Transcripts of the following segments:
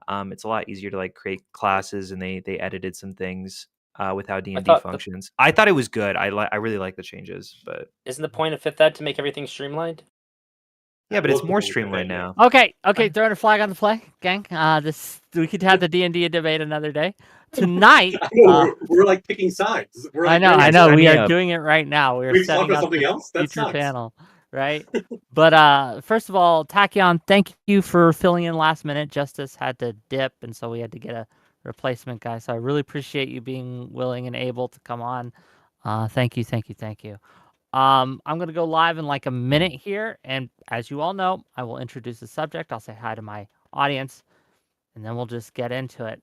It's a lot easier to like create classes, and they edited some things with how I D&D thought functions. I thought it was good. I really like the changes, but isn't the point of fifth ed to make everything streamlined? yeah, but it's more streamlined now. Okay, throwing a flag on the play, gang. We could have the D&D debate another day. Tonight, we're like picking sides. We're like, I know. We are up. doing it right now. We are We've talked setting about up something the else? That future sucks. panel, right? But first of all, Tachyon, thank you for filling in last minute. Justice had to dip, and so we had to get a replacement guy. So I really appreciate you being willing and able to come on. Thank you. I'm going to go live in like a minute here. And as you all know, I will introduce the subject. I'll say hi to my audience, and then we'll just get into it.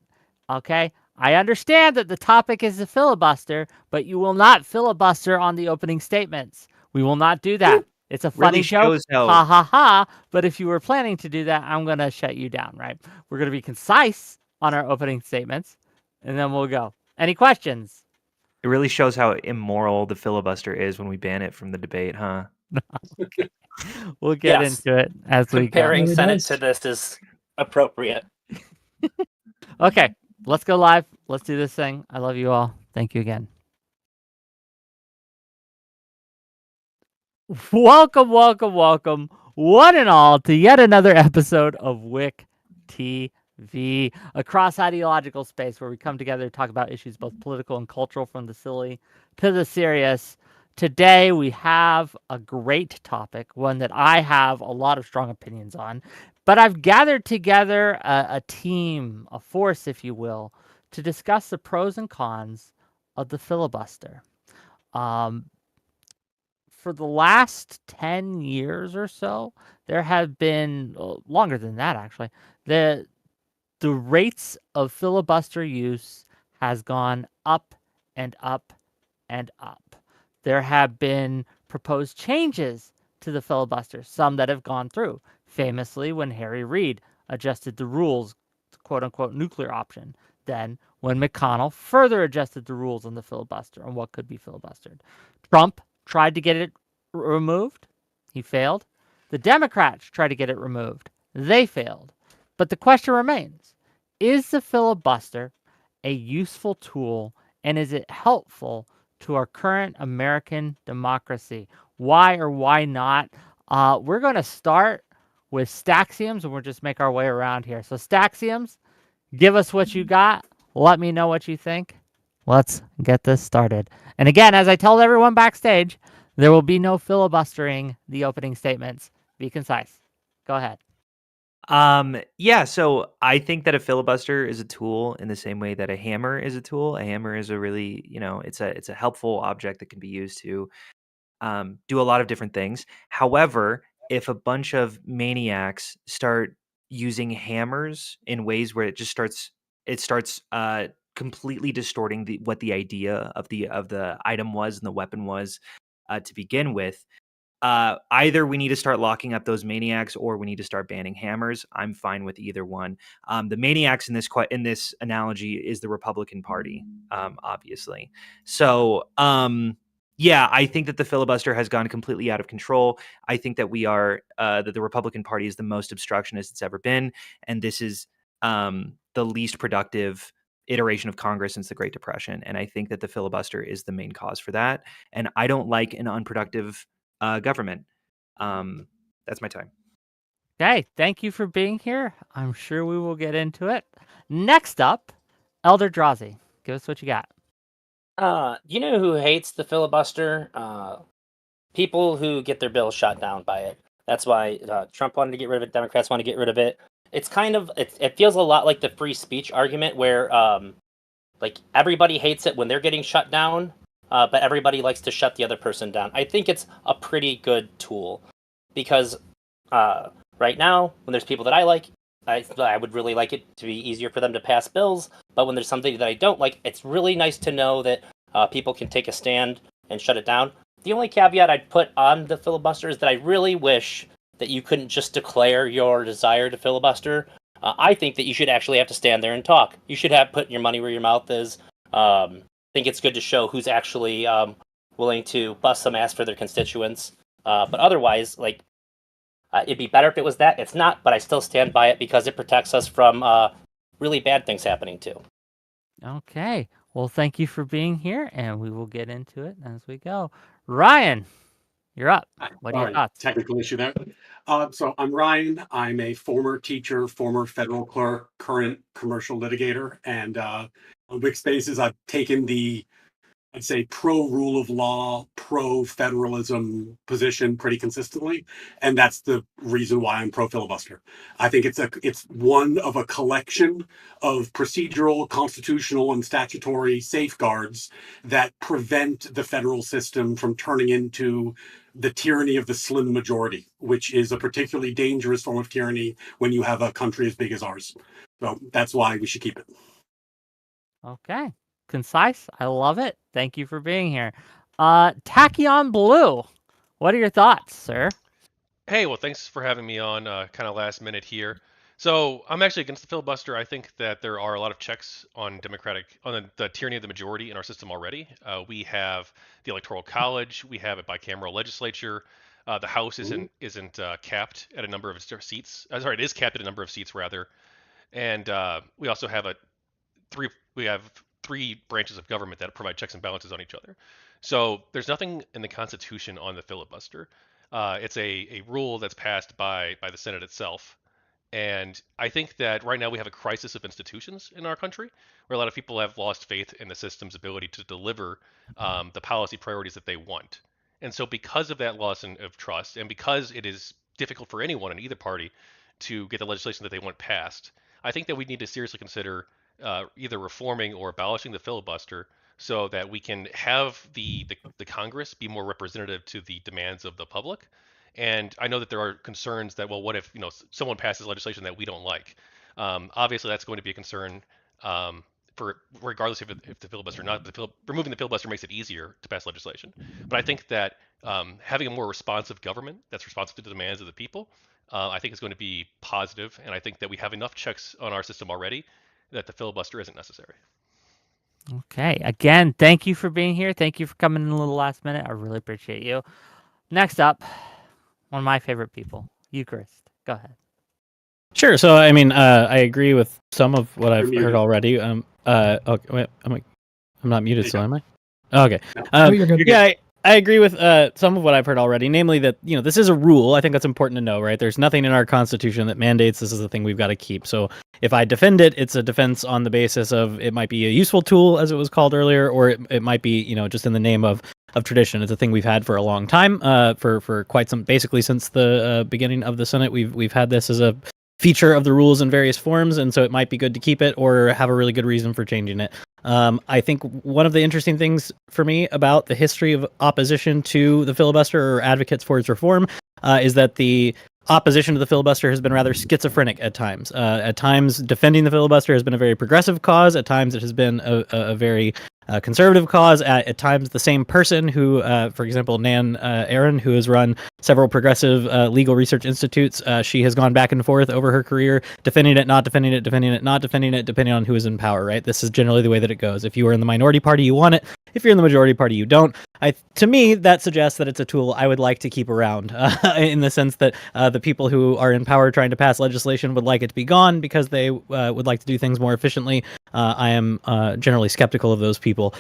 Okay? I understand that the topic is the filibuster, but you will not filibuster on the opening statements. We will not do that. It's a funny joke. Ha ha ha. But if you were planning to do that, I'm going to shut you down, right? We're going to be concise on our opening statements, and then we'll go. Any questions? It really shows how immoral the filibuster is when we ban it from the debate, huh? Okay. We'll get into it as we go. Comparing Senate to this is appropriate. Okay, let's go live. Let's do this thing. I love you all. Thank you again. Welcome, one and all, to yet another episode of Whick TV, a cross-ideological space where we come together to talk about issues both political and cultural, from the silly to the serious. Today, we have a great topic, one that I have a lot of strong opinions on, but I've gathered together a team, a force, if you will, to discuss the pros and cons of the filibuster. For the last 10 years or so, there have been, longer than that actually, the rates of filibuster use has gone up and up and up. There have been proposed changes to the filibuster, some that have gone through. Famously, when Harry Reid adjusted the rules, the quote-unquote nuclear option. Then, when McConnell further adjusted the rules on the filibuster, on what could be filibustered. Trump tried to get it removed. He failed. The Democrats tried to get it removed. They failed. But the question remains, is the filibuster a useful tool, and is it helpful to our current American democracy? Why or why not? We're going to start with Staxioms, and we'll just make our way around here. So Staxioms, give us what you got. Let me know what you think. Let's get this started. And again, as I told everyone backstage, there will be no filibustering the opening statements. Be concise. Go ahead. Yeah, so I think that a filibuster is a tool in the same way that a hammer is a tool. A hammer is a really, it's a helpful object that can be used to do a lot of different things. However, if a bunch of maniacs start using hammers in ways where it starts completely distorting what the idea of the item was and the weapon was to begin with. Either we need to start locking up those maniacs, or we need to start banning hammers. I'm fine with either one. The maniacs in this analogy is the Republican Party, obviously. So, yeah, I think that the filibuster has gone completely out of control. I think that that the Republican Party is the most obstructionist it's ever been, and this is the least productive iteration of Congress since the Great Depression. And I think that the filibuster is the main cause for that. And I don't like an unproductive government. That's my time. Okay, thank you for being here. I'm sure we will get into it. Next up, Elder Drazi. Give us what you got. You know who hates the filibuster? People who get their bills shot down by it. That's why Trump wanted to get rid of it. Democrats want to get rid of it. It's kind of it feels a lot like the free speech argument, where like everybody hates it when they're getting shut down, but everybody likes to shut the other person down. I think it's a pretty good tool because right now, when there's people that I like, I would really like it to be easier for them to pass bills. But when there's something that I don't like, it's really nice to know that people can take a stand and shut it down. The only caveat I'd put on the filibuster is that I really wish that you couldn't just declare your desire to filibuster. I think that you should actually have to stand there and talk. You should have put your money where your mouth is. I think it's good to show who's actually willing to bust some ass for their constituents. But otherwise, like, it'd be better if it was that. It's not, but I still stand by it because it protects us from really bad things happening too. Okay. Well, thank you for being here, and we will get into it as we go. Ryan, you're up. What are your Sorry, thoughts? technical issue there. So I'm Ryan. I'm a former teacher, former federal clerk, current commercial litigator, and on Wick Spaces, I've taken the, I'd say, pro rule of law, pro federalism position pretty consistently, and that's the reason why I'm pro filibuster. I think it's one of a collection of procedural, constitutional, and statutory safeguards that prevent the federal system from turning into the tyranny of the slim majority, which is a particularly dangerous form of tyranny when you have a country as big as ours. So that's why we should keep it. Okay. Concise. I love it. Thank you for being here. Tachyon Blue, what are your thoughts, sir? Hey, well, thanks for having me on kind of last minute here. So I'm actually against the filibuster. I think that there are a lot of checks on the tyranny of the majority in our system already. We have the Electoral College, we have a bicameral legislature. The House isn't capped at a number of seats. Sorry, it is capped at a number of seats rather, and we also have we have three branches of government that provide checks and balances on each other. So there's nothing in the Constitution on the filibuster. It's a rule that's passed by the Senate itself. And I think that right now we have a crisis of institutions in our country where a lot of people have lost faith in the system's ability to deliver the policy priorities that they want. And so, because of that loss of trust, and because it is difficult for anyone in either party to get the legislation that they want passed, I think that we need to seriously consider either reforming or abolishing the filibuster so that we can have the Congress be more representative to the demands of the public. And I know that there are concerns that, well, what if someone passes legislation that we don't like? Obviously, that's going to be a concern for regardless if the filibuster or not. Removing the filibuster makes it easier to pass legislation. But I think that having a more responsive government that's responsive to the demands of the people, I think is going to be positive. And I think that we have enough checks on our system already that the filibuster isn't necessary. Okay. Again, thank you for being here. Thank you for coming in a little last minute. I really appreciate you. Next up, one of my favorite people, Eucharist. Go ahead. Sure. So, I mean, I agree with some of what I've You're heard muted. already. Okay, wait, I'm not muted, so am I? Okay. No, you're good. Yeah, I agree with some of what I've heard already, namely that, this is a rule. I think that's important to know, right? There's nothing in our Constitution that mandates this is the thing we've got to keep. So if I defend it, it's a defense on the basis of it might be a useful tool, as it was called earlier, or it might be, just in the name of tradition. It's a thing we've had for a long time, for quite some, basically since the beginning of the Senate. We've had this as a feature of the rules in various forms, and so it might be good to keep it or have a really good reason for changing it. I think one of the interesting things for me about the history of opposition to the filibuster or advocates for its reform is that the opposition to the filibuster has been rather schizophrenic at times. At times, defending the filibuster has been a very progressive cause. At times, it has been a very conservative cause. At times, the same person who, for example, Nan Aaron, who has run several progressive legal research institutes, she has gone back and forth over her career, defending it, not defending it, defending it, not defending it, depending on who is in power, right? This is generally the way that it goes. If you are in the minority party, you want it. If you're in the majority party, you don't. To me, that suggests that it's a tool I would like to keep around, in the sense that the people who are in power trying to pass legislation would like it to be gone because they would like to do things more efficiently. I am generally skeptical of those people.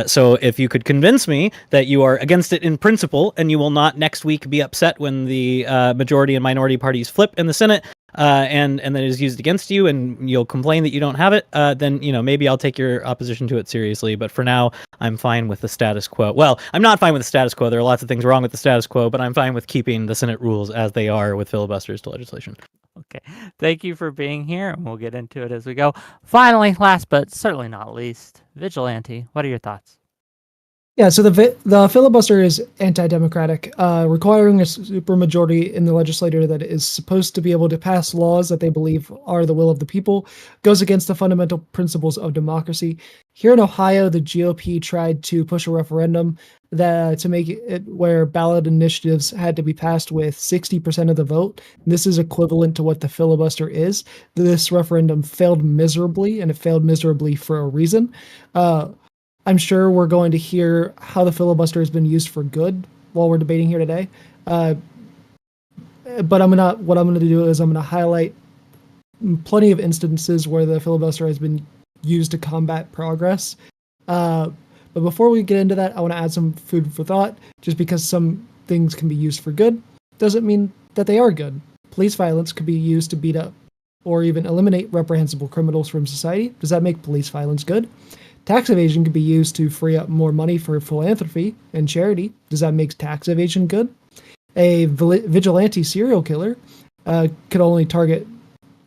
So if you could convince me that you are against it in principle and you will not next week be upset when the majority and minority parties flip in the Senate, and that it is used against you and you'll complain that you don't have it, then maybe I'll take your opposition to it seriously. But for now, I'm fine with the status quo. Well, I'm not fine with the status quo. There are lots of things wrong with the status quo, but I'm fine with keeping the Senate rules as they are with filibusters to legislation. Okay. Thank you for being here, and we'll get into it as we go. Finally, last but certainly not least, Vigilante, what are your thoughts? Yeah, so the filibuster is anti-democratic, requiring a supermajority in the legislature that is supposed to be able to pass laws that they believe are the will of the people, goes against the fundamental principles of democracy. Here in Ohio, the GOP tried to push a referendum to make it where ballot initiatives had to be passed with 60% of the vote. This is equivalent to what the filibuster is. This referendum failed miserably, and it failed miserably for a reason. I'm sure we're going to hear how the filibuster has been used for good while we're debating here today. But what I'm gonna do is I'm gonna highlight plenty of instances where the filibuster has been used to combat progress. But before we get into that, I want to add some food for thought. Just because some things can be used for good doesn't mean that they are good. Police violence could be used to beat up or even eliminate reprehensible criminals from society. Does that make police violence good? Tax evasion could be used to free up more money for philanthropy and charity. Does that make tax evasion good? A vigilante serial killer could only target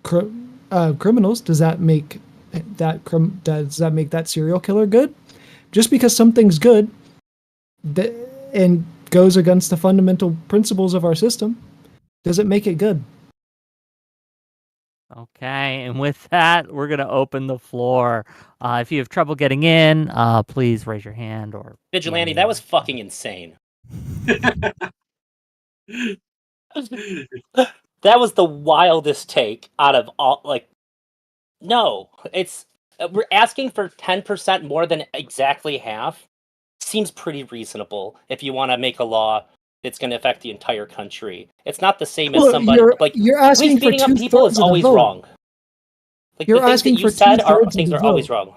criminals. Does that make that serial killer good? Just because something's good and goes against the fundamental principles of our system, doesn't make it good. Okay, and with that, we're gonna open the floor. If you have trouble getting in, please raise your hand or Vigilante, that was fucking insane. That was the wildest take out of all. Like, no, it's we're asking for 10% more than exactly half. Seems pretty reasonable if you want to make a law that's going to affect the entire country. It's not the same as Well, somebody like you're asking police for beating up people is 2/3 of the always vote. wrong. Like You're the things that asking you for said are 2/3 of things the are always vote. wrong.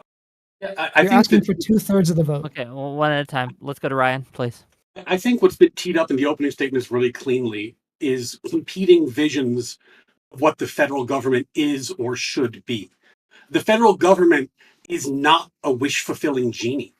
You're asking for 2/3 of the vote. Okay, well, one at a time. Let's go to Ryan, please. I think what's been teed up in the opening statements really cleanly is competing visions of what the federal government is or should be. The federal government is not a wish-fulfilling genie.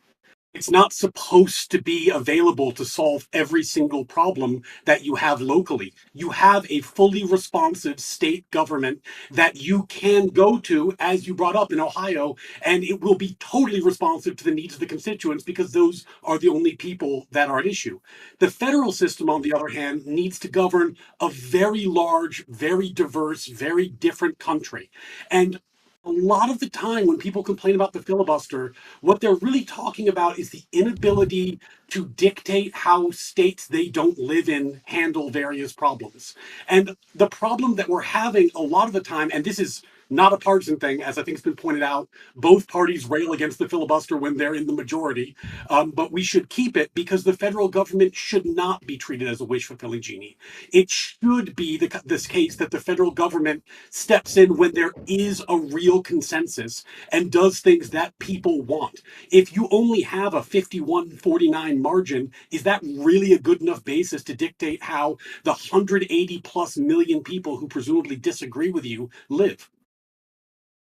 It's not supposed to be available to solve every single problem that you have locally. You have a fully responsive state government that you can go to, as you brought up in Ohio, and it will be totally responsive to the needs of the constituents because those are the only people that are at issue. The federal system, on the other hand, needs to govern a very large, very diverse, very different country. And a lot of the time when people complain about the filibuster, what they're really talking about is the inability to dictate how states they don't live in handle various problems. And the problem that we're having a lot of the time, and this is not a partisan thing, as I think has been pointed out, both parties rail against the filibuster when they're in the majority, but we should keep it because the federal government should not be treated as a wish-fulfilling genie. It should be this case that the federal government steps in when there is a real consensus and does things that people want. If you only have a 51-49 margin, is that really a good enough basis to dictate how the 180 plus million people who presumably disagree with you live?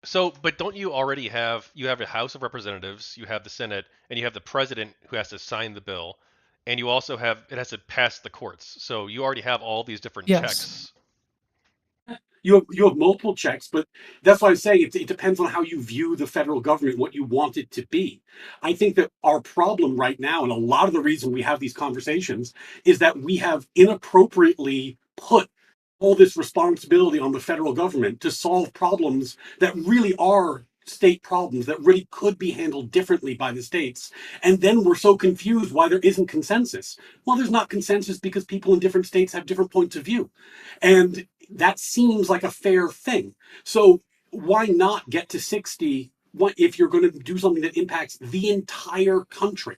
So, but don't you already have a House of Representatives, you have the Senate, and you have the president who has to sign the bill, and you also have it has to pass the courts. So you already have all these different Yes. checks. You have multiple checks, but that's why I'm saying it depends on how you view the federal government, what you want it to be. I think that our problem right now, and a lot of the reason we have these conversations, is that we have inappropriately put all this responsibility on the federal government to solve problems that really are state problems that really could be handled differently by the states. And then we're so confused why there isn't consensus. Well, there's not consensus because people in different states have different points of view. And that seems like a fair thing. So why not get to 60 if you're going to do something that impacts the entire country?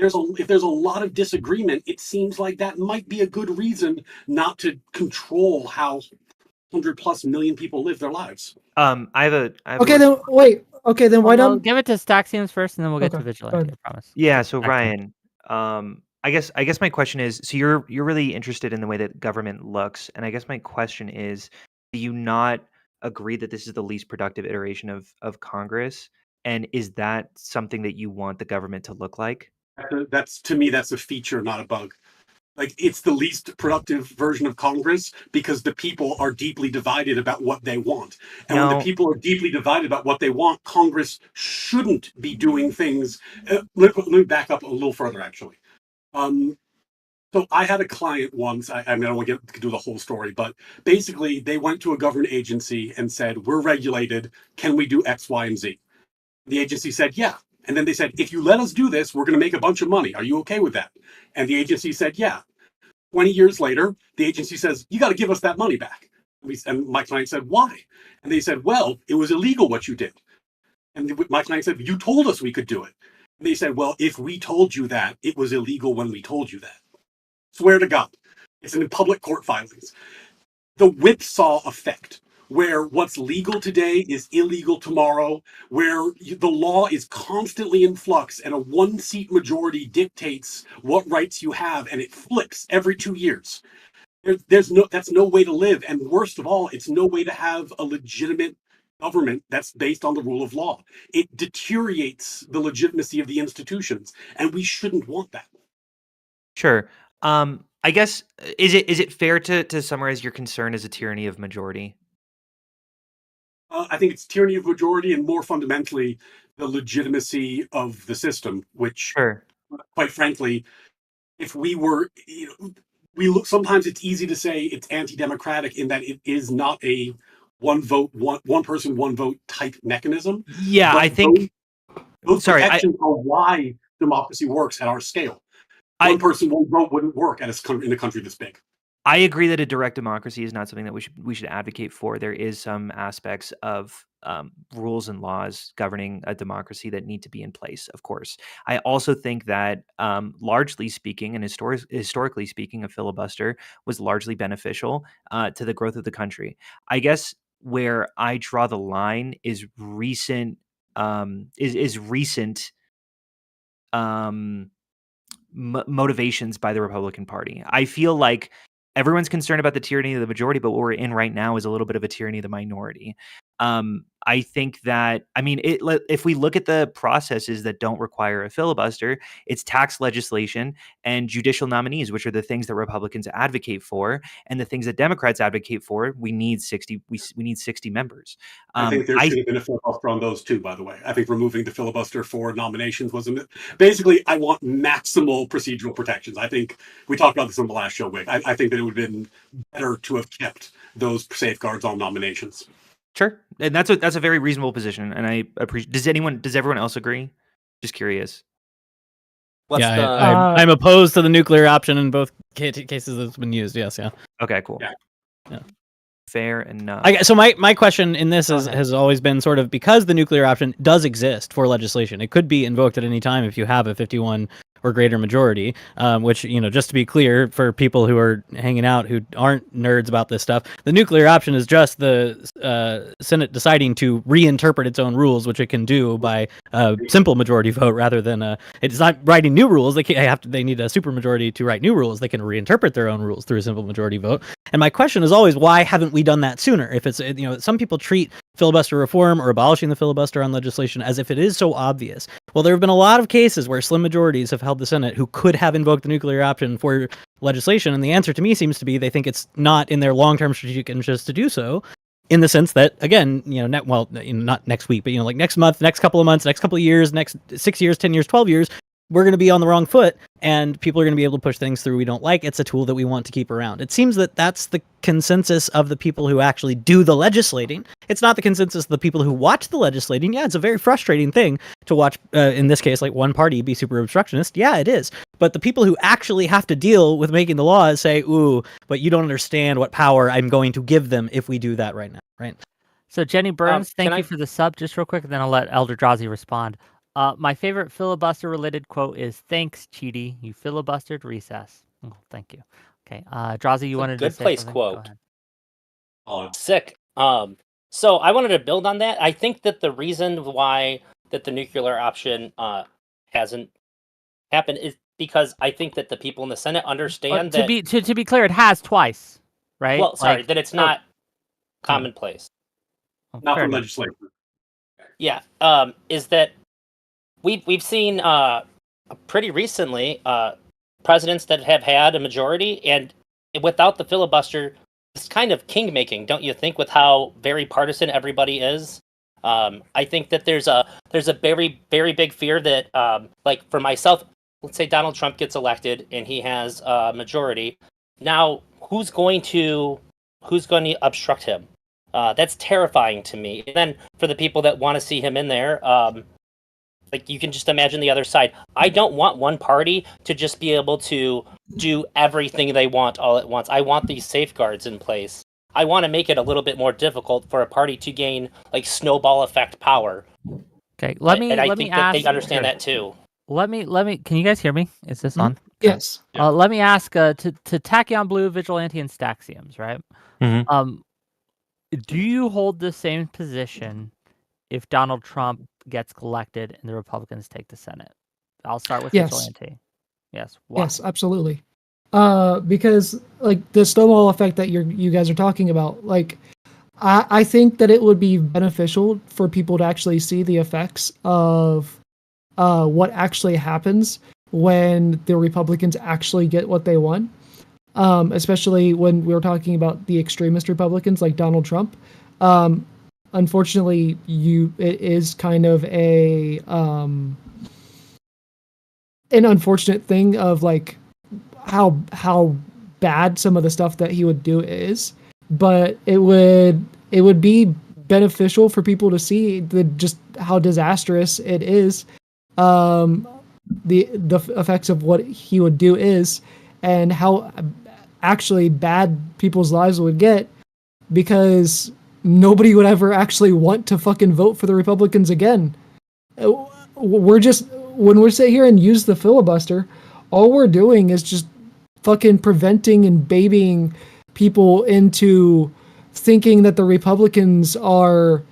If there's a lot of disagreement, it seems like that might be a good reason not to control how 100+ million people live their lives. I have a Okay, then wait. Okay, then why Well, don't? give it to Staxiums first, and then we'll get to Okay, go Vigilante. ahead. I promise. Yeah, so Staxium. Ryan, I guess my question is, so you're really interested in the way that government looks, and I guess my question is, do you not agree that this is the least productive iteration of Congress? And is that something that you want the government to look like? That's to me, that's a feature, not a bug. Like, it's the least productive version of Congress because the people are deeply divided about what they want. And when the No. people are deeply divided about what they want, Congress shouldn't be doing things. Let me back up a little further, actually. So I had a client once. I mean, I don't want to do the whole story, but basically, they went to a government agency and said, "We're regulated. Can we do X, Y, and Z?" The agency said, "Yeah." And then they said, "If you let us do this, we're going to make a bunch of money. Are you okay with that?" And the agency said, "Yeah." 20 years later, the agency says, "You got to give us that money back." And my client said, "Why?" And they said, "Well, it was illegal what you did." And my client said, "You told us we could do it." And they said, "Well, if we told you that, it was illegal when we told you that." Swear to God. It's in public court filings. The whipsaw effect. where what's legal today is illegal tomorrow, where the law is constantly in flux and a one-seat majority dictates what rights you have, and it flips every 2 years. That's no way to live, and worst of all, it's no way to have a legitimate government that's based on the rule of law. It deteriorates the legitimacy of the institutions, and we shouldn't want that. Sure. I guess is it fair to summarize your concern as a tyranny of majority? I think it's tyranny of majority, and more fundamentally, the legitimacy of the system. Which, Sure. quite frankly, if we were, we look. Sometimes it's easy to say it's anti-democratic in that it is not a one vote, one person, one vote type mechanism. Yeah, But I think. those Sorry, protections are why democracy works at our scale. One I person, one vote wouldn't work in a country this big. I agree that a direct democracy is not something that we should advocate for. There is some aspects of rules and laws governing a democracy that need to be in place. Of course, I also think that largely speaking, and historically speaking, a filibuster was largely beneficial to the growth of the country. I guess where I draw the line is recent. Is recent. Um, Motivations by the Republican Party. I feel like everyone's concerned about the tyranny of the majority, but what we're in right now is a little bit of a tyranny of the minority. I think that, I mean, if we look at the processes that don't require a filibuster, it's tax legislation and judicial nominees, which are the things that Republicans advocate for, and the things that Democrats advocate for. We need 60. We need 60 members. I think there I should have been a filibuster on those too, by the way. I think removing the filibuster for nominations was basically, I want maximal procedural protections. I think we talked about this on the last show, Wick. I think that it would have been better to have kept those safeguards on nominations. Sure, and that's a very reasonable position, and I appreciate. Does everyone else agree? Just curious. What's Yeah, the I'm opposed to the nuclear option in both cases that's been used. Yes, yeah. Okay, cool. Yeah. Fair enough. So my question in this Go ahead. has always been sort of, because the nuclear option does exist for legislation, it could be invoked at any time if you have a 51 or greater majority, which, just to be clear for people who are hanging out who aren't nerds about this stuff, the nuclear option is just the Senate deciding to reinterpret its own rules, which it can do by a simple majority vote rather than it's not writing new rules. They need a supermajority to write new rules. They can reinterpret their own rules through a simple majority vote. And my question is always, why haven't we done that sooner? If it's, some people treat filibuster reform or abolishing the filibuster on legislation as if it is so obvious. Well, there have been a lot of cases where slim majorities have held the Senate who could have invoked the nuclear option for legislation, and the answer to me seems to be they think it's not in their long-term strategic interest to do so, in the sense that, again, not next week, but, like next month, next couple of months, next couple of years, next 6 years, 10 years, 12 years, we're going to be on the wrong foot, and people are going to be able to push things through we don't like. It's a tool that we want to keep around. It seems that that's the consensus of the people who actually do the legislating. It's not the consensus of the people who watch the legislating. Yeah, it's a very frustrating thing to watch, in this case, like one party be super obstructionist. Yeah, it is. But the people who actually have to deal with making the laws say, ooh, but you don't understand what power I'm going to give them if we do that right now, right? So Jenny Burns, thank can you I- for the sub. Just real quick, and then I'll let Elder Drazi respond. My favorite filibuster-related quote is, "Thanks, Cheaty. You filibustered recess." Oh, thank you. Okay, Drazi, you It's a wanted good to say place something? quote. Go ahead. Sick. So I wanted to build on that. I think that the reason why that the nuclear option hasn't happened is because I think that the people in the Senate understand to that. be clear, it has twice, right? Well, sorry, Like, that it's not commonplace. Not fair for enough. legislation. Yeah. Is that we've seen pretty recently presidents that have had a majority, and without the filibuster, it's kind of king making, don't you think? With how very partisan everybody is, I think that there's a very, very big fear that, like for myself, let's say Donald Trump gets elected and he has a majority. Now, who's going to obstruct him? That's terrifying to me. And then for the people that want to see him in there, like you can just imagine the other side. I don't want one party to just be able to do everything they want all at once. I want these safeguards in place. I want to make it a little bit more difficult for a party to gain like snowball effect power. Okay, let me think that ask. they understand here. that too. Let me. Can you guys hear me? Is this on? Yes. Yeah. Let me ask to Tachyon Blue, Vigilante, and Staxiums, right? Mhm. Do you hold the same position if Donald Trump gets elected and the Republicans take the Senate? I'll start with Yes. Vigilante. Yes. Why? Yes, absolutely. Because like the snowball effect that you guys are talking about, like I think that it would be beneficial for people to actually see the effects of what actually happens when the Republicans actually get what they want. Especially when we were talking about the extremist Republicans like Donald Trump. Unfortunately, it is kind of an unfortunate thing of like how bad some of the stuff that he would do is, but it would be beneficial for people to see just how disastrous it is, the effects of what he would do is, and how actually bad people's lives would get, because nobody would ever actually want to fucking vote for the Republicans again. We're just, when we sit here and use the filibuster, all we're doing is just fucking preventing and babying people into thinking that the Republicans are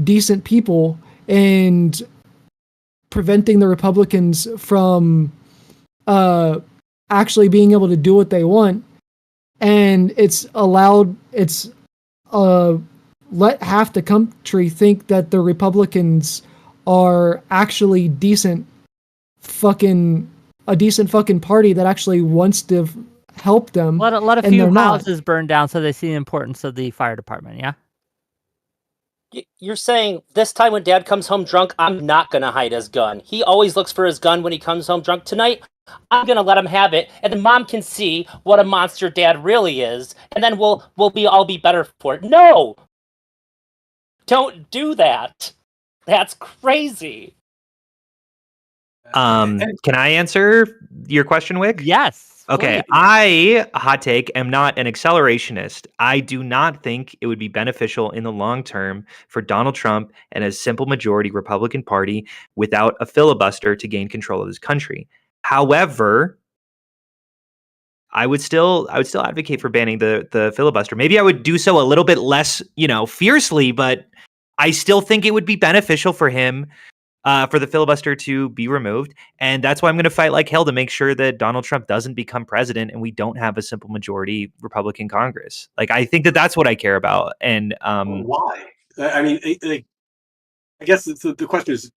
decent people, and preventing the Republicans from actually being able to do what they want. And it's let half the country think that the Republicans are actually a decent fucking party that actually wants to help them. Let a and few they're not. houses burn down so they see the importance of the fire department. Yeah. You're saying this time when Dad comes home drunk, I'm not gonna hide his gun. He always looks for his gun when he comes home drunk. Tonight, I'm gonna let him have it, and then Mom can see what a monster Dad really is, and then we'll all be better for it. No, don't do that. That's crazy. Can I answer your question, Wick? Yes. Okay, please. hot take, am not an accelerationist. I do not think it would be beneficial in the long term for Donald Trump and a simple majority Republican Party without a filibuster to gain control of this country. However, I would still advocate for banning the filibuster. Maybe I would do so a little bit less, fiercely, but I still think it would be beneficial for him, for the filibuster to be removed. And that's why I'm going to fight like hell to make sure that Donald Trump doesn't become president and we don't have a simple majority Republican Congress. Like, I think that that's what I care about. And Why? I mean, I guess the question is,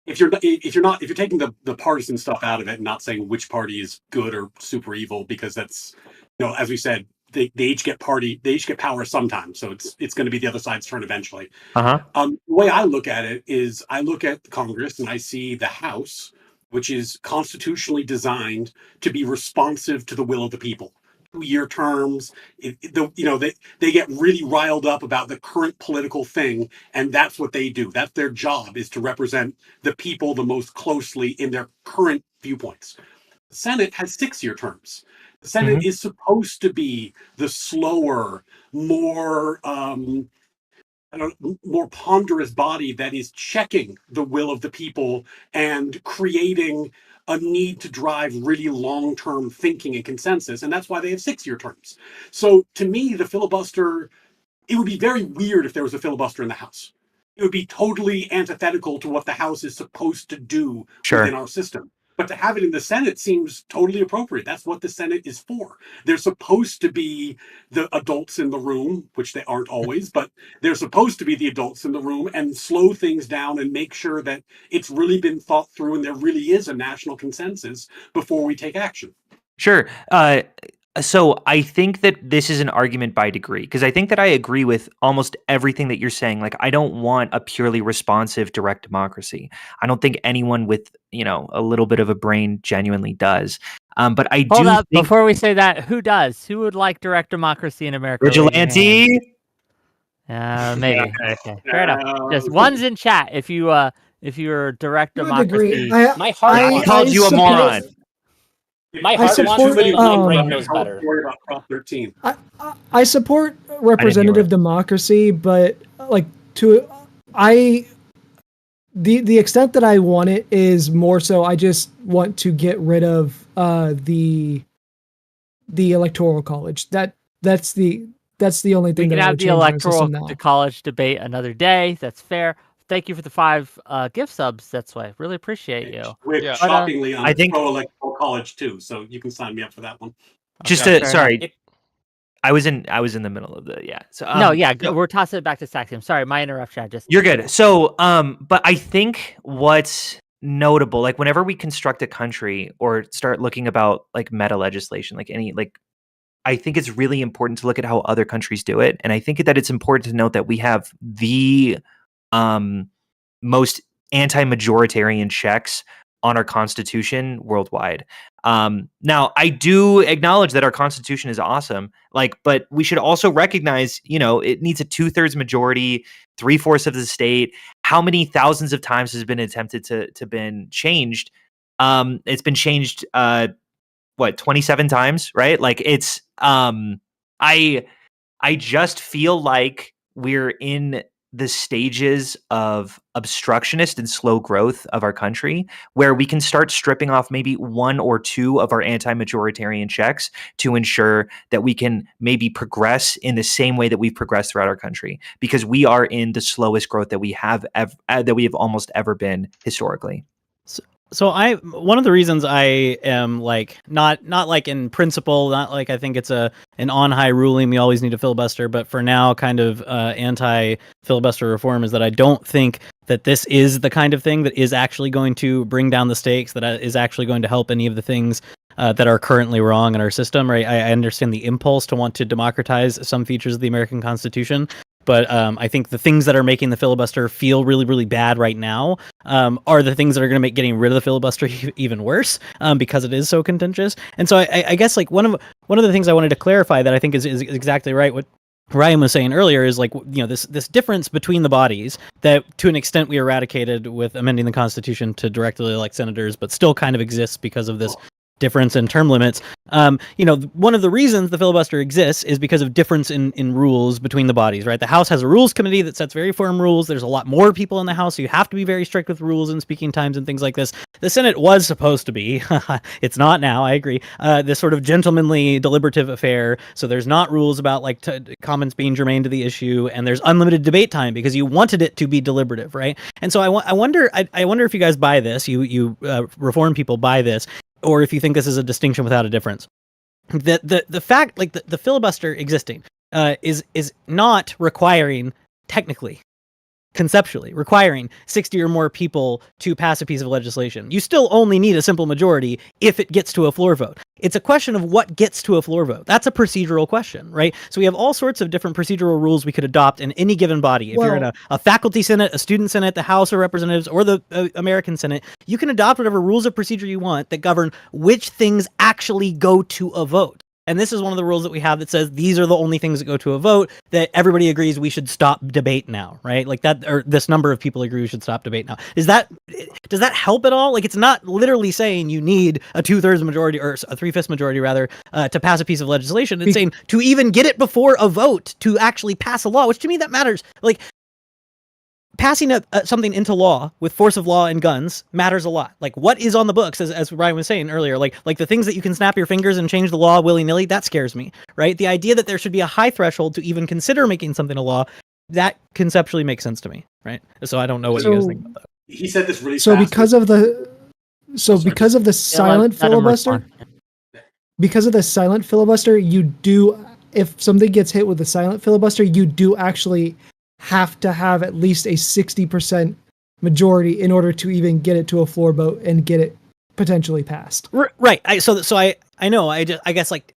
if you're taking the partisan stuff out of it and not saying which party is good or super evil, because that's, as we said, they each get power sometimes, so it's going to be the other side's turn eventually. The way I look at it is, I look at Congress and I see the House, which is constitutionally designed to be responsive to the will of the people. 2-year terms. They get really riled up about the current political thing, and that's what they do. That's their job, is to represent the people the most closely in their current viewpoints. The Senate has 6-year terms. The Senate is supposed to be the slower, more more ponderous body that is checking the will of the people and creating a need to drive really long-term thinking and consensus. And that's why they have 6-year terms. So to me, the filibuster, it would be very weird if there was a filibuster in the House. It would be totally antithetical to what the House is supposed to do within our system. But to have it in the Senate seems totally appropriate. That's what the Senate is for. They're supposed to be the adults in the room, which they aren't always, but they're supposed to be the adults in the room and slow things down and make sure that it's really been thought through and there really is a national consensus before we take action. Sure. So I think that this is an argument by degree, because I think that I agree with almost everything that you're saying. Like, I don't want a purely responsive direct democracy. I don't think anyone with, a little bit of a brain genuinely does. But I Hold do up, think before we say that, who does? Who would like direct democracy in America? Vigilante. Maybe. Okay, fair enough. Just one's in chat. If you're direct To a degree, democracy, My heart I wants called you a moron. My heart wants support, to. My brain knows Don't better. worry about Prop 13. I support representative democracy, but the extent that I want it is more so I just want to get rid of the electoral college. That's the that's the only We thing can that I have would the change in our electoral system now. to college debate another day. That's fair. Thank you for the 5 gift subs. That's why. Really appreciate you. We're Yeah. But shockingly I on think pro-electoral college too, so you can sign me up for that one. just okay, to fair enough. sorry, I was in the middle of the So No, yeah, so we're tossing it back to Saxium. Sorry, my interruption. I just you're good. So but I think what's notable, like whenever we construct a country or start looking about like meta legislation, like any like I think it's really important to look at how other countries do it. And I think that it's important to note that we have the most anti-majoritarian checks on our constitution worldwide. Now, I do acknowledge that our constitution is awesome, like, but we should also recognize, it needs a 2/3 majority, 3/4 of the state. How many thousands of times has been attempted to been changed? It's been changed, 27 times, right? Like I I just feel like we're in the stages of obstructionist and slow growth of our country where we can start stripping off maybe one or two of our anti-majoritarian checks to ensure that we can maybe progress in the same way that we've progressed throughout our country, because we are in the slowest growth that we have almost ever been historically. So one of the reasons I am like not like in principle, not like I think it's an on high ruling we always need a filibuster, but for now kind of anti filibuster reform is that I don't think that this is the kind of thing that is actually going to bring down the stakes, that is actually going to help any of the things that are currently wrong in our system. Right? I understand the impulse to want to democratize some features of the American Constitution. But I think the things that are making the filibuster feel really, really bad right now are the things that are going to make getting rid of the filibuster even worse because it is so contentious. And so I guess like one of the things I wanted to clarify that I think is exactly right. What Ryan was saying earlier is like, this difference between the bodies that to an extent we eradicated with amending the Constitution to directly elect senators, but still kind of exists because of this difference in term limits. One of the reasons the filibuster exists is because of difference in rules between the bodies, right? The House has a rules committee that sets very firm rules. There's a lot more people in the House, so you have to be very strict with rules and speaking times and things like this. The Senate was supposed to be, it's not now, I agree, this sort of gentlemanly deliberative affair. So there's not rules about like comments being germane to the issue, and there's unlimited debate time because you wanted it to be deliberative, right? And so I wonder if you guys buy this, you reform people buy this, or if you think this is a distinction without a difference. The fact, like the filibuster existing, is not requiring, technically, conceptually, requiring 60 or more people to pass a piece of legislation. You still only need a simple majority if it gets to a floor vote. It's a question of what gets to a floor vote. That's a procedural question, right? So we have all sorts of different procedural rules we could adopt in any given body. If you're in a faculty senate, a student senate, the House of Representatives, or the American Senate, you can adopt whatever rules of procedure you want that govern which things actually go to a vote. And this is one of the rules that we have that says these are the only things that go to a vote, that everybody agrees we should stop debate now, right? Like that, or this number of people agree we should stop debate now. Does that help at all? Like, it's not literally saying you need a 2/3 majority or a 3/5 majority rather to pass a piece of legislation. It's saying to even get it before a vote to actually pass a law, which to me that matters. Like, passing something into law with force of law and guns matters a lot. Like, what is on the books, as Ryan was saying earlier, like the things that you can snap your fingers and change the law willy-nilly, that scares me, right? The idea that there should be a high threshold to even consider making something a law, that conceptually makes sense to me, right? So I don't know what you guys think about that. He said this really So fast. because of the silent filibuster, you do, if something gets hit with a silent filibuster, you do actually have to have at least a 60% majority in order to even get it to a floor vote and get it potentially passed. Right. I know. I guess like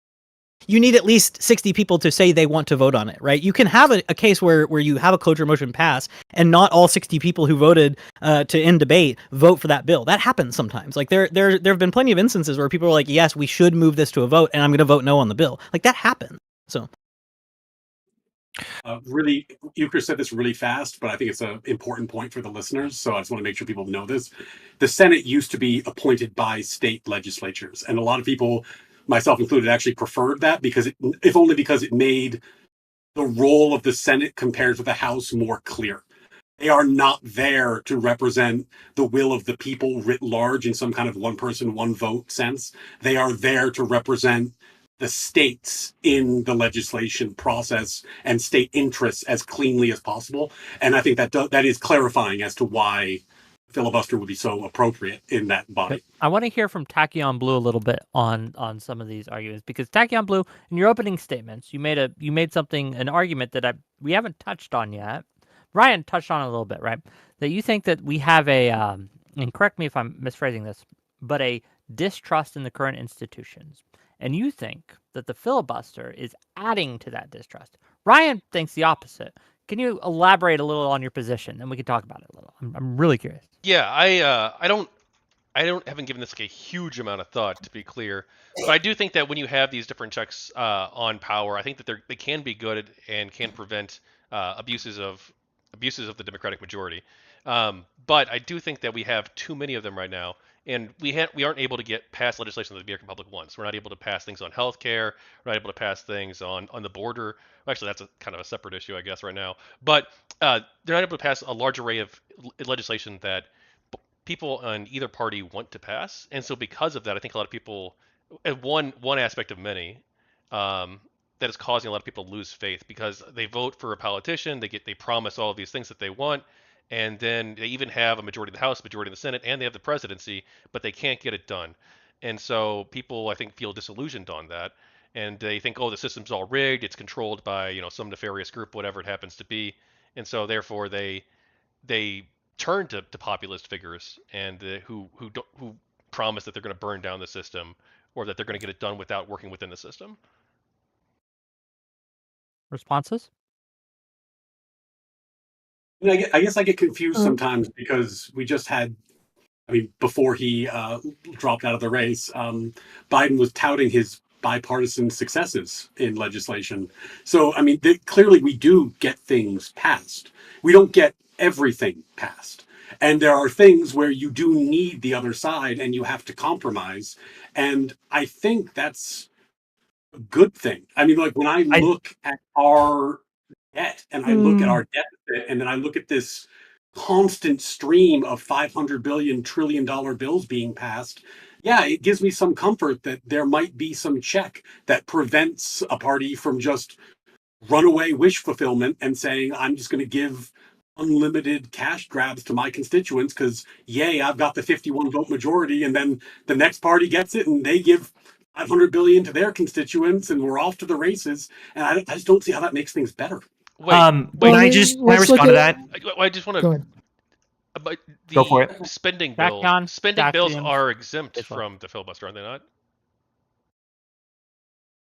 you need at least 60 people to say they want to vote on it, right? You can have a case where you have a cloture motion pass and not all 60 people who voted to end debate vote for that bill. That happens sometimes. Like there have been plenty of instances where people are like, yes, we should move this to a vote, and I'm going to vote no on the bill. Like, that happens. So. Really, Euchre said this really fast, but I think it's an important point for the listeners. So I just want to make sure people know this. The Senate used to be appointed by state legislatures, and a lot of people, myself included, actually preferred that because if only because it made the role of the Senate compared to the House more clear. They are not there to represent the will of the people writ large in some kind of one person, one vote sense. They are there to represent the states in the legislation process and state interests as cleanly as possible. And I think that is clarifying as to why filibuster would be so appropriate in that body. I want to hear from Tachyon Blue a little bit on some of these arguments, because Tachyon Blue, in your opening statements, you made an argument that we haven't touched on yet. Ryan touched on it a little bit, right? That you think that we have and correct me if I'm misphrasing this, but a distrust in the current institutions. And you think that the filibuster is adding to that distrust. Ryan thinks the opposite. Can you elaborate a little on your position, and we can talk about it a little? I'm really curious. Yeah, I haven't given this like a huge amount of thought, to be clear, but I do think that when you have these different checks on power, I think that they can be good and can prevent abuses of the Democratic majority. But I do think that we have too many of them right now, and we aren't able to get past legislation that the American public wants. We're not able to pass things on healthcare. We're not able to pass things on the border. Actually, that's a kind of a separate issue, I guess, right now. But they're not able to pass a large array of legislation that people on either party want to pass, and so because of that, I think a lot of people, one aspect of many, that is causing a lot of people to lose faith because they vote for a politician, they promise all of these things that they want, and then they even have a majority of the House, majority of the Senate, and they have the presidency, but they can't get it done, and so people I think feel disillusioned on that, and they think, oh, the system's all rigged, it's controlled by some nefarious group, whatever it happens to be, and so therefore they turn to populist figures and who promise that they're going to burn down the system or that they're going to get it done without working within the system. Responses? I guess I get confused sometimes because we just had, before he dropped out of the race, Biden was touting his bipartisan successes in legislation. So, clearly we do get things passed. We don't get everything passed. And there are things where you do need the other side and you have to compromise. And I think that's a good thing. When I look at our debt and I look at our deficit and then I look at this constant stream of $500 billion trillion bills being passed, yeah, it gives me some comfort that there might be some check that prevents a party from just runaway wish fulfillment and saying, I'm just going to give unlimited cash grabs to my constituents because, yay, I've got the 51 vote majority. And then the next party gets it and they give 500 billion to their constituents and we're off to the races. And I just don't see how that makes things better. Wait, can I respond to that? I just want Go to. ahead. But the Go for it. spending Tachyon, bills Tachyon. are exempt from the filibuster, are they not?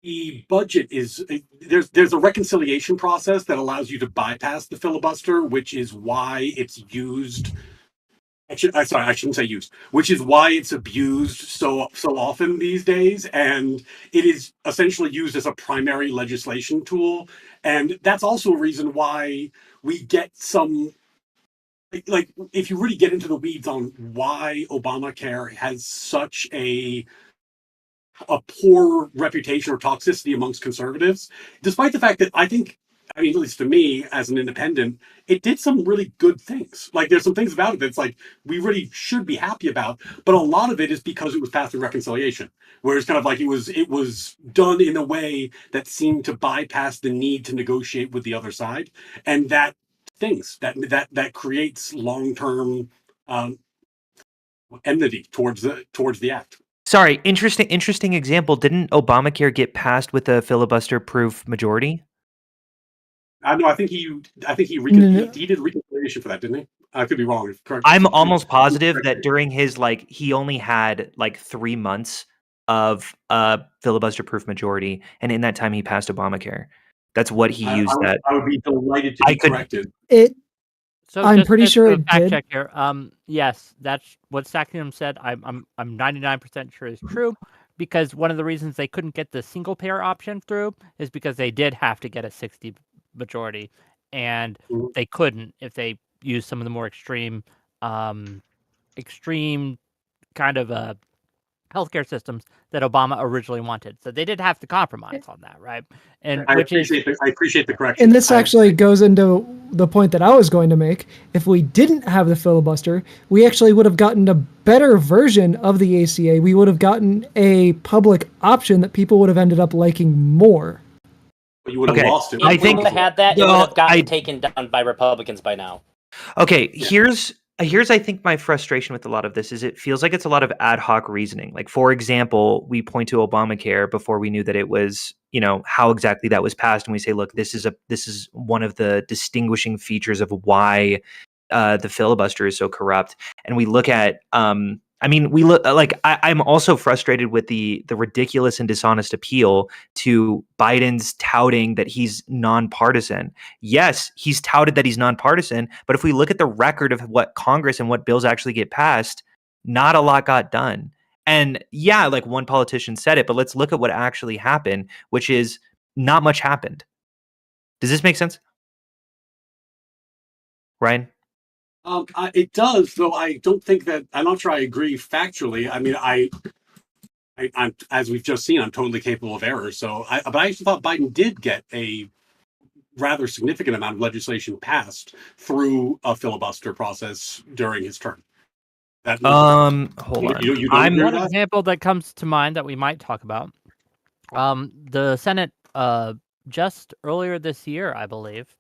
The budget is there's a reconciliation process that allows you to bypass the filibuster, which is why it's used. I shouldn't say used, which is why it's abused so often these days, and it is essentially used as a primary legislation tool, and that's also a reason why we get some. Like, if you really get into the weeds on why Obamacare has such a poor reputation or toxicity amongst conservatives, despite the fact that I think, at least to me as an independent, it did some really good things. Like, there's some things about it that's like we really should be happy about, but a lot of it is because it was passed through reconciliation, where it's kind of like it was done in a way that seemed to bypass the need to negotiate with the other side, and that that creates long-term enmity towards the act. Sorry, interesting example. Didn't Obamacare get passed with a filibuster-proof majority? No, I think he did reconciliation for that, didn't he? I could be wrong. Correct. I'm almost positive that during his he only had 3 months of filibuster-proof majority, and in that time he passed Obamacare. That's what he used. I would be delighted to be corrected. So I'm just pretty sure a it fact did. check here. Yes, that's what Sakium said. I'm 99% sure is true, because one of the reasons they couldn't get the single payer option through is because they did have to get a 60 majority, and they couldn't if they used some of the more extreme kind of healthcare systems that Obama originally wanted. So they did have to compromise on that, right? And I which is appreciate the correction. And this actually goes into the point that I was going to make. If we didn't have the filibuster, we actually would have gotten a better version of the ACA. We would have gotten a public option that people would have ended up liking more. You would have Okay, lost it. I If we think- would have had that, it No, would have gotten I- taken down by Republicans by now. Okay, Yeah. here's I think my frustration with a lot of this is it feels like it's a lot of ad hoc reasoning. Like, for example, we point to Obamacare before we knew that it was, how exactly that was passed, and we say, look, this is one of the distinguishing features of why the filibuster is so corrupt. And we look at we look like I'm also frustrated with the ridiculous and dishonest appeal to Biden's touting that he's nonpartisan. Yes, he's touted that he's nonpartisan, but if we look at the record of what Congress and what bills actually get passed, not a lot got done. And yeah, like one politician said it, but let's look at what actually happened, which is not much happened. Does this make sense? Ryan? It does, though I don't think that, I'm not sure I agree factually. I mean, I'm as we've just seen, I'm totally capable of error. But I actually thought Biden did get a rather significant amount of legislation passed through a filibuster process during his term. Hold on. You don't I'm agree with one that? example that comes to mind that we might talk about. The Senate just earlier this year, I believe,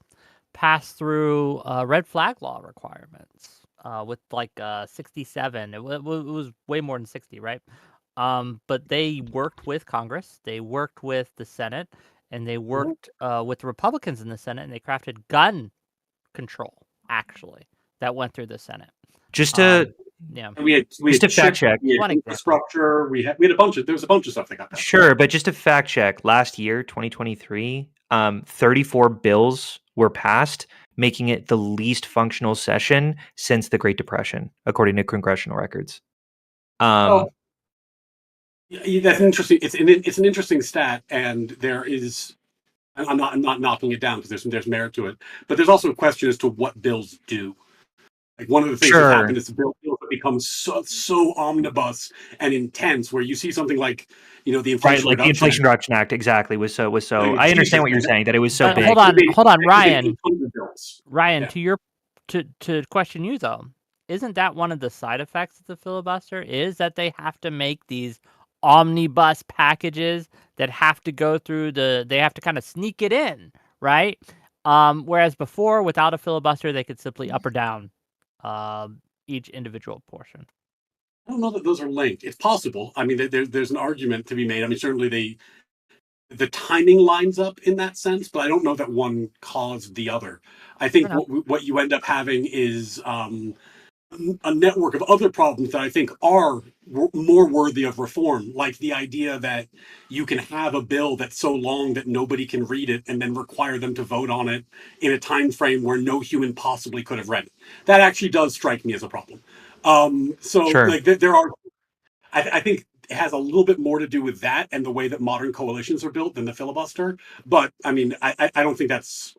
passed through red flag law requirements with like 67. It was way more than 60, right? But they worked with Congress, they worked with the Senate, and they worked with the Republicans in the Senate, and they crafted gun control, actually, that went through the Senate. Just to Yeah. And we had Just to fact check. we had One example. infrastructure. We had there was a bunch of stuff that got passed. Sure, but just to fact check, last year, 2023, 34 bills were passed, making it the least functional session since the Great Depression, according to congressional records. Yeah, that's interesting. It's an interesting stat, and there is. I'm not knocking it down because there's merit to it, but there's also a question as to what bills do. Like one of the things Sure. that happened is the bills have become so omnibus and intense, where you see something like the Right, Inflation like the Reduction Inflation Act. Reduction Act, exactly, was so. Like, I understand Jesus, what you're man. saying, that it was so But big. hold on, That could be Ryan. 800 bills. Ryan, Yeah. to question you though, isn't that one of the side effects of the filibuster? Is that they have to make these omnibus packages that have to go through they have to kind of sneak it in, right? Whereas before, without a filibuster, they could simply up or down each individual portion. I don't know that those are linked. It's possible. I mean, there's an argument to be made. I mean, certainly the timing lines up in that sense, but I don't know that one caused the other. I think Fair enough. what you end up having is a network of other problems that I think are more worthy of reform, like the idea that you can have a bill that's so long that nobody can read it and then require them to vote on it in a time frame where no human possibly could have read it. That actually does strike me as a problem. Sure. Like there are, I think it has a little bit more to do with that and the way that modern coalitions are built than the filibuster. But I mean, I don't think that's.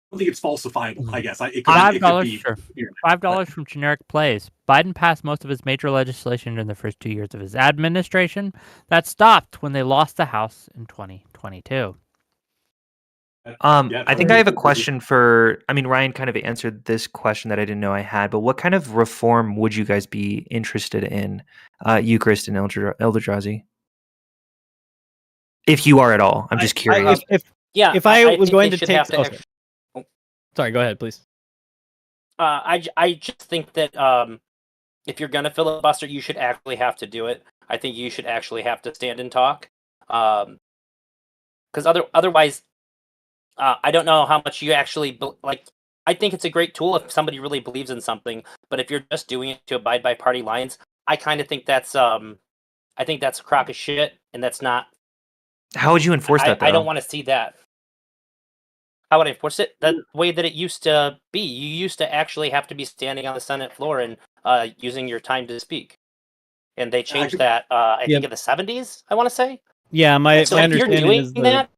I don't think it's falsifiable. I guess it could $5, be. sure. $5 from generic plays. Biden passed most of his major legislation in the first 2 years of his administration. That stopped when they lost the House in 2022. I think I have a question Ryan kind of answered this question that I didn't know I had, but what kind of reform would you guys be interested in, Eucharist and Eldrazi? If you are at all, I'm just curious. If I was think going they to should take- have to oh, act- Sorry, go ahead, please. I just think that if you're gonna filibuster, you should actually have to do it. I think you should actually have to stand and talk, because otherwise, I don't know how much you actually like. I think it's a great tool if somebody really believes in something, but if you're just doing it to abide by party lines, I kind of think that's a crock of shit, and that's not. How would you enforce that, though? I don't want to see that. How would I enforce it? The way that it used to be. You used to actually have to be standing on the Senate floor and using your time to speak. And they changed that, I think, in the 70s, I want to say. Yeah, my So if you're understanding doing is that,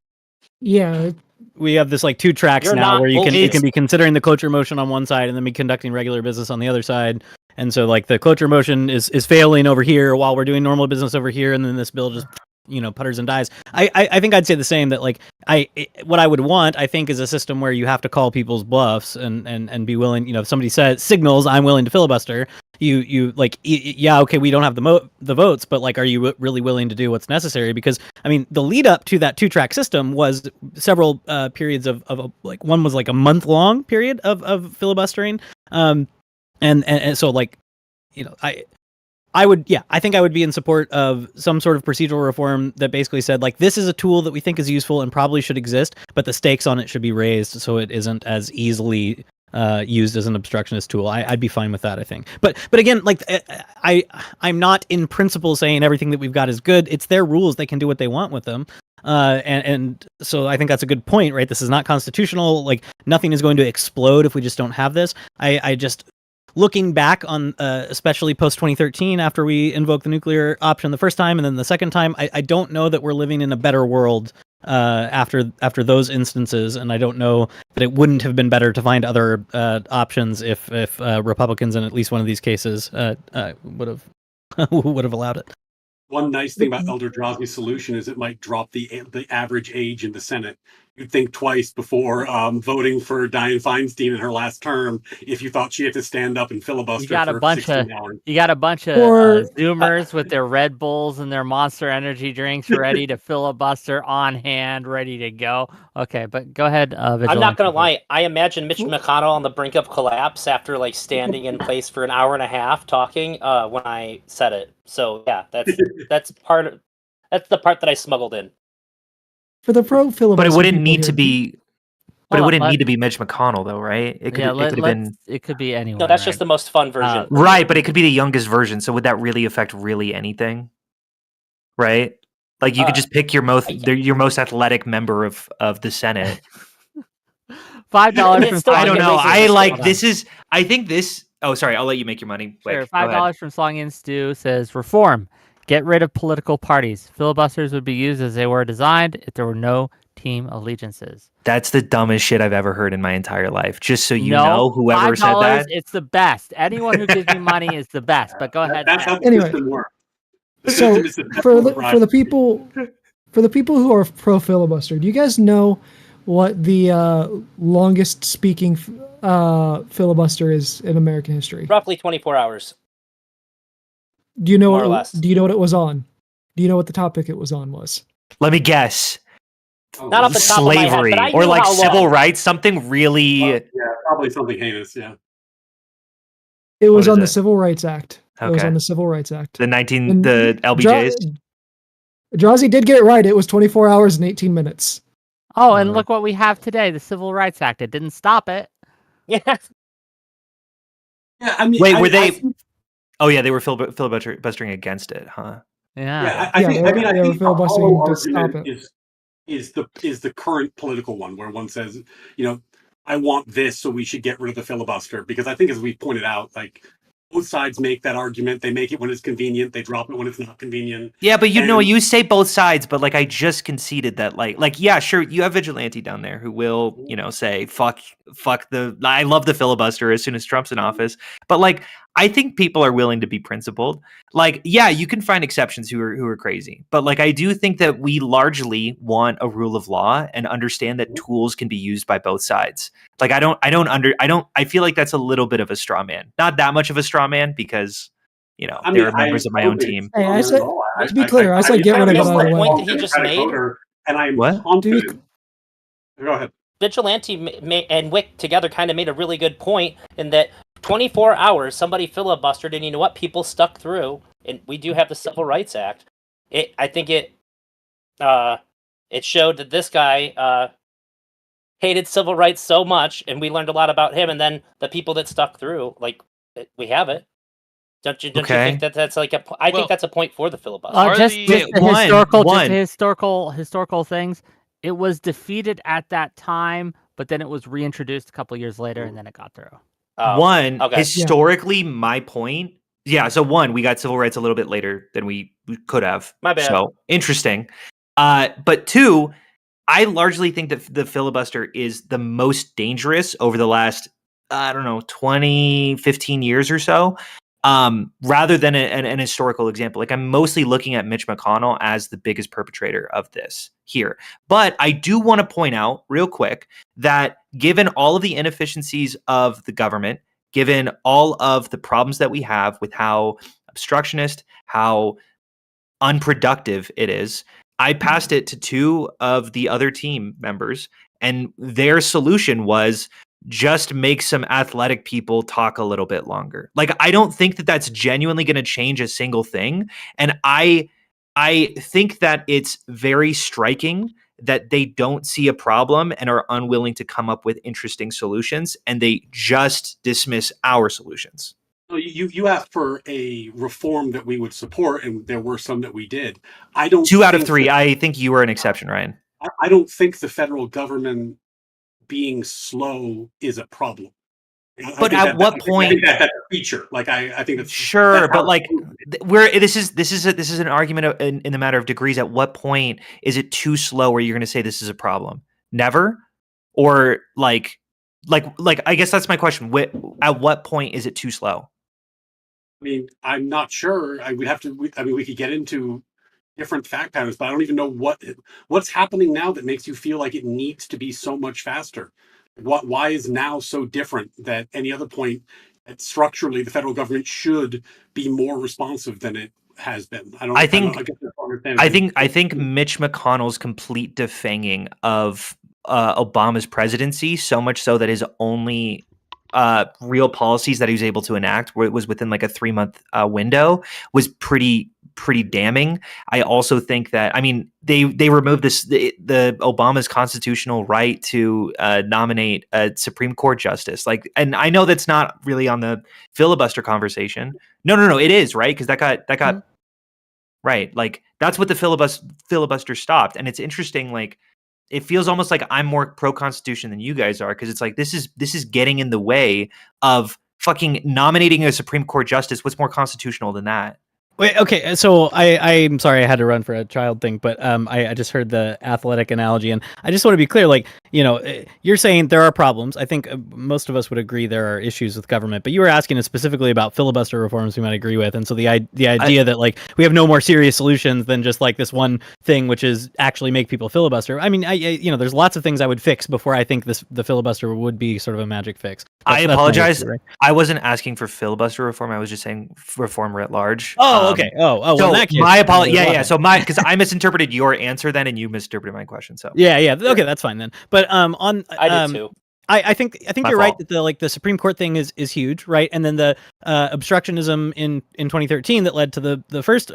Yeah, we have this like 2 tracks You're now not where you can bullshit. be considering the cloture motion on one side and then be conducting regular business on the other side. And so like the cloture motion is failing over here while we're doing normal business over here, and then this bill just putters and dies. I think I'd say the same, that like what I would want, I think, is a system where you have to call people's bluffs and be willing, if somebody signals I'm willing to filibuster, you like, yeah, okay, we don't have the votes, but like, are you really willing to do what's necessary? Because I mean, the lead up to that 2-track system was several periods of like, one was like a month-long period of filibustering, and so like, I think I would be in support of some sort of procedural reform that basically said, like, this is a tool that we think is useful and probably should exist, but the stakes on it should be raised so it isn't as easily used as an obstructionist tool. I'd be fine with that, I think. But again, like, I'm not in principle saying everything that we've got is good. It's their rules. They can do what they want with them. And so I think that's a good point, right? This is not constitutional. Like, nothing is going to explode if we just don't have this. I just... Looking back on, especially post 2013, after we invoked the nuclear option the first time and then the second time, I don't know that we're living in a better world after those instances, and I don't know that it wouldn't have been better to find other options if Republicans in at least one of these cases would have allowed it. One nice thing about Elder-Drozny's solution is it might drop the average age in the Senate. You'd think twice before voting for Dianne Feinstein in her last term if you thought she had to stand up and filibuster for 16 hours. You got a bunch of Zoomers with their Red Bulls and their Monster Energy drinks ready to filibuster on hand, ready to go. Okay, but go ahead, Vigilante. I'm not going to lie. I imagine Mitch McConnell on the brink of collapse after like standing in place for an hour and a half talking when I said it. So yeah, that's the part that I smuggled in. For the pro filibuster, but it wouldn't need to be. But it wouldn't need to be Mitch McConnell, though, right? It could have been. It could be anyone. No, that's just the most fun version. Right, but it could be the youngest version. So would that really affect really anything? Right? Like you could just pick your most athletic member of the Senate. $5. I don't know. I think this. Oh, sorry. I'll let you make your money. Sure. $5 from Song and Stew says reform. Get rid of political parties. Filibusters would be used as they were designed if there were no team allegiances. That's the dumbest shit I've ever heard in my entire life. Just so you know, whoever said that. It's the best. Anyone who gives me money is the best. But go ahead. That's how the system works. So for the people who are pro filibuster, do you guys know what the longest speaking filibuster is in American history? Roughly 24 hours. Do you know what it was on? Do you know what the topic it was on was? Let me guess. Not off the top slavery of my head, but I or knew like how civil long. rights, something really. Yeah, probably something heinous. Yeah. It was on the Civil Rights Act. Okay. It was on the Civil Rights Act. The LBJs. Drazi did get it right. It was 24 hours and 18 minutes. Oh, and look what we have today, the Civil Rights Act. It didn't stop it. Yes. Yeah, I mean, wait, were they? Oh yeah, they were filibustering against it, huh? Yeah. I think were filibustering to stop it. Is the current political one where one says, I want this, so we should get rid of the filibuster, because I think, as we pointed out, like, both sides make that argument. They make it when it's convenient. They drop it when it's not convenient. Yeah, but you say both sides, but like I just conceded that like yeah, sure, you have Vigilante down there who will, say fuck I love the filibuster as soon as Trump's in office. But like I think people are willing to be principled. Like, yeah, you can find exceptions who are crazy, but like I do think that we largely want a rule of law and understand that tools can be used by both sides. Like I feel like that's a little bit of a straw man. Not that much of a straw man, because there are members of my own team. Hey, I said, to be clear, I said get rid of it out of the way. Point that he just made. And I'm What? confident. Go ahead. Vigilante and Whick together kind of made a really good point in that 24 hours somebody filibustered, and you know what? People stuck through, and we do have the Civil Rights Act. I think it showed that this guy hated civil rights so much, and we learned a lot about him. And then the people that stuck through, like, we have it. Don't you think that's like I think that's a point for the filibuster. Just historical things. It was defeated at that time, but then it was reintroduced a couple years later, and then it got through. Historically, my point. Yeah, so we got civil rights a little bit later than we could have. My bad. So interesting. But two, I largely think that the filibuster is the most dangerous over the last, 20, 15 years or so. rather than an historical example. Like, I'm mostly looking at Mitch McConnell as the biggest perpetrator of this here. But I do want to point out real quick that given all of the inefficiencies of the government, given all of the problems that we have with how obstructionist, how unproductive it is, I passed it to two of the other team members, and their solution was just make some athletic people talk a little bit longer. Like, I don't think that that's genuinely going to change a single thing, and I think that it's very striking that they don't see a problem and are unwilling to come up with interesting solutions, and they just dismiss our solutions. You asked for a reform that we would support, and there were some that we did. I don't. 2 out of think 3. that- I think you were an exception, Ryan. I don't think the federal government being slow is a problem. But at what I point? think that's a feature. Like I think that's Sure, that's but how like it's this is an argument in the matter of degrees. At what point is it too slow where you're going to say this is a problem? Never, or like I guess that's my question. At what point is it too slow? I mean, I'm not sure. I would have to. I mean, we could get into different fact patterns, but I don't even know what's happening now that makes you feel like it needs to be so much faster. Why is now so different that any other point that structurally the federal government should be more responsive than it has been? I think I think Hmm. Mitch McConnell's complete defanging of Obama's presidency, so much so that his only real policies that he was able to enact was within like a 3-month window, was pretty damning. I also think that, I mean, they removed the Obama's constitutional right to nominate a Supreme Court justice. Like, and I know that's not really on the filibuster conversation. No, it is, right? Because that got right. Like, that's what the filibuster stopped. And it's interesting, like, it feels almost like I'm more pro Constitution than you guys are, because it's like this is getting in the way of fucking nominating a Supreme Court justice. What's more constitutional than that? Wait, okay, so I'm sorry I had to run for a child thing, but I just heard the athletic analogy, and I just want to be clear, like, you're saying there are problems. I think most of us would agree there are issues with government, but you were asking us specifically about filibuster reforms we might agree with, and so the idea that, like, we have no more serious solutions than just like this one thing, which is actually make people filibuster. I mean, there's lots of things I would fix before I think the filibuster would be sort of a magic fix. I apologize. Right? I wasn't asking for filibuster reform. I was just saying reform writ large. Oh, okay. Well, so in that case, my apology. Yeah. So because I misinterpreted your answer then, and you misinterpreted my question. So yeah. Okay, that's fine then. But I did too. I think My you're right fault. that the Supreme Court thing is huge, right? And then the obstructionism in 2013 that led to the first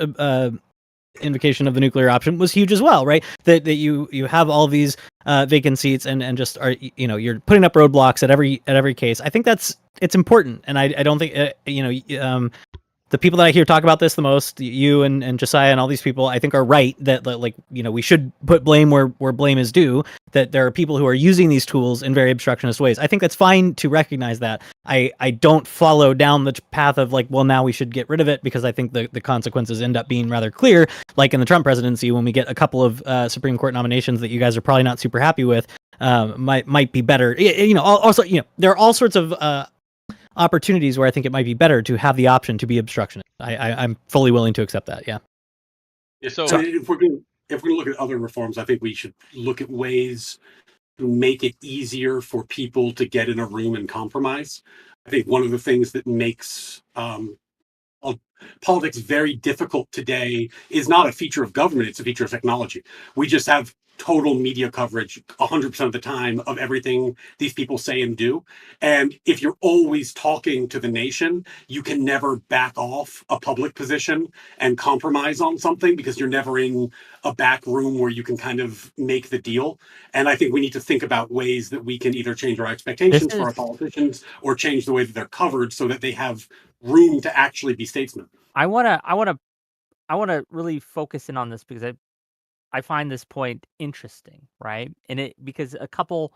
invocation of the nuclear option was huge as well, right? That you have all these vacant seats and just are, you're putting up roadblocks at every case. I think it's important, and I don't think the people that I hear talk about this the most, you and Josiah and all these people, I think are right that, like, we should put blame where blame is due, that there are people who are using these tools in very obstructionist ways. I think that's fine to recognize that. I don't follow down the path of, like, well, now we should get rid of it, because I think the consequences end up being rather clear, like in the Trump presidency, when we get a couple of Supreme Court nominations that you guys are probably not super happy with, might be better. Also, there are all sorts of opportunities where I think it might be better to have the option to be obstructionist. I'm fully willing to accept that. Yeah. So if we're going to look at other reforms, I think we should look at ways to make it easier for people to get in a room and compromise. I think one of the things that makes politics very difficult today is not a feature of government, it's a feature of technology. We just have total media coverage 100% of the time of everything these people say and do. And if you're always talking to the nation, you can never back off a public position and compromise on something, because you're never in a back room where you can kind of make the deal. And I think we need to think about ways that we can either change our expectations for our politicians or change the way that they're covered so that they have room to actually be statesmen. I wanna really focus in on this, because I find this point interesting, right? And it because a couple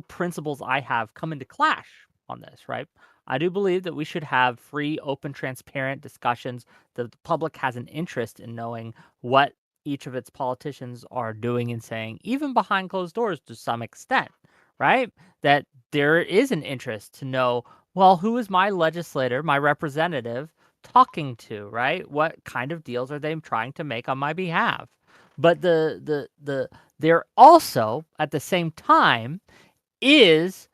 principles I have come into clash on this, right? I do believe that we should have free, open, transparent discussions, that the public has an interest in knowing what each of its politicians are doing and saying, even behind closed doors to some extent, right? That there is an interest to know Well, who is my legislator, my representative, talking to, right? What kind of deals are they trying to make on my behalf? But they're also at the same time is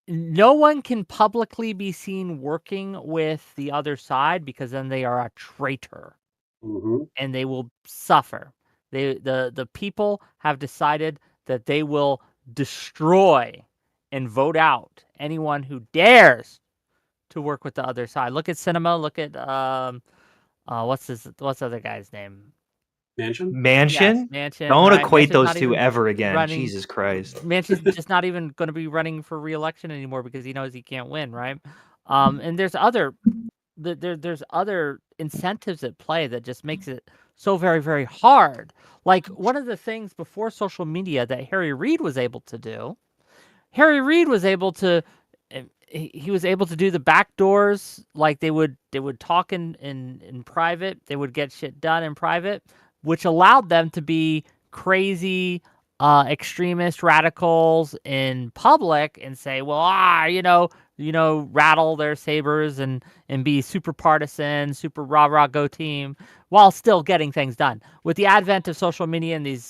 no one can publicly be seen working with the other side because then they are a traitor Hmm. and they will suffer. The people have decided that they will destroy and vote out anyone who dares to work with the other side. Look at Cinema. Look at what's the other guy's name? Mansion. Yes, Mansion? Manchin. Don't Right, equate Manchin's those not two even ever again. running. Jesus Christ. Manchin's just not even going to be running for re-election anymore because he knows he can't win. Right. And there's there's other incentives at play that just makes it so very, very hard. Like one of the things before social media that Harry Reid was able to do, Harry Reid was able to he was able to do the back doors. Like they would talk in private, they would get shit done in private, which allowed them to be crazy extremist radicals in public and say, well, rattle their sabers and be super partisan, super rah rah go team, while still getting things done. With the advent of social media and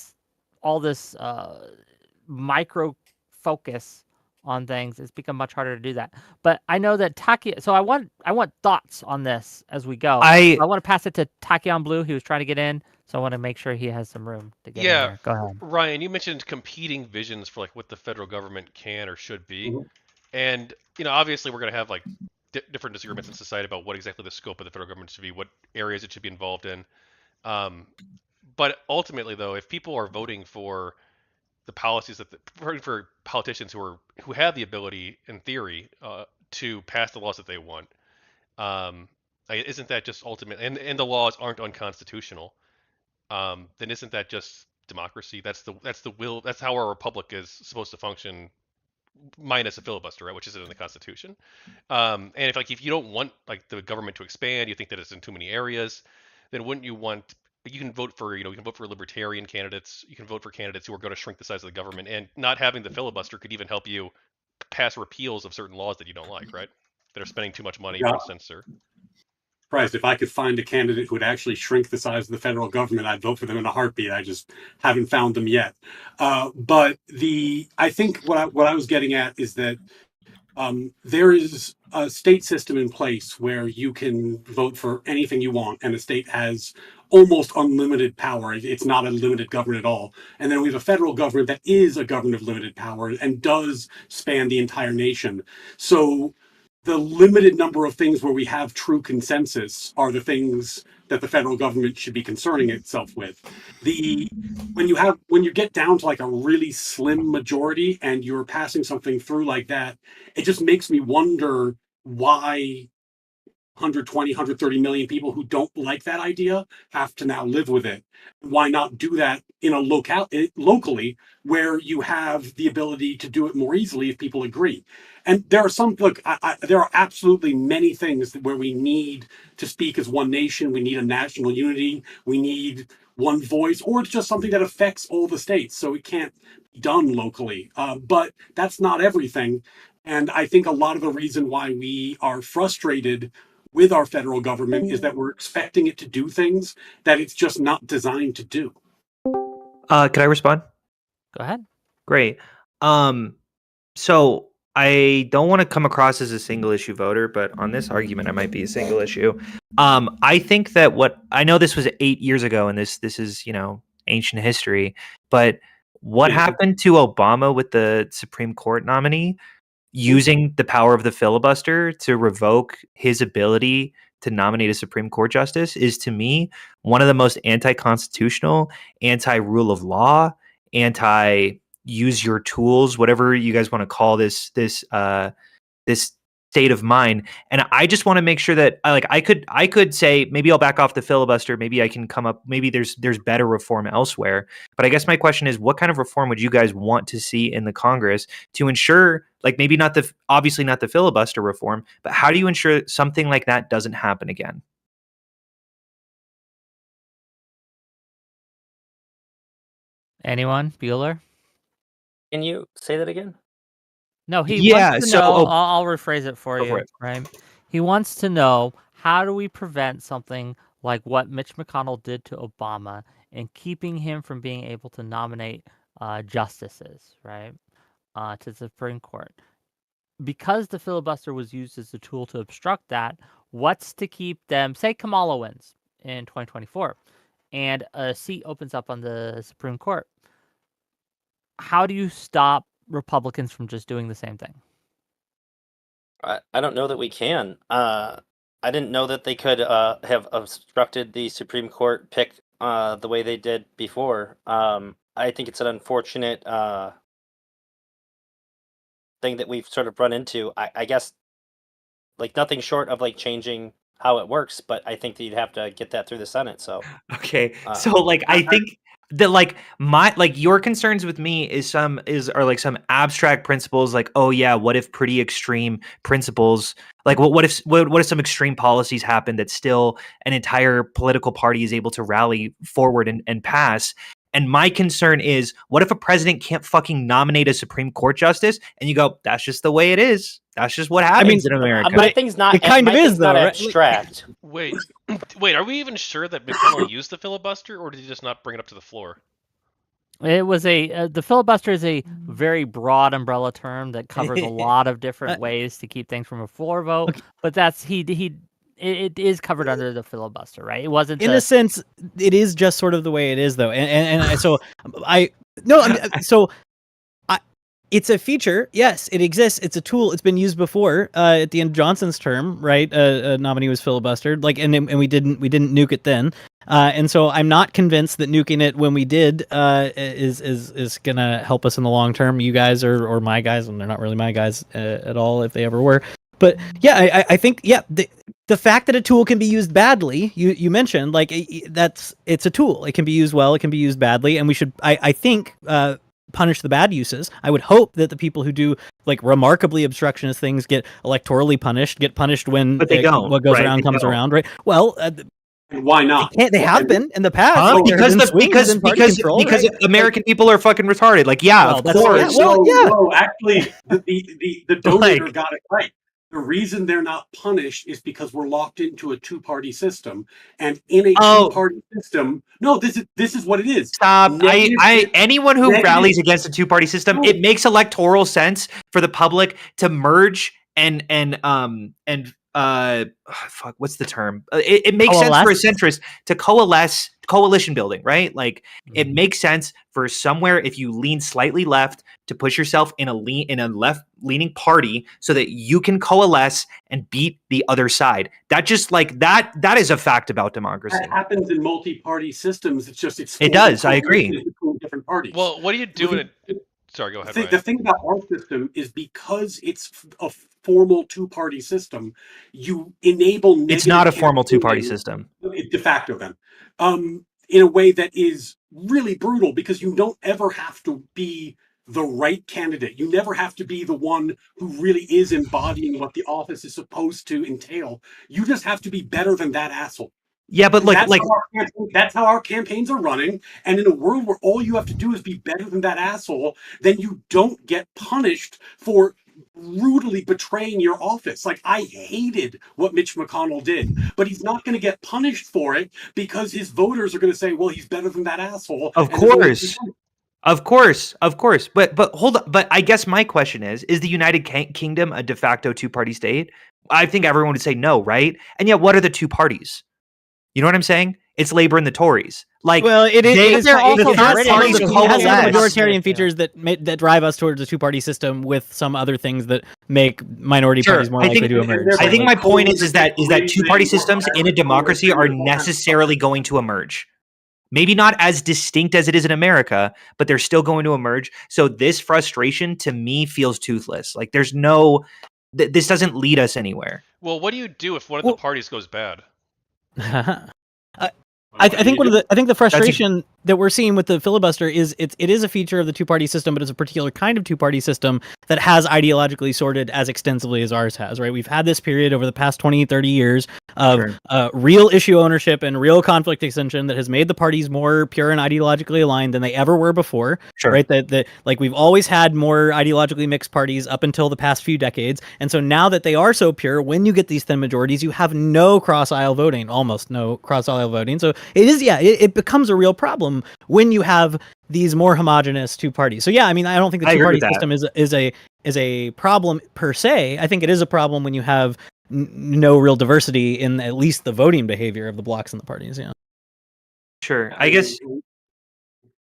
all this micro focus on things, it's become much harder to do that. But I know that Tachyon. So I want thoughts on this as we go. I I want to pass it to Tachyon Blue. He was trying to get in, so I want to make sure he has some room to get in Yeah, there. Go ahead. Ryan, you mentioned competing visions for like what the federal government can or should be, Hmm. and obviously we're going to have like different disagreements in society about what exactly the scope of the federal government should be, what areas it should be involved in. Um, but ultimately, though, if people are voting for the policies voting for politicians who have the ability, in theory, to pass the laws that they want, um, isn't that just ultimate? And the laws aren't unconstitutional. Then isn't that just democracy? That's the will. That's how our republic is supposed to function, minus a filibuster, right? Which isn't in the Constitution. And if you don't want like the government to expand, you think that it's in too many areas, then wouldn't you want? You can vote for you can vote for libertarian candidates. You can vote for candidates who are going to shrink the size of the government, and not having the filibuster could even help you pass repeals of certain laws that you don't like, right? That are spending too much money Yeah. front and center. Christ, if I could find a candidate who would actually shrink the size of the federal government, I'd vote for them in a heartbeat. I just haven't found them yet. But I think what I was getting at is that there is a state system in place where you can vote for anything you want, and the state has almost unlimited power. It's not a limited government at all. And then we have a federal government that is a government of limited power and does span the entire nation. So the limited number of things where we have true consensus are the things that the federal government should be concerning itself with. The when you get down to like a really slim majority and you're passing something through like that, it just makes me wonder why 120, 130 million people who don't like that idea have to now live with it. Why not do that in a locally where you have the ability to do it more easily if people agree? And there are there are absolutely many things where we need to speak as one nation. We need a national unity. We need one voice, or it's just something that affects all the states. So it can't be done locally. But that's not everything. And I think a lot of the reason why we are frustrated with our federal government is that we're expecting it to do things that it's just not designed to do. Can I respond? Go ahead. Great. Um, so I don't want to come across as a single issue voter, but on this argument, I might be a single issue. I think that what I know this was 8 years ago, and this is ancient history. But what Yeah. happened to Obama with the Supreme Court nominee using the power of the filibuster to revoke his ability to nominate a Supreme Court justice is, to me, one of the most anti-constitutional, anti-rule of law, anti-use your tools, whatever you guys want to call this state of mind. And I just want to make sure that I could say maybe I'll back off the filibuster, maybe I can come up, maybe there's better reform elsewhere. But I guess my question is, what kind of reform would you guys want to see in the Congress to ensure, like, maybe not obviously not the filibuster reform, but how do you ensure something like that doesn't happen again? Anyone? Bueller? Can you say that again? No, he Yeah, wants to so- know. oh, I'll rephrase it for go for you. it. Right? He wants to know, how do we prevent something like what Mitch McConnell did to Obama and keeping him from being able to nominate justices, right, to the Supreme Court? Because the filibuster was used as a tool to obstruct that, what's to keep them? Say Kamala wins in 2024, and a seat opens up on the Supreme Court. How do you stop Republicans from just doing the same thing? I don't know that we can. I didn't know that they could have obstructed the Supreme Court pick the way they did before. I think it's an unfortunate thing that we've sort of run into. I guess like nothing short of like changing how it works, but I think that you'd have to get that through the Senate. So Okay. So like I think that like your concerns with me are like some abstract principles, like, oh yeah, what if pretty extreme principles, like what if some extreme policies happen that still an entire political party is able to rally forward and pass. And my concern is, what if a president can't fucking nominate a Supreme Court justice? And you go, that's just the way it is. That's just what happens in America. my thing's not. it kind of my is, thing's not though, right? abstract. Wait, are we even sure that McConnell used the filibuster, or did he just not bring it up to the floor? It was the filibuster is a very broad umbrella term that covers a lot of different ways to keep things from a floor vote. Okay. But that's it is covered under the filibuster, right? It wasn't In a sense, it is just sort of the way it is, though, and so it's a feature. Yes, it exists. It's a tool. It's been used before. At the end of Johnson's term, right? A nominee was filibustered, like, and we didn't nuke it then. And so I'm not convinced that nuking it when we did is gonna help us in the long term. You guys or my guys, and they're not really my guys at all if they ever were. But yeah, I think the fact that a tool can be used badly, you mentioned, like it's a tool. It can be used well. It can be used badly, and we should I think punish the bad uses. I would hope that the people who do like remarkably obstructionist things get electorally punished, get punished when But they don't, what goes right? around They comes don't. around, right? Well, Why not? they have been in the past. Huh? Like, there have Because been swings in party control, because right? American people are fucking retarded. Like, yeah, Well, of that's- course. yeah, well, yeah. No, actually, the donator Like- got it right. The reason they're not punished is because we're locked into a two-party system, and in a Oh. two-party system, no, this is what it is. Stop. Negative- Anyone who negative- rallies against a two-party system, it makes electoral sense for the public to merge and fuck, what's the term? It makes sense for a centrist to coalition building, right? Like, it makes sense for somewhere, if you lean slightly left, to push yourself in a left-leaning party so that you can coalesce and beat the other side. That just like that is a fact about democracy. That happens in multi-party systems. It does. I agree. Between different parties. Well, what do you do in it? Sorry, go ahead. The thing about our system is because it's a formal two-party system, you enable. It's not a formal campaigning, two-party system. de facto, then, in a way that is really brutal, because you don't ever have to be the right candidate. You never have to be the one who really is embodying what the office is supposed to entail. You just have to be better than that asshole. Yeah, but that's how our campaigns are running. And in a world where all you have to do is be better than that asshole, then you don't get punished for brutally betraying your office. Like, I hated what Mitch McConnell did, but he's not going to get punished for it because his voters are going to say, well, he's better than that asshole. Of course. Of course. But hold on. But I guess my question is the United Kingdom a de facto two-party state? I think everyone would say no, right? And yet, what are the two parties? You know what I'm saying? It's Labour and the Tories. Like, well, it is. They're also It has British. some of the It has some majoritarian features that drive us towards a two-party system, with some other things that make minority parties more likely to emerge. I think my point is that two-party systems in a democracy are necessarily going to emerge. Maybe not as distinct as it is in America, but they're still going to emerge. So this frustration to me feels toothless. Like, there's this doesn't lead us anywhere. Well, what do you do if one of the parties goes bad? I think the frustration that we're seeing with the filibuster is it is a feature of the two-party system, but it's a particular kind of two-party system that has ideologically sorted as extensively as ours has, right? We've had this period over the past 20, 30 years of real issue ownership and real conflict extension that has made the parties more pure and ideologically aligned than they ever were before, right? That like we've always had more ideologically mixed parties up until the past few decades. And so now that they are so pure, when you get these thin majorities, you have no cross-aisle voting, almost no cross-aisle voting. So it is, it becomes a real problem when you have these more homogenous two parties. So yeah, I mean, I don't think the two-party system is a problem per se. I think it is a problem when you have no real diversity in at least the voting behavior of the blocs and the parties. Yeah. Sure. I guess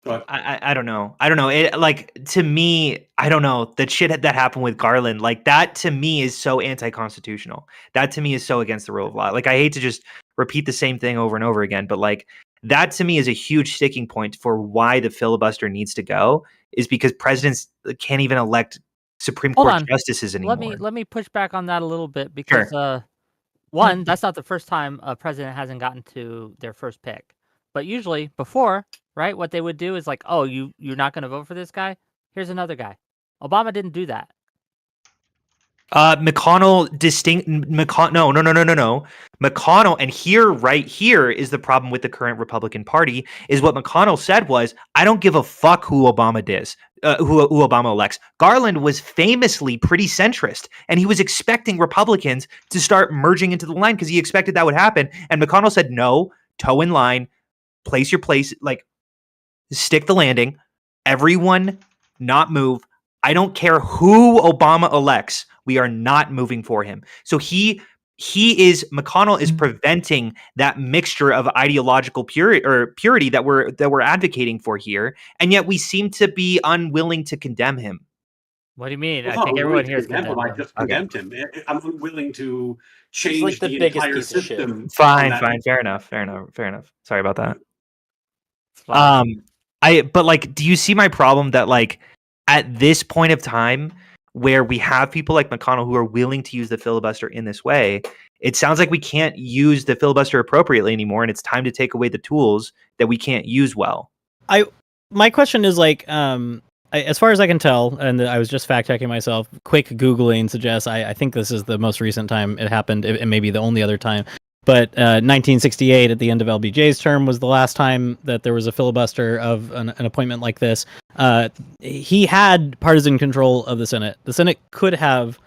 I don't know. I don't know. It, like, to me, I don't know. The shit that happened with Garland, like, that to me is so anti-constitutional. That to me is so against the rule of law. Like, I hate to just repeat the same thing over and over again, but like, that to me is a huge sticking point for why the filibuster needs to go, is because presidents can't even elect Supreme Court justices anymore. Let me push back on that a little bit, because one, that's not the first time a president hasn't gotten to their first pick. But usually before, right, what they would do is like, oh, you're not going to vote for this guy? Here's another guy. Obama didn't do that. McConnell no. McConnell, and right here is the problem with the current Republican Party, is what McConnell said was, I don't give a fuck who Obama does, who Obama elects. Garland was famously pretty centrist, and he was expecting Republicans to start merging into the line because he expected that would happen. And McConnell said, no, toe in line, place your place, like, stick the landing, everyone not move. I don't care who Obama elects. We are not moving for him. So McConnell is preventing that mixture of ideological purity that we're advocating for here, and yet we seem to be unwilling to condemn him. What do you mean? I think everyone here is condemned him. I just condemned him. I'm unwilling to change the entire system. Fine. Fair enough. Sorry about that. But like, do you see my problem that like at this point of time where we have people like McConnell who are willing to use the filibuster in this way, it sounds like we can't use the filibuster appropriately anymore, and it's time to take away the tools that we can't use well. My question is like, as far as I can tell, and I was just fact checking myself, quick Googling suggests I think this is the most recent time it happened, and maybe the only other time. But 1968, at the end of LBJ's term, was the last time that there was a filibuster of an appointment like this. He had partisan control of the Senate. The Senate could have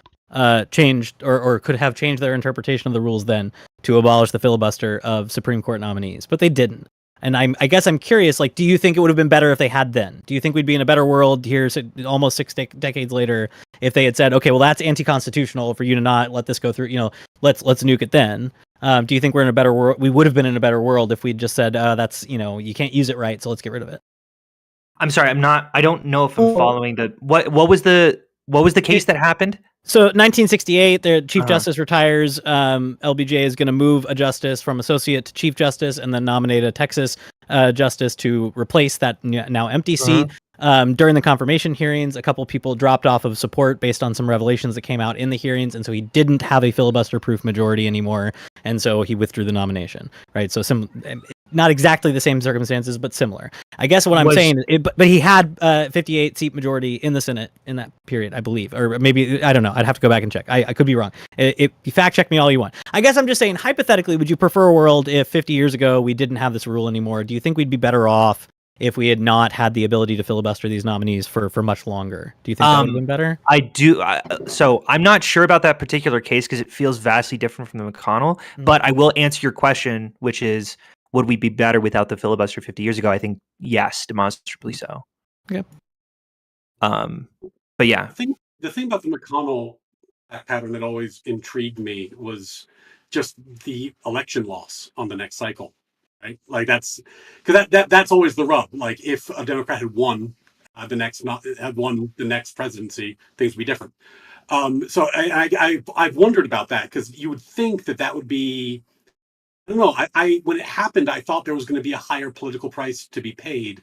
changed or could have changed their interpretation of the rules then to abolish the filibuster of Supreme Court nominees, but they didn't. And I guess I'm curious, like, do you think it would have been better if they had then? Do you think we'd be in a better world here almost 6 decades later if they had said, okay, well, that's anti-constitutional for you to not let this go through, let's nuke it then? Do you think we're in a better world? We would have been in a better world if we'd just said, that's, you can't use it right, so let's get rid of it. I'm sorry, I don't know if I'm following what was the case that happened? So 1968, the Chief Justice retires. LBJ is going to move a justice from associate to Chief Justice and then nominate a Texas justice to replace that now empty seat. During the confirmation hearings, a couple people dropped off of support based on some revelations that came out in the hearings, and so he didn't have a filibuster-proof majority anymore, and so he withdrew the nomination, right? So not exactly the same circumstances, but similar. I guess what I'm saying is, but he had 58-seat majority in the Senate in that period, I believe, or maybe, I don't know, I'd have to go back and check. I could be wrong. You fact check me all you want. I guess I'm just saying, hypothetically, would you prefer a world if 50 years ago we didn't have this rule anymore? Do you think we'd be better off if we had not had the ability to filibuster these nominees for much longer? Do you think that would have been better? I do. So I'm not sure about that particular case because it feels vastly different from the McConnell, but I will answer your question, which is, would we be better without the filibuster 50 years ago? I think yes, demonstrably so. Okay. But yeah. The thing about the McConnell pattern that always intrigued me was just the election loss on the next cycle. Right, like that's always the rub. Like if a Democrat had won the next presidency, things would be different. So I've wondered about that because you would think that would be. I don't know. I when it happened, I thought there was going to be a higher political price to be paid,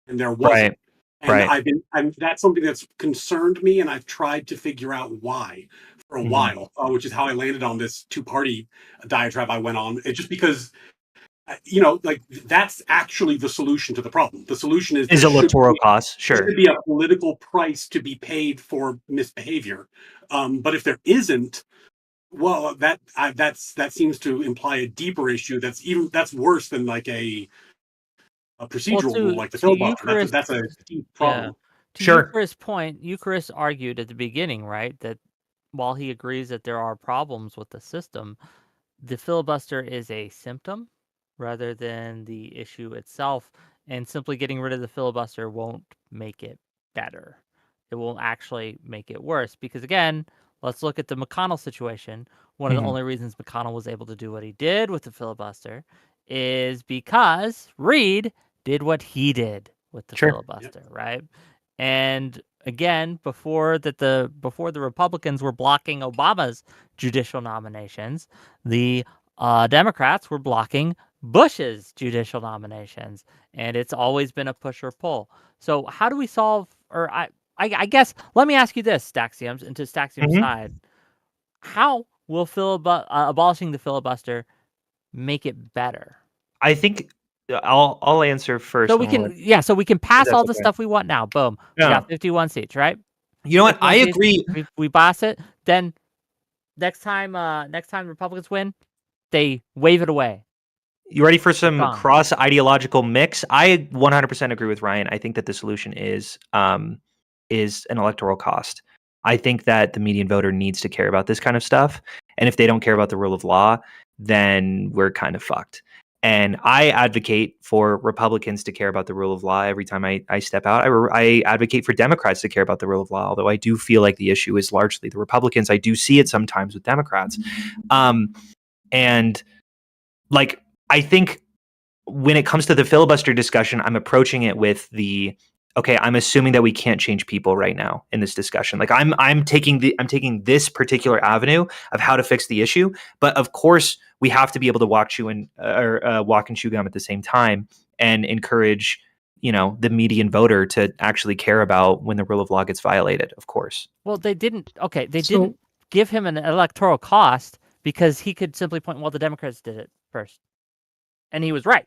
and there wasn't. Right. And that's something that's concerned me, and I've tried to figure out why for a while, which is how I landed on this two-party diatribe I went on. It's just because like that's actually the solution to the problem. The solution is Is electoral costs, there sure. should be a political price to be paid for misbehavior. But if there isn't, well, that seems to imply a deeper issue. That's worse than like a Well, procedural rule like the to filibuster. That's a Eucharist's deep yeah, problem. to Sure. Eucharist's point, Eucharist argued at the beginning, right, that while he agrees that there are problems with the system, the filibuster is a symptom rather than the issue itself, and simply getting rid of the filibuster won't make it better. It will actually make it worse because, again, let's look at the McConnell situation. One of the Mhm. only reasons McConnell was able to do what he did with the filibuster is because Reid did what he did with the Sure. Yep. filibuster, right? And again, before the Republicans were blocking Obama's judicial nominations, the Democrats were blocking Bush's judicial nominations, and it's always been a push or pull. So how do we solve? Or I guess let me ask you this, Staxiums, and to Staxium's Mhm. side, how will abolishing the filibuster make it better? I think I'll answer So first we and we'll can, yeah, so we can if pass that's all the okay. stuff we want now. Boom, we Yeah. got 51 seats, right? You know what? I 51 seats. agree. We boss it. Then next time the Republicans win, they wave it away. You ready for It's some gone. cross ideological mix? I 100% agree with Ryan. I think that the solution is an electoral cost. I think that the median voter needs to care about this kind of stuff, and if they don't care about the rule of law, then we're kind of fucked. And I advocate for Republicans to care about the rule of law every time I step out. I advocate for Democrats to care about the rule of law, although I do feel like the issue is largely the Republicans. I do see it sometimes with Democrats. And like, I think when it comes to the filibuster discussion, I'm approaching it with okay, I'm assuming that we can't change people right now in this discussion. Like I'm taking this particular avenue of how to fix the issue, but of course we have to be able to walk and chew gum at the same time and encourage, the median voter to actually care about when the rule of law gets violated, of course. Well, they didn't. Okay, they So didn't give him an electoral cost because he could simply point, well, the Democrats did it first, and he was right.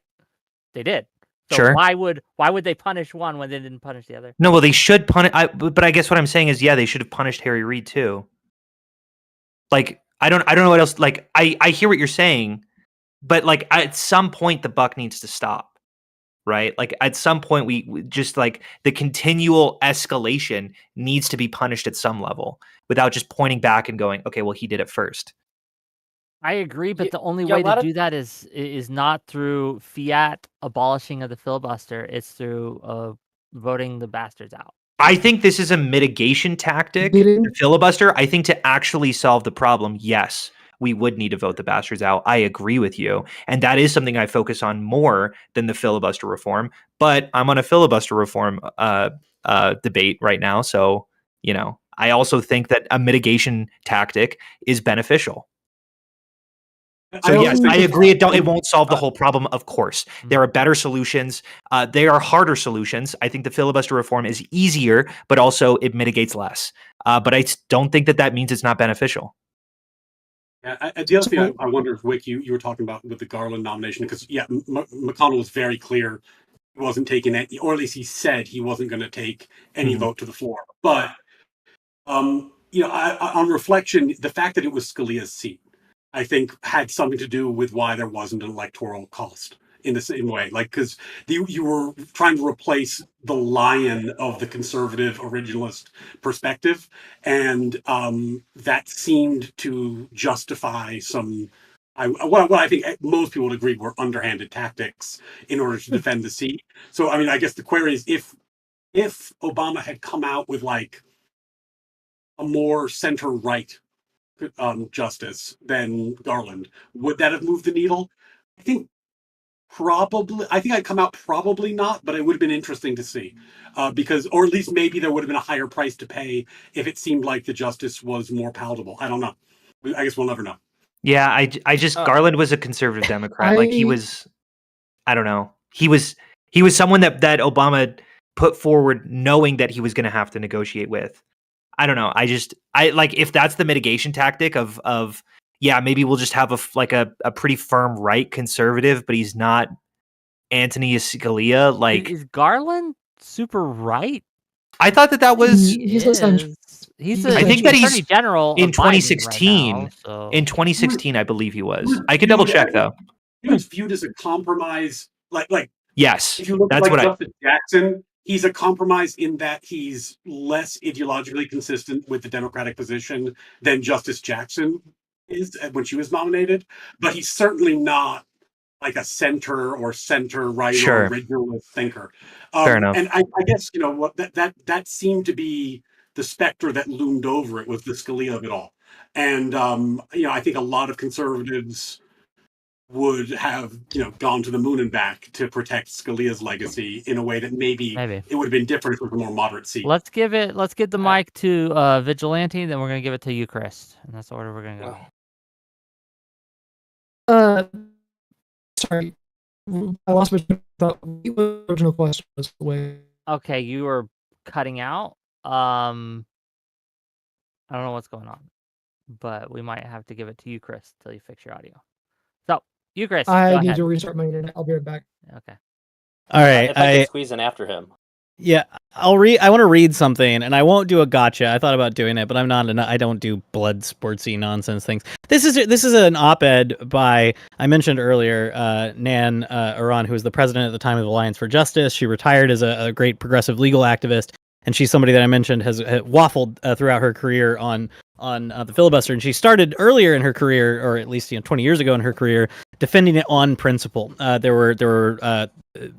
They did. So Sure. why would they punish one when they didn't punish the other? No, well, they should punish. But I guess what I'm saying is, yeah, they should have punished Harry Reid too. Like, I don't know what else. Like, I hear what you're saying, but like at some point the buck needs to stop, right? Like at some point we just like the continual escalation needs to be punished at some level without just pointing back and going, okay, well, he did it first. I agree, but the only yeah, a way to lot of do that is not through fiat abolishing of the filibuster. It's through voting the bastards out. I think this is a mitigation tactic, the didn't filibuster. I think to actually solve the problem, yes, we would need to vote the bastards out. I agree with you. And that is something I focus on more than the filibuster reform. But I'm on a filibuster reform debate right now. So, I also think that a mitigation tactic is beneficial. So I also yes, think I agree. It um, won't solve the uh, whole problem. Of course, there are better solutions. There are harder solutions. I think the filibuster reform is easier, but also it mitigates less. But I don't think that means it's not beneficial. the other thing so I wonder if Wick, you were talking about with the Garland nomination, because yeah, McConnell was very clear he wasn't taking any, or at least he said he wasn't going to take any Mhm. vote to the floor. But on reflection, the fact that it was Scalia's seat, I think, had something to do with why there wasn't an electoral cost in the same way. Like, because you were trying to replace the lion of the conservative originalist perspective, and that seemed to justify some. What I think most people would agree were underhanded tactics in order to defend the seat. So, I mean, I guess the query is if Obama had come out with like a more center right justice than Garland, would that have moved the needle? I think probably. I think I'd come out probably not, but it would have been interesting to see because, or at least maybe there would have been a higher price to pay if it seemed like the justice was more palatable. I don't know. I guess we'll never know. Yeah, I just uh, Garland was a conservative Democrat. Like he I was, I don't know. He was someone that Obama put forward, knowing that he was going to have to negotiate with. I don't know. I like if that's the mitigation tactic of yeah, maybe we'll just have a pretty firm right conservative, but he's not Anthony Scalia. Like, Is Garland super right? I thought that was He's less than. He's I think the that Attorney he's General in of Biden right 2016. now, so. In 2016, I believe he was. was I could double viewed check as- though. He was viewed as a compromise, like Yes, if you look at that's like what I. Justice Jackson, he's a compromise in that he's less ideologically consistent with the Democratic position than Justice Jackson is when she was nominated, but he's certainly not like a center or center right Sure. or originalist thinker. Fair enough. And I guess what that seemed to be the specter that loomed over it was the Scalia of it all. And I think a lot of conservatives would have gone to the moon and back to protect Scalia's legacy in a way that maybe it would have been different if it was a more moderate seat. Let's give the mic to Vigilante, then we're gonna give it to you, Chris. And that's the order we're gonna go. Sorry, I lost my thought. The original question was the way. Okay, you were cutting out. I don't know what's going on, but we might have to give it to you, Chris, till you fix your audio. So, you, Chris, I go need ahead. to restart my internet. I'll be right back. Okay. All right. If I can squeeze in after him. Yeah, I'll read. I want to read something, and I won't do a gotcha. I thought about doing it, but I'm not. I don't do blood sportsy nonsense things. This is an op-ed by, I mentioned earlier, Nan Iran, who was the president at the time of Alliance for Justice. She retired as a great progressive legal activist, and she's somebody that I mentioned has waffled throughout her career on the filibuster. And she started earlier in her career, or at least 20 years ago in her career, defending it on principle. There were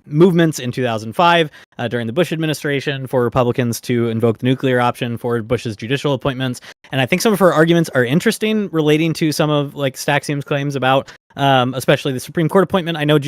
movements in 2005 during the Bush administration for Republicans to invoke the nuclear option for Bush's judicial appointments. And I think some of her arguments are interesting relating to some of Staxium's claims about especially the Supreme Court appointment. I know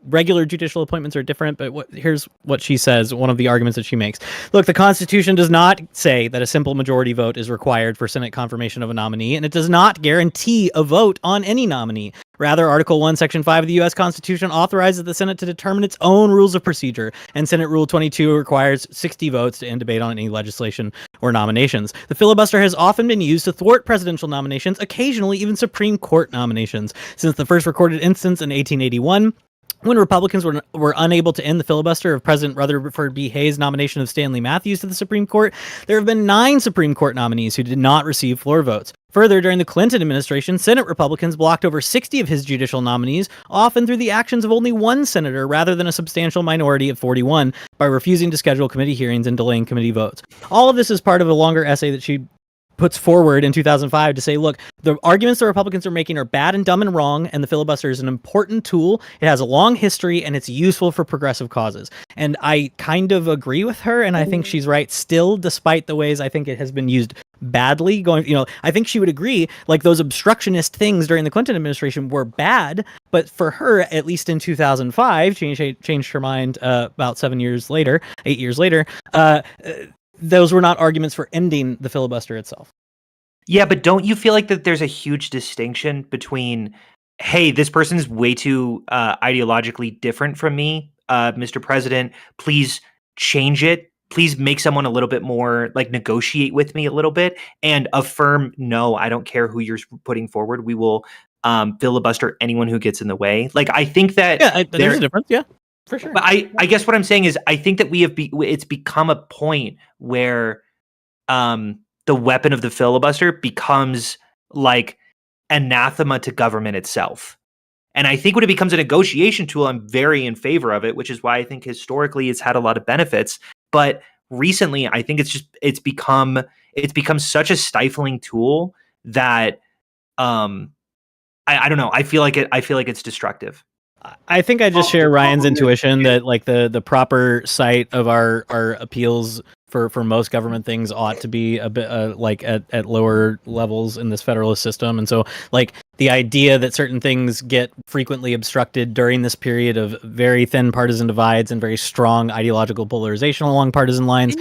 regular judicial appointments are different, but here's what she says, one of the arguments that she makes. Look, the Constitution does not say that a simple majority vote is required for Senate confirmation of a nominee, and it does not guarantee a vote on any nominee. Rather, Article 1, Section 5 of the U.S. Constitution authorizes the Senate to determine its own rules of procedure, and Senate Rule 22 requires 60 votes to end debate on any legislation or nominations. The filibuster has often been used to thwart presidential nominations, occasionally even Supreme Court nominations. Since the first recorded instance in 1881, when Republicans were unable to end the filibuster of President Rutherford B. Hayes' nomination of Stanley Matthews to the Supreme Court, there have been 9 Supreme Court nominees who did not receive floor votes. Further, during the Clinton administration, Senate Republicans blocked over 60 of his judicial nominees, often through the actions of only one senator rather than a substantial minority of 41, by refusing to schedule committee hearings and delaying committee votes. All of this is part of a longer essay that she puts forward in 2005 to say, look, the arguments the Republicans are making are bad and dumb and wrong, and the filibuster is an important tool. It has a long history, and it's useful for progressive causes. And I kind of agree with her, and I think she's right still, despite the ways I think it has been used badly. I think she would agree, those obstructionist things during the Clinton administration were bad, but for her, at least in 2005, changed her mind about 8 years later, those were not arguments for ending the filibuster itself. Yeah, but don't you feel like that there's a huge distinction between, hey, this person's way too ideologically different from me, Mr. President, please change it. Please make someone a little bit more, negotiate with me a little bit, and affirm, no, I don't care who you're putting forward. We will filibuster anyone who gets in the way. I think that there's a difference. Yeah. For sure. But I guess what I'm saying is I think that it's become a point where the weapon of the filibuster becomes anathema to government itself. And I think when it becomes a negotiation tool, I'm very in favor of it, which is why I think historically it's had a lot of benefits. But recently, I think it's become such a stifling tool that I don't know. I feel like it's destructive. I think I just share Ryan's intuition that the proper site of our appeals for most government things ought to be a bit at lower levels in this federalist system. And so the idea that certain things get frequently obstructed during this period of very thin partisan divides and very strong ideological polarization along partisan lines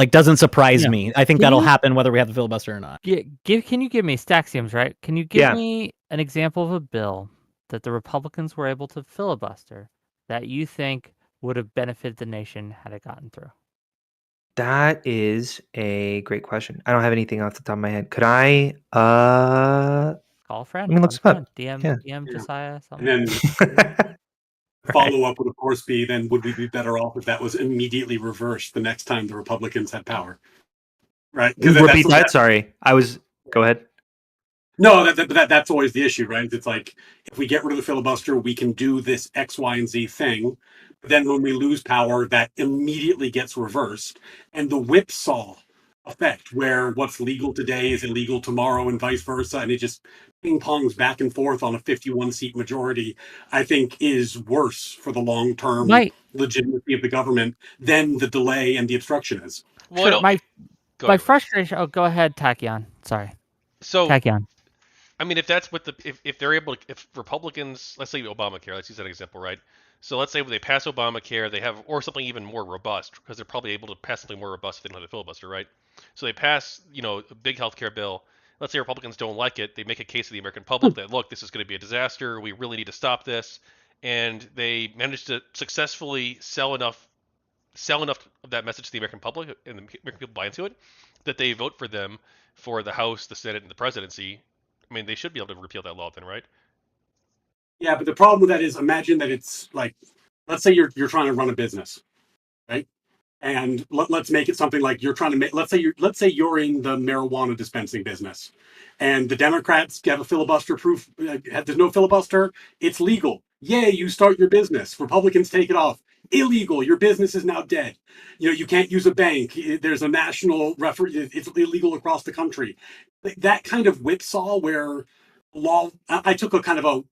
doesn't surprise me. I think that'll happen whether we have the filibuster or not. Can you give me Staxium's, right? Can you give me an example of a bill that the Republicans were able to filibuster that you think would have benefited the nation had it gotten through? That is a great question. I don't have anything off the top of my head. Could I Call a friend. I mean, phone let's a friend. up. DM Yeah. DM Josiah something. And then follow up would of course be, then would we be better off if that was immediately reversed the next time the Republicans had power? Right? Because Repeat that. Sorry, Go ahead. No, that's always the issue, right? It's like if we get rid of the filibuster, we can do this X, Y, and Z thing. But then when we lose power, that immediately gets reversed, and the whipsaw effect, where what's legal today is illegal tomorrow, and vice versa, and it just ping pongs back and forth on a 51-seat majority, I think is worse for the long term My legitimacy of the government than the delay and the obstruction is. Well, sure, my go my ahead. frustration. Oh, go ahead, Tachyon. Sorry, So, Tachyon. I mean, if that's what if they're able to, if Republicans, let's say Obamacare, let's use that example, right? So let's say when they pass Obamacare, they have, or something even more robust, because they're probably able to pass something more robust if they don't have a filibuster, right? So they pass, a big healthcare bill. Let's say Republicans don't like it. They make a case to the American public that, look, this is going to be a disaster. We really need to stop this. And they manage to successfully sell enough of that message to the American public, and the American people buy into it, that they vote for them for the House, the Senate, and the presidency. I mean, they should be able to repeal that law then, right? Yeah, but the problem with that is, imagine that it's like, let's say you're trying to run a business, right? And let's make it something like you're trying to make. Let's say you're in the marijuana dispensing business, and the Democrats have a filibuster proof. There's no filibuster. It's legal. Yay! You start your business. Republicans take it off. Illegal. Your business is now dead. You can't use a bank. There's a national reference. It's illegal across the country. That kind of whipsaw where law. I took a kind of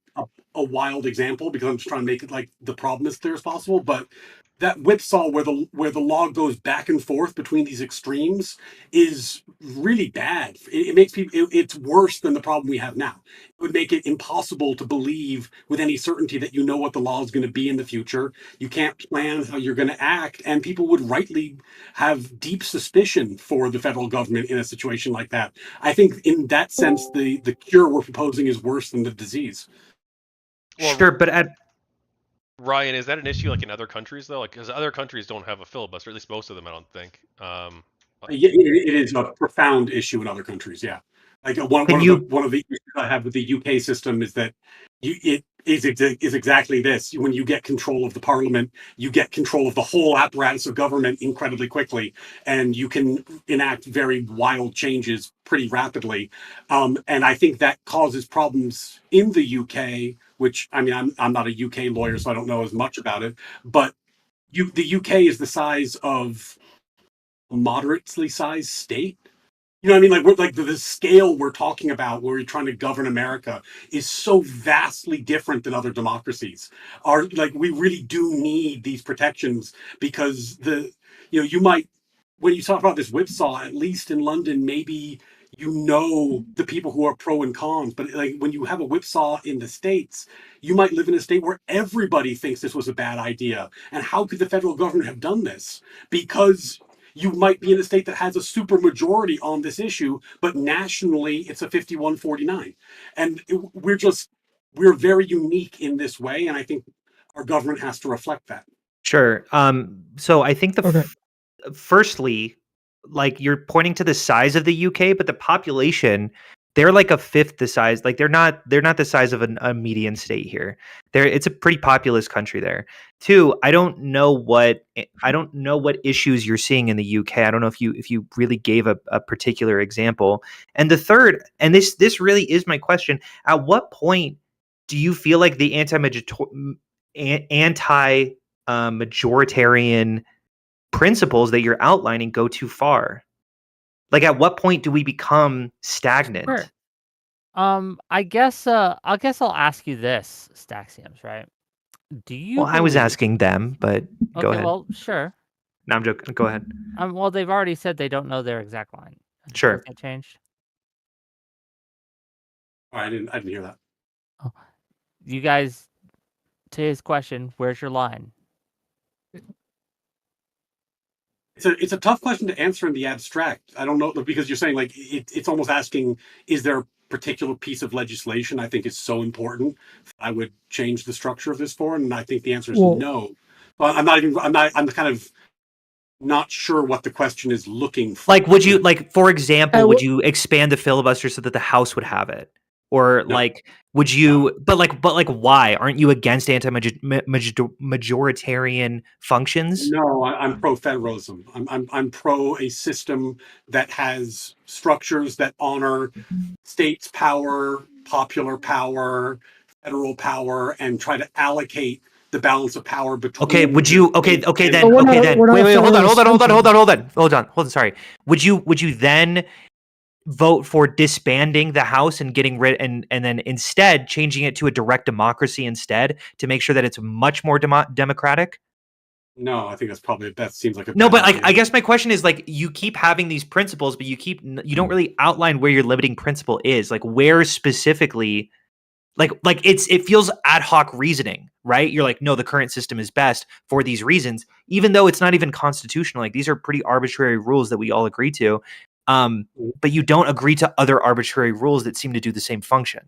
a wild example because I'm just trying to make it like the problem as clear as possible, but that whipsaw where the law goes back and forth between these extremes is really bad. It makes people. It's worse than the problem we have now. It would make it impossible to believe with any certainty that you know what the law is going to be in the future. You can't plan how you're going to act, and people would rightly have deep suspicion for the federal government in a situation like that. I think, in that sense, the cure we're proposing is worse than the disease. Well, Sure, but Ryan, is that an issue like in other countries though? Like, because other countries don't have a filibuster, at least most of them, I don't think. Yeah, it is a profound issue in other countries. Yeah, like one of the issues I have with the UK system is that it is exactly this. When you get control of the parliament, you get control of the whole apparatus of government incredibly quickly, and you can enact very wild changes pretty rapidly. And I think that causes problems in the UK. Which, I mean, I'm not a UK lawyer, so I don't know as much about it. But the UK is the size of moderately sized state. You know what I mean? Like, we're like the scale we're talking about, where we're trying to govern America, is so vastly different than other democracies. We really do need these protections because you might, when you talk about this whipsaw, at least in London, maybe the people who are pro and cons, but like when you have a whipsaw in the States, you might live in a state where everybody thinks this was a bad idea. And how could the federal government have done this? Because you might be in a state that has a super majority on this issue, but nationally it's a 51-49. And we're very unique in this way. And I think our government has to reflect that. Sure. So I think Okay. firstly, like, you're pointing to the size of the UK, but the population, they're like a fifth the size. Like, they're not the size of a median state here. It's a pretty populous country there. Two, I don't know what issues you're seeing in the UK. I don't know if you really gave a particular example. And the third, and this really is my question: at what point do you feel like the majoritarian principles that you're outlining go too far? Like, at what point do we become stagnant? Sure. I guess I'll ask you this, Staxiums, right? Do you Well, I was believe- asking them, but go ahead. Well, sure. No, I'm joking. Go ahead. Well, they've already said they don't know their exact line. Sure. Has that changed? Oh, I didn't hear that. Oh. You guys, to his question, where's your line? It's a tough question to answer in the abstract. I don't know, because you're saying, like, it's almost asking, is there a particular piece of legislation I think is so important I would change the structure of this for? And I think the answer is no. But I'm kind of not sure what the question is looking for. Like, would you, like, for example, would you expand the filibuster so that the House would have it? Or No. like, would you? But like, why aren't you against anti-majoritarian functions? No, I'm pro federalism. I'm pro a system that has structures that honor states' power, popular power, federal power, and try to allocate the balance of power between. Okay, would you? Okay, states okay, and- then. But Okay, then. we're not a Wait, hold on, federalist country. hold on. Sorry. Would you then vote for disbanding the House and getting rid and then instead changing it to a direct democracy instead to make sure that it's much more democratic? No, I think that seems like a No, bad but like idea. I guess my question is like you keep having these principles, but you don't really outline where your limiting principle is. Like where specifically, like it feels ad hoc reasoning, right? You're like, no, the current system is best for these reasons, even though it's not even constitutional. Like these are pretty arbitrary rules that we all agree to. But you don't agree to other arbitrary rules that seem to do the same function.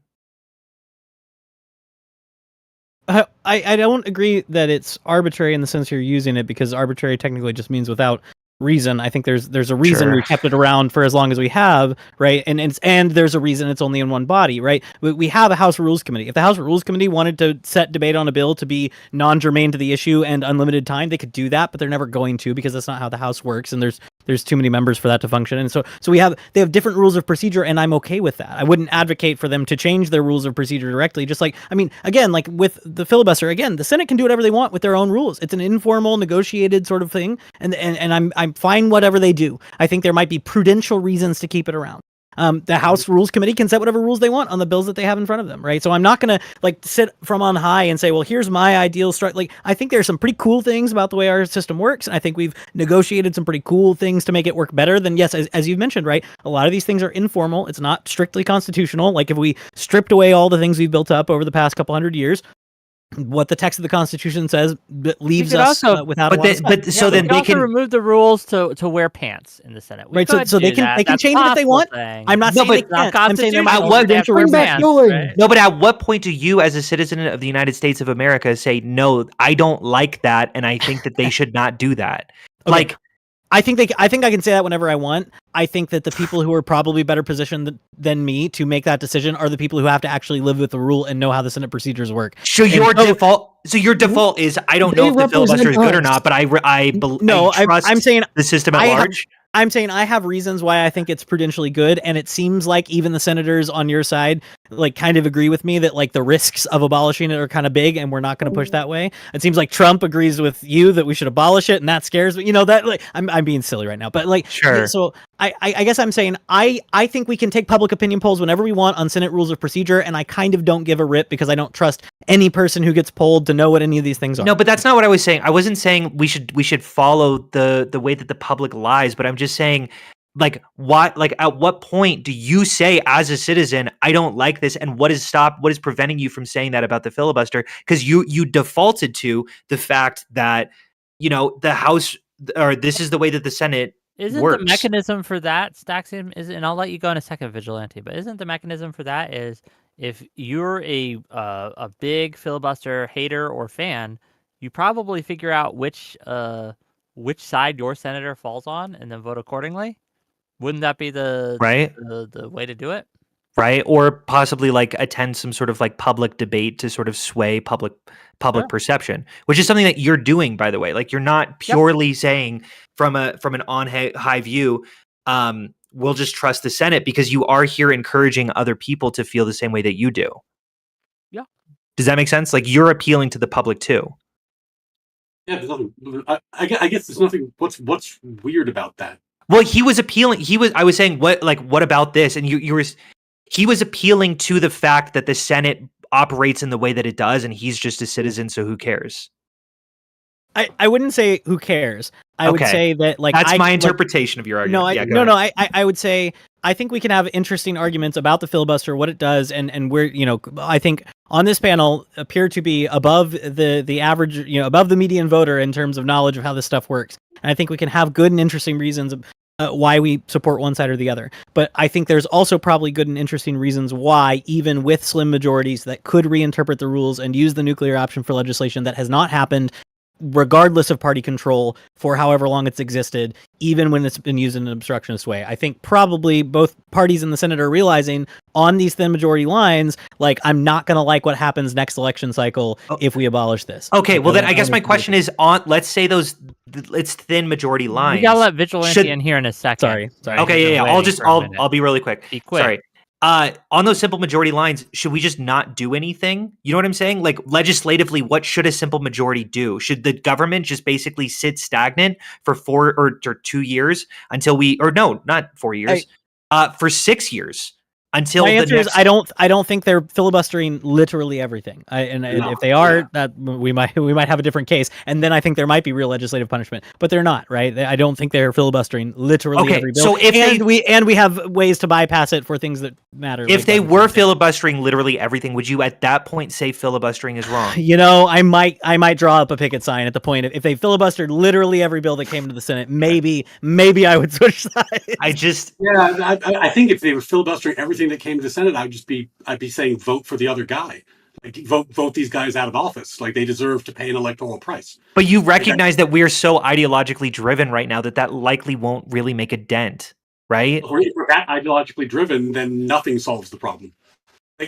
I don't agree that it's arbitrary in the sense you're using it, because arbitrary technically just means without reason. I think there's a reason Sure. we kept it around for as long as we have, right? And there's a reason it's only in one body, right? We have a House Rules Committee. If the House Rules Committee wanted to set debate on a bill to be non-germane to the issue and unlimited time, they could do that, but they're never going to, because that's not how the House works, and there's too many members for that to function. And so they have different rules of procedure, and I'm okay with that. I wouldn't advocate for them to change their rules of procedure directly. Just like, I mean, again, like with the filibuster, again, the Senate can do whatever they want with their own rules. It's an informal, negotiated sort of thing, and I'm fine whatever they do. I think there might be prudential reasons to keep it around. The House Rules Committee can set whatever rules they want on the bills that they have in front of them, right? So I'm not going to like sit from on high and say, well, here's my ideal structure. Like, I think there's some pretty cool things about the way our system works, and I think we've negotiated some pretty cool things to make it work better than, yes, as you've mentioned, right? A lot of these things are informal. It's not strictly constitutional. Like if we stripped away all the things we've built up over the past couple hundred years, what the text of the Constitution says leaves us without. So then they can remove the rules to wear pants in the Senate. Right, so they can change it if they want. I'm not saying they can't. I'm saying there might be prudential Bring back reasons. dueling. No, but at what point do you, as a citizen of the United States of America, say, no, I don't like that, and I think that they should not do that? Okay. Like, I think I can say that whenever I want. I think that the people who are probably better positioned than me to make that decision are the people who have to actually live with the rule and know how the Senate procedures work. so your default is I don't know if the filibuster is good or not, but I trust I'm saying the system at large. I'm saying I have reasons why I think it's prudentially good, and it seems like even the senators on your side like kind of agree with me that like the risks of abolishing it are kind of big, and we're not going to push that way. It seems like Trump agrees with you that we should abolish it, and that scares me. You know that like I'm being silly right now, but like Sure. So I guess I'm saying I think we can take public opinion polls whenever we want on Senate rules of procedure, and I kind of don't give a rip because I don't trust any person who gets polled to know what any of these things are. No, but that's not what I was saying. I wasn't saying we should follow the way that the public lies, but I'm just saying like at what point do you say as a citizen I don't like this, and what is preventing you from saying that about the filibuster? Because you defaulted to the fact that the House, or this is the way that the Senate Isn't works. the mechanism for that, Staxium, and I'll let you go in a second, Vigilante, but isn't the mechanism for that is if you're a big filibuster hater or fan, you probably figure out which side your senator falls on and then vote accordingly? Wouldn't that be the way to do it? Right? Or possibly like attend some sort of like public debate to sort of sway public perception, which is something that you're doing, by the way. Like you're not purely saying from an on high view, we'll just trust the Senate, because you are here encouraging other people to feel the same way that you do. Yeah. Does that make sense? Like you're appealing to the public too. Yeah, there's nothing. I guess there's nothing. What's weird about that? Well, he was appealing. I was saying, what about this? And he was appealing to the fact that the Senate operates in the way that it does, and he's just a citizen, so who cares? I wouldn't say who cares. I would say that like that's my interpretation of your argument. I would say I think we can have interesting arguments about the filibuster, what it does, and where I think on this panel appear to be above the average, above the median voter in terms of knowledge of how this stuff works. And I think we can have good and interesting reasons why we support one side or the other. But I think there's also probably good and interesting reasons why, even with slim majorities that could reinterpret the rules and use the nuclear option for legislation that has not happened regardless of party control for however long it's existed, even when it's been used in an obstructionist way. I think probably both parties in the Senate are realizing on these thin majority lines, like, I'm not going to like what happens next election cycle if we abolish this. Okay, well then I guess my question is on, let's say it's thin majority lines. We gotta let Vigilante in here in a second. Sorry. Okay, yeah. I'll be really quick. Be quick. Sorry. On those simple majority lines, should we just not do anything? You know what I'm saying? Like, legislatively, what should a simple majority do? Should the government just basically sit stagnant for 4 or 2 years until not 4 years, for 6 years until my answer is I don't think they're filibustering literally everything. And if they are, that we might have a different case. And then I think there might be real legislative punishment, but they're not, right? I don't think they're filibustering literally every bill. So we have ways to bypass it for things that matter. If they were filibustering literally everything, would you at that point say filibustering is wrong? You know, I might draw up a picket sign at the point of, if they filibustered literally every bill that came to the Senate, maybe I would switch sides. I think if they were filibustering everything that came to the Senate, I'd be saying vote for the other guy. Like, vote these guys out of office. Like, they deserve to pay an electoral price. But you recognize that we're so ideologically driven right now that likely won't really make a dent, right? If we're that ideologically driven, then nothing solves the problem. No,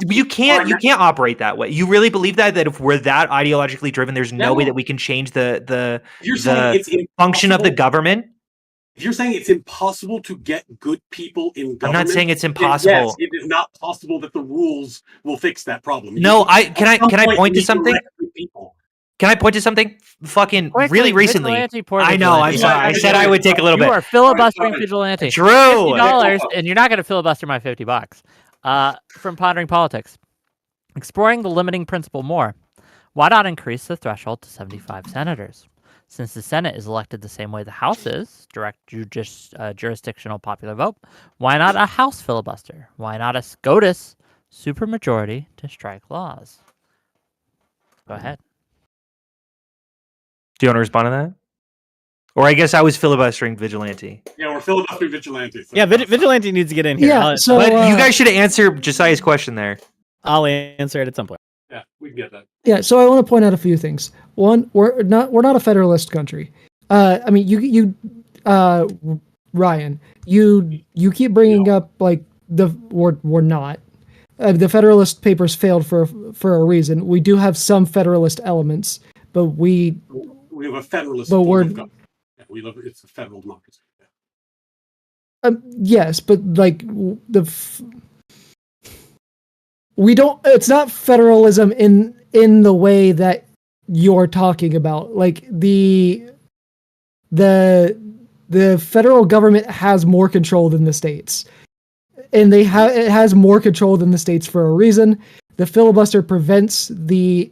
you can't operate that way. You really believe that if we're that ideologically driven, there's no way that we can change the function of the government? If you're saying it's impossible to get good people in government, I'm not saying it's impossible. Yes, it is not possible that the rules will fix that problem. No, can I point to something? Can I point to something? Fucking Quickly, really recently. I know. I'm sorry. I said I would take a little bit. You are filibustering Vigilante. True. $50, and you're not going to filibuster my $50. From Pondering Politics, exploring the limiting principle more. Why not increase the threshold to 75 senators? Since the Senate is elected the same way the House is, direct jurisdictional popular vote, why not a House filibuster? Why not a SCOTUS supermajority to strike laws? Go ahead. Do you want to respond to that? Or I guess I was filibustering Vigilante. Yeah, we're filibustering Vigilante. So. Yeah, Vigilante needs to get in here. Yeah, but you guys should answer Josiah's question there. I'll answer it at some point. Yeah, we can get that. Yeah, so I want to point out a few things. One, we're not a federalist country. I mean, you Ryan, you keep bringing up like we're not. The Federalist Papers failed for a reason. We do have some Federalist elements, but we have a Federalist. But it's a federal democracy. Yeah. Yes, but like we don't. It's not federalism in the way that you're talking about. Like the federal government has more control than the states, and it has more control than the states for a reason. The filibuster prevents the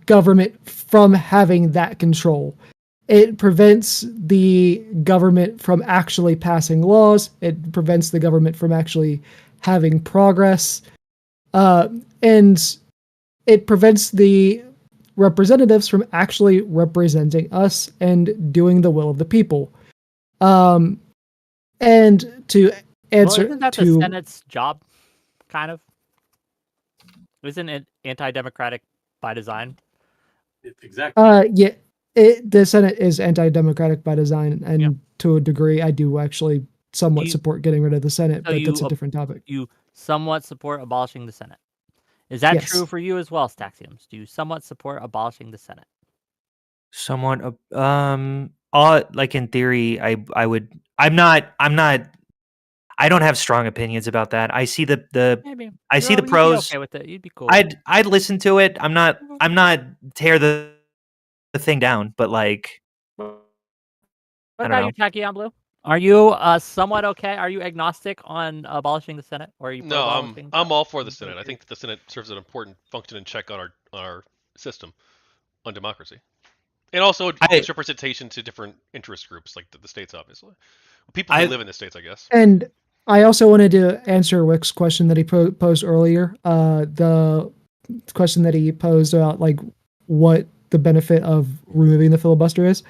government from having that control. It prevents the government from actually passing laws. It prevents the government from actually having progress. And it prevents the representatives from actually representing us and doing the will of the people. And to answer... Well, isn't that the Senate's job, kind of? Isn't it anti-democratic by design? Exactly. Yeah. The Senate is anti-democratic by design, and to a degree, I do actually somewhat support getting rid of the Senate, but that's a different topic. You somewhat support abolishing the Senate. Is that true for you as well, Staxiums? Do you somewhat support abolishing the Senate? Somewhat. Like in theory, I would. I'm not. I don't have strong opinions about that. I see Maybe. I see the pros. You'd be okay with it. You'd be cool. I'd listen to it. I'm not tear the thing down, but like. What about you, Tachyon Blue? Are you somewhat okay? Are you agnostic on abolishing the Senate, or are you? No, I'm all for the Senate. I think that the Senate serves an important function and check on our system, on democracy, and also its representation to different interest groups, like the states, obviously. People who live in the states, I guess. And I also wanted to answer Whick's question that he posed earlier. The question that he posed about like what the benefit of removing the filibuster is.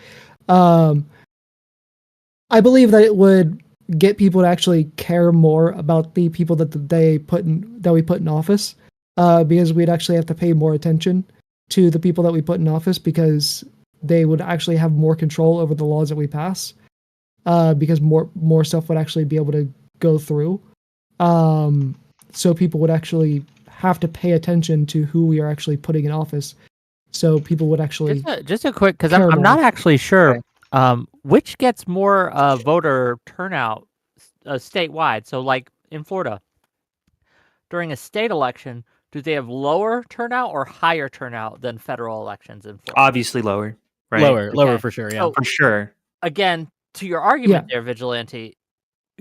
I believe that it would get people to actually care more about the people that we put in office. because we'd actually have to pay more attention to the people that we put in office because they would actually have more control over the laws that we pass. Because more stuff would actually be able to go through. So people would actually have to pay attention to who we are actually putting in office. So people would actually just a quick, because care I'm not more. actually sure which gets more voter turnout statewide. So like in Florida, during a state election, do they have lower turnout or higher turnout than federal elections in Florida? Obviously lower, right? Lower Okay. for sure. Yeah. So For sure. again, to your argument there, Vigilante,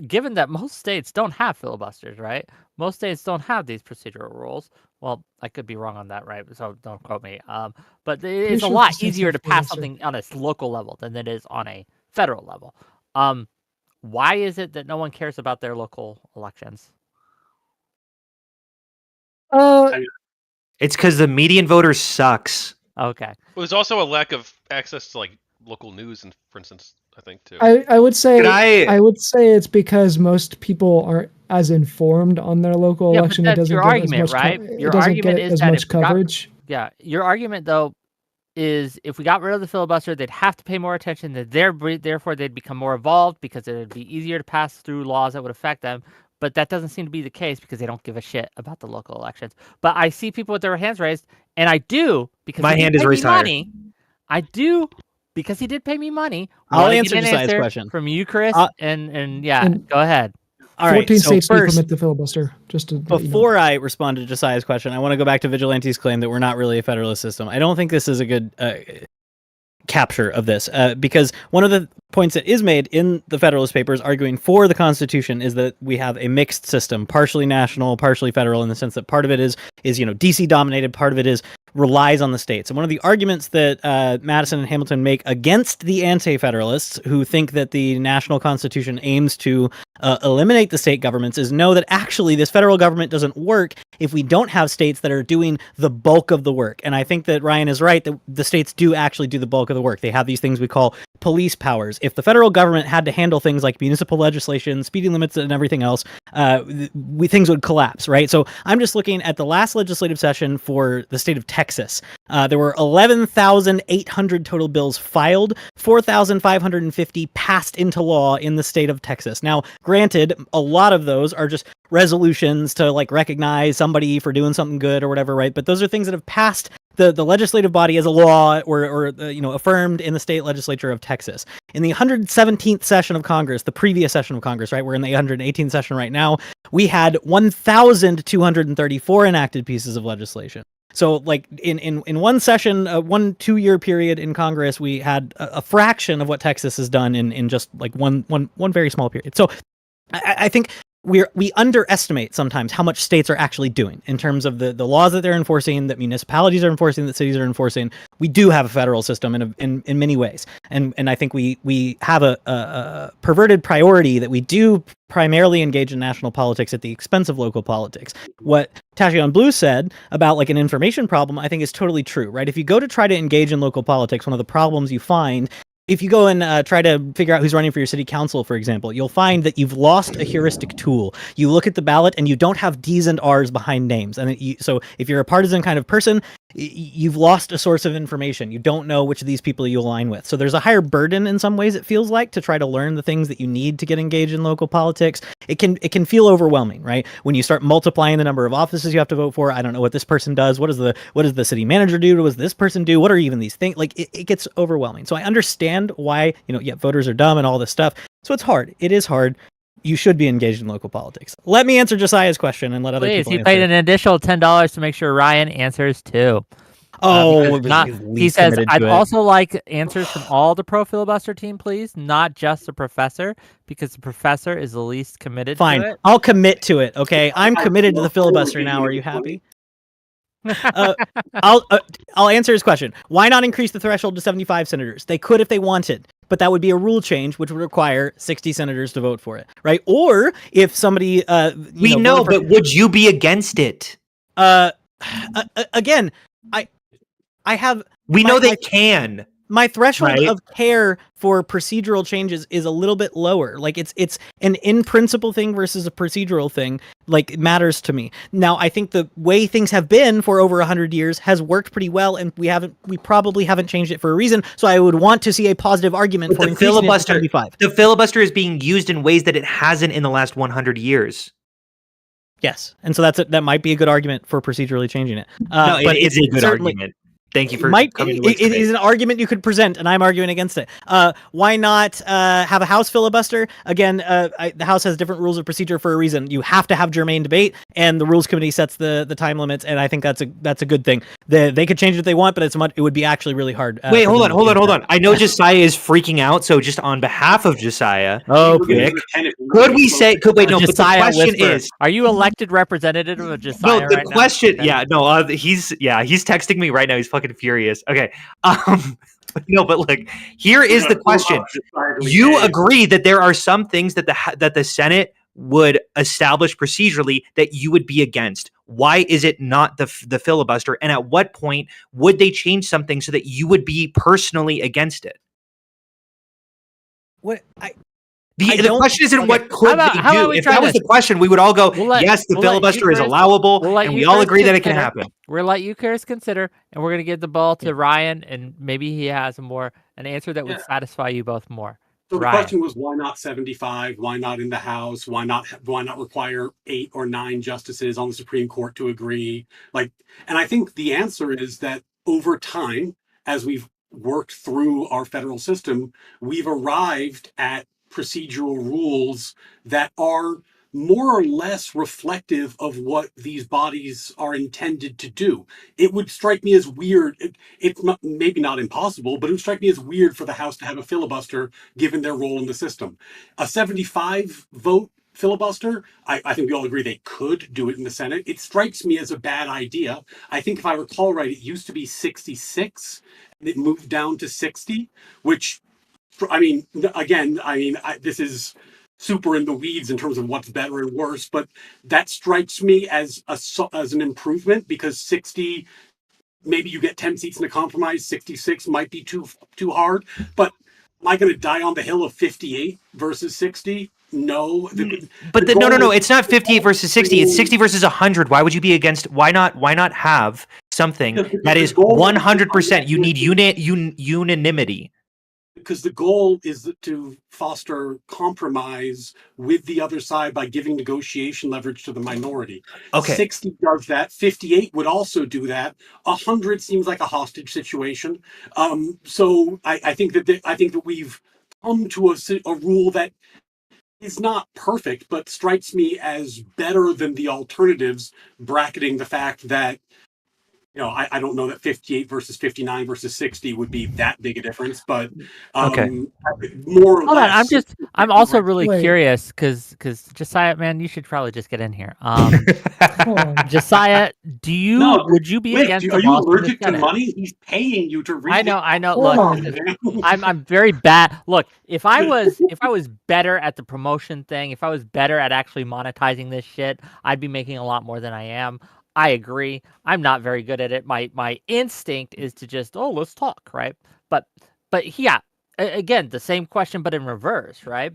given that most states don't have filibusters, right? Most states don't have these procedural rules. Well, I could be wrong on that, right? So don't quote me. But it's a sure lot the states easier have to pass filibuster. something on a local level than it is on a federal level. Why is it that no one cares about their local elections? It's because the median voter sucks. Okay. There's also a lack of access to like local news, and for instance, I think too. I would say Could I would say it's because most people aren't as informed on their local Yeah, but election. It that's doesn't your get argument, as much right? Your it doesn't argument get is as that much if we got, coverage. yeah, your argument though is if we got rid of the filibuster, they'd have to pay more attention. That therefore they'd become more involved because it would be easier to pass through laws that would affect them. But that doesn't seem to be the case because they don't give a shit about the local elections. But I see people with their hands raised, and I do because My he did hand is pay me raised higher. money. I do because he did pay me money. I'll Wanna answer get an Josiah's answer question. from you, Chris, and yeah, And- go ahead. All right. 14 So states do first, permit the filibuster. Just to let you know. before I respond to Josiah's question, I want to go back to Vigilante's claim that we're not really a federalist system. I don't think this is a good capture of this because one of the points that is made in the Federalist Papers arguing for the Constitution is that we have a mixed system, partially national, partially federal, in the sense that part of it is DC dominated, part of it is relies on the states. And one of the arguments that Madison and Hamilton make against the anti-federalists who think that the national constitution aims to eliminate the state governments is know that actually this federal government doesn't work if we don't have states that are doing the bulk of the work. And I think that Ryan is right that the states do actually do the bulk of the work. They have these things we call police powers. If the federal government had to handle things like municipal legislation, speeding limits, and everything else, things would collapse, right? So I'm just looking at the last legislative session for the state of Texas. There were 11,800 total bills filed, 4,550 passed into law in the state of Texas. Now, granted, a lot of those are just resolutions to like recognize somebody for doing something good or whatever, right? But those are things that have passed the legislative body as a law or affirmed in the state legislature of Texas. In the 117th session of Congress, the previous session of Congress, right? We're in the 118th session right now. We had 1,234 enacted pieces of legislation. So like in one session, 1-2 year period in Congress, we had a fraction of what Texas has done in just like one very small period. So I think we underestimate sometimes how much states are actually doing in terms of the laws that they're enforcing, that municipalities are enforcing, that cities are enforcing. We do have a federal system in many ways. And I think we have a perverted priority that we do primarily engage in national politics at the expense of local politics. What Tachyon Blue said about like an information problem, I think is totally true, right? If you go to try to engage in local politics, one of the problems you find if you go and try to figure out who's running for your city council, for example, you'll find that you've lost a heuristic tool. You look at the ballot and you don't have D's and R's behind names. And so if you're a partisan kind of person, you've lost a source of information. You don't know which of these people you align with. So there's a higher burden in some ways, it feels like, to try to learn the things that you need to get engaged in local politics. It can feel overwhelming, right? When you start multiplying the number of offices you have to vote for, I don't know what this person does. What does the city manager do? What does this person do? What are even these things? Like it gets overwhelming. So I understand why, voters are dumb and all this stuff. So it's hard. It is hard. You should be engaged in local politics. Let me answer Josiah's question and let other people He answer. paid an additional $10 to make sure Ryan answers too. Oh, he says, I'd also like answers from all the pro filibuster team, please, not just the professor, because the professor is the least committed Fine. to it. I'll commit to it. Okay. I'm committed to the filibuster now. Are you happy? I'll answer his question. Why not increase the threshold to 75 senators? They could if they wanted, but that would be a rule change, which would require 60 senators to vote for it, right? Or if somebody, but would you be against it? Again, I have. We know they can. my threshold Right. of care for procedural changes is a little bit lower. Like it's an in principle thing versus a procedural thing. Like it matters to me. Now, I think the way things have been for over 100 years has worked pretty well, and we probably haven't changed it for a reason. So I would want to see a positive argument But for increasing it to 75. The filibuster is being used in ways that it hasn't in the last 100 years. Yes, and so that might be a good argument for procedurally changing it. No, but it is a good certainly, argument. Thank you for coming to it is an argument you could present, and I'm arguing against it. Why not have a House filibuster? Again, the House has different rules of procedure for a reason. You have to have germane debate, and the Rules Committee sets the time limits, and I think that's a good thing. They could change it if they want, but it would be actually really hard. Wait, hold on. I know Josiah is freaking out, so just on behalf of Josiah, Whick, could we say? Wait, no. But the question Whisper. is, are you elected representative of Josiah? no, the right question, now? yeah, no, he's texting me right now. He's fucking furious. Okay, no, but like, here is the question: you agree that there are some things that the Senate would establish procedurally that you would be against. Why is it not the filibuster? And at what point would they change something so that you would be personally against it? What The question isn't what could they do. If that was the question, we would all go, yes, the filibuster is allowable, and we all agree that it can happen. We'll let you, Chris, consider, and we're going to give the ball to Ryan, and maybe he has an answer that would satisfy you both more. So the question was, why not 75? Why not in the House? Why not require 8 or 9 justices on the Supreme Court to agree? And I think the answer is that over time, as we've worked through our federal system, we've arrived at procedural rules that are more or less reflective of what these bodies are intended to do. It would strike me as weird. It's maybe not impossible, but it would strike me as weird for the House to have a filibuster given their role in the system. A 75 vote filibuster, I think we all agree they could do it in the Senate. It strikes me as a bad idea. I think if I recall right, it used to be 66 and it moved down to 60, which, I mean, again, this is super in the weeds in terms of what's better and worse, but that strikes me as an improvement, because 60, maybe you get 10 seats in a compromise. 66 might be too hard, but am I going to die on the hill of 58 versus 60? No. No. It's not 58 versus 60. It's 60 versus 100. Why would you be against? Why not have something that is 100%? You need unanimity. Because the goal is to foster compromise with the other side by giving negotiation leverage to the minority. Okay. 60 does that. 58 would also do that. 100 seems like a hostage situation. So I think that we've come to a rule that is not perfect, but strikes me as better than the alternatives, bracketing the fact that, I don't know that 58 versus 59 versus 60 would be that big a difference, but more or less. I'm also really curious because Josiah, man, you should probably just get in here. Josiah, would you be against? Are you allergic to money? He's paying you to read. I know. Look, I'm very bad. Look, if I was better at the promotion thing, if I was better at actually monetizing this shit, I'd be making a lot more than I am. I agree. I'm not very good at it. My instinct is to just, let's talk, right? But yeah, again, the same question, but in reverse, right?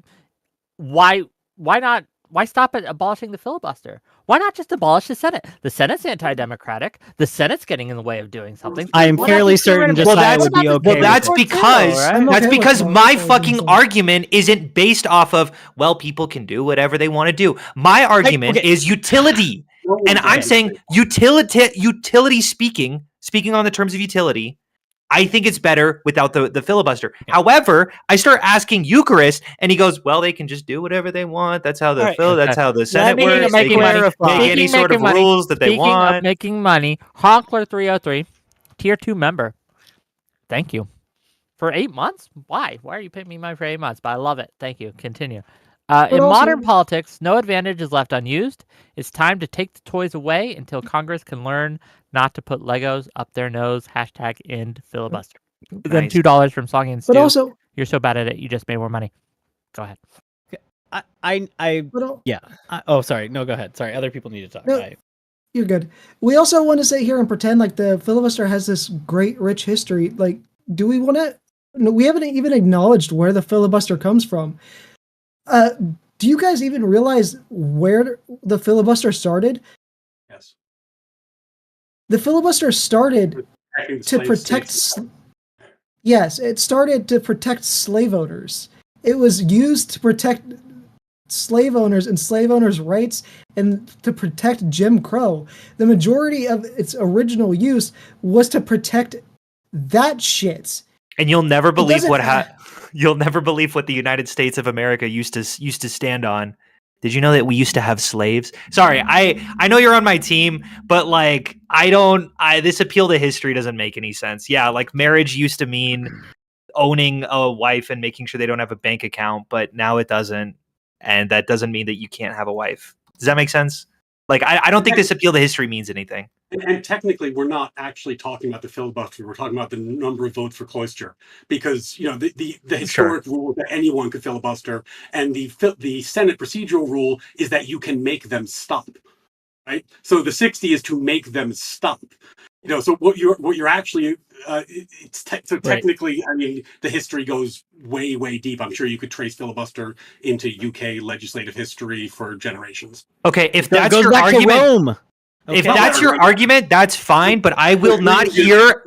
Why not? Why stop at abolishing the filibuster? Why not just abolish the Senate? The Senate's anti-democratic. The Senate's getting in the way of doing something. I am fairly certain Josiah would be okay. Well, that's because my fucking argument isn't based off of, people can do whatever they want to do. My argument is utility. And I'm saying utility speaking on the terms of utility, I think it's better without the filibuster. However, I start asking Eucharist, and he goes, they can just do whatever they want. That's how that's how the Senate works. They can make any sort of rules that they want. Speaking of making money, Honkler 303, tier 2 member. Thank you. For 8 months? Why? Why are you paying me money for 8 months? But I love it. Thank you. Continue. In modern politics, no advantage is left unused. It's time to take the toys away until Congress can learn not to put Legos up their nose. # end filibuster. Then $2 from Soggy and Stu. But also, you're so bad at it, you just made more money. Go ahead. Sorry. No, go ahead. Sorry, other people need to talk. No, you're good. We also want to say here and pretend like the filibuster has this great, rich history. Like, do we want to? No, we haven't even acknowledged where the filibuster comes from. Do you guys even realize where the filibuster started? Yes. The filibuster started to protect. Yes, it started to protect slave owners. It was used to protect slave owners and slave owners' rights and to protect Jim Crow. The majority of its original use was to protect that shit. And you'll never believe you'll never believe what the United States of America used to stand on. Did you know that we used to have slaves? Sorry, I know you're on my team, but like this appeal to history doesn't make any sense. Yeah, like marriage used to mean owning a wife and making sure they don't have a bank account, but now it doesn't. And that doesn't mean that you can't have a wife. Does that make sense? Like, I don't think this appeal to history means anything. And technically, we're not actually talking about the filibuster. We're talking about the number of votes for cloister, because the historic rule that anyone could filibuster, and the Senate procedural rule is that you can make them stop. Right. So the 60 is to make them stop. So what you're actually technically, I mean, the history goes way, way deep. I'm sure you could trace filibuster into UK legislative history for generations. Okay, if that's your argument, if that's your argument, that's fine. But I will not hear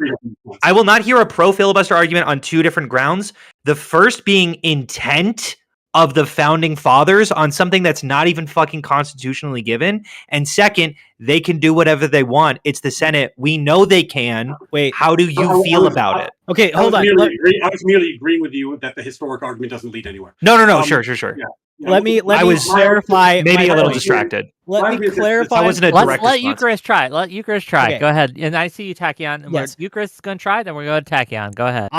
a pro filibuster argument on two different grounds. The first being intent of the founding fathers on something that's not even fucking constitutionally given. And second, they can do whatever they want. It's the Senate. We know they can. Wait, how do you feel about it? Okay, hold on. I was merely agreeing with you that the historic argument doesn't lead anywhere. No. Sure. Yeah. Let me clarify. Maybe a little distracted. Let me clarify. That wasn't a direct Let response. Eucharist try. Let Eucharist try. Okay. Go ahead. And I see you, Tachyon. Yes. Eucharist is going to try, then we're going to Tachyon. Go ahead.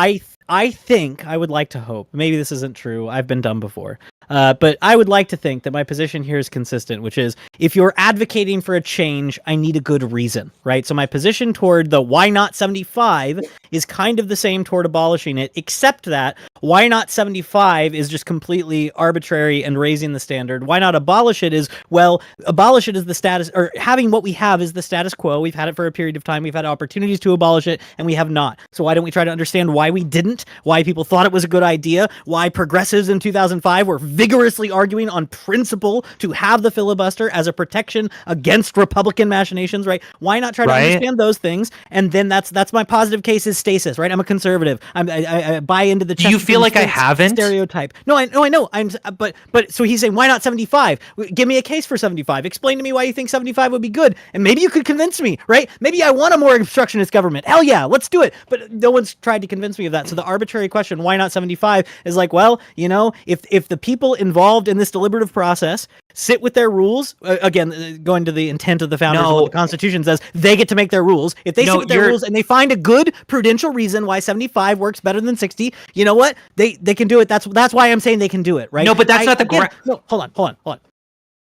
I think, I would like to hope, maybe this isn't true, I've been dumb before, but I would like to think that my position here is consistent, which is, if you're advocating for a change, I need a good reason, right? So my position toward the why not 75 is kind of the same toward abolishing it, except that why not 75 is just completely arbitrary and raising the standard. Why not abolish it is, well, abolish it is the status, or having what we have is the status quo. We've had it for a period of time. We've had opportunities to abolish it, and we have not. So why don't we try to understand why we didn't? Why people thought it was a good idea, why progressives in 2005 were vigorously arguing on principle to have the filibuster as a protection against Republican machinations, right? Why not try to understand those things? And then that's my positive case is stasis, right? I'm a conservative. I buy into the. Do you feel like I haven't? Stereotype. No, I know. But so he's saying, why not 75? Give me a case for 75. Explain to me why you think 75 would be good, and maybe you could convince me, right? Maybe I want a more obstructionist government. Hell yeah, let's do it. But no one's tried to convince me of that. So the arbitrary question, why not 75, is like, well, if the people involved in this deliberative process sit with their rules, again, going to the intent of the founders of what the Constitution says, they get to make their rules. If they sit with their rules and they find a good prudential reason why 75 works better than 60, you know what? They can do it. That's why I'm saying they can do it, right? No, but that's not the No, hold on.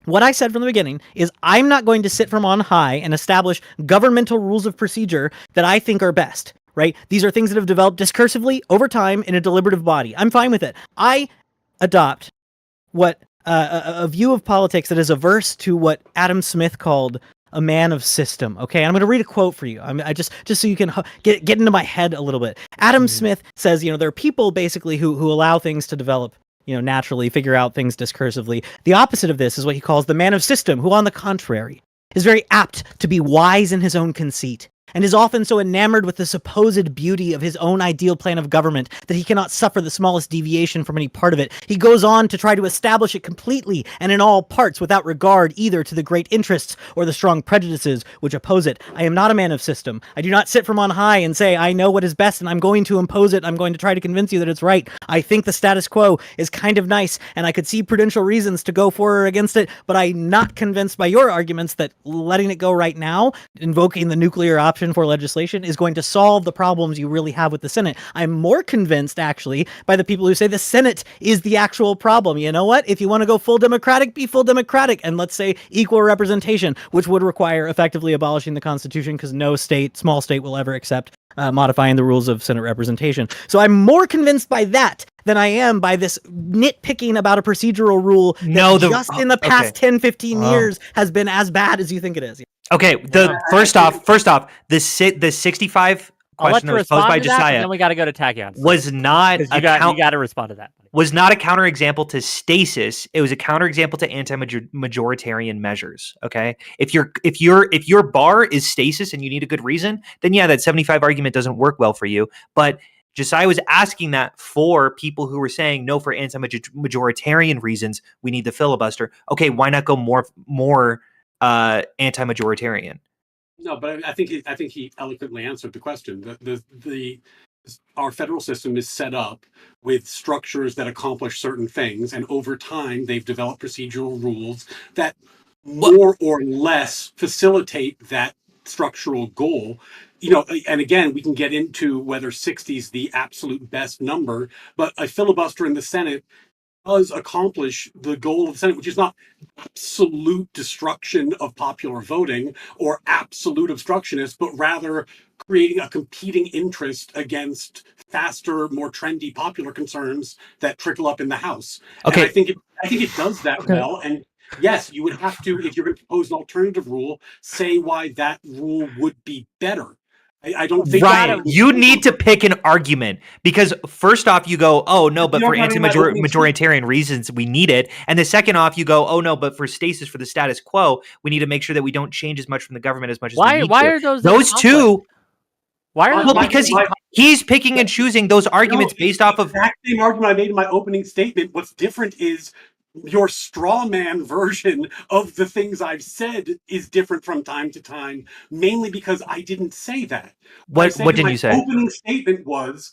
What I said from the beginning is I'm not going to sit from on high and establish governmental rules of procedure that I think are best. Right? These are things that have developed discursively over time in a deliberative body. I'm fine with it. I adopt what a view of politics that is averse to what Adam Smith called a man of system. Okay, I'm going to read a quote for you. I just so you can get into my head a little bit. Adam Smith says, there are people basically who allow things to develop, naturally, figure out things discursively. The opposite of this is what he calls the man of system, who, on the contrary, is very apt to be wise in his own conceit, and is often so enamored with the supposed beauty of his own ideal plan of government that he cannot suffer the smallest deviation from any part of it. He goes on to try to establish it completely and in all parts without regard either to the great interests or the strong prejudices which oppose it. I am not a man of system. I do not sit from on high and say, I know what is best and I'm going to impose it. I'm going to try to convince you that it's right. I think the status quo is kind of nice and I could see prudential reasons to go for or against it, but I'm not convinced by your arguments that letting it go right now, invoking the nuclear option for legislation, is going to solve the problems you really have with the Senate. I'm more convinced, actually, by the people who say the Senate is the actual problem. You know what? If you want to go full Democratic, be full Democratic, and let's say equal representation, which would require effectively abolishing the Constitution, because no small state will ever accept modifying the rules of Senate representation. So I'm more convinced by that than I am by this nitpicking about a procedural rule that in the past 10, 15 years has been as bad as you think it is. Okay, first off, the 65 I'll let question you that was posed by respond to that, but Josiah then we got to go to Tachyon. was not because you got to respond to that. was not a counterexample to stasis. It was a counterexample to anti-majoritarian measures. Okay, if your bar is stasis and you need a good reason, then yeah, that 75 argument doesn't work well for you. But Josiah was asking that for people who were saying no, for anti-majoritarian reasons we need the filibuster. Okay, why not go more anti-majoritarian? No, but I think he eloquently answered the question. Our federal system is set up with structures that accomplish certain things, and over time they've developed procedural rules that more or less facilitate that structural goal. And again, we can get into whether 60 is the absolute best number, but a filibuster in the Senate does accomplish the goal of the Senate, which is not absolute destruction of popular voting or absolute obstructionist, but rather creating a competing interest against faster, more trendy popular concerns that trickle up in the House. Okay. And I think it does that well. And yes, you would have to, if you're going to propose an alternative rule, say why that rule would be better. I don't think Ryan, you need to pick an argument, because first off you go, oh no, but for anti-majoritarian reasons we need it, and the second off you go, oh no, but for stasis, for the status quo, we need to make sure that we don't change as much from the government as much as we need why to. are those two? Why are because he's picking and choosing those arguments based off of the exact same argument I made in my opening statement. What's different is your straw man version of the things I've said is different from time to time, mainly because I didn't say that. What didn't you say? My opening statement was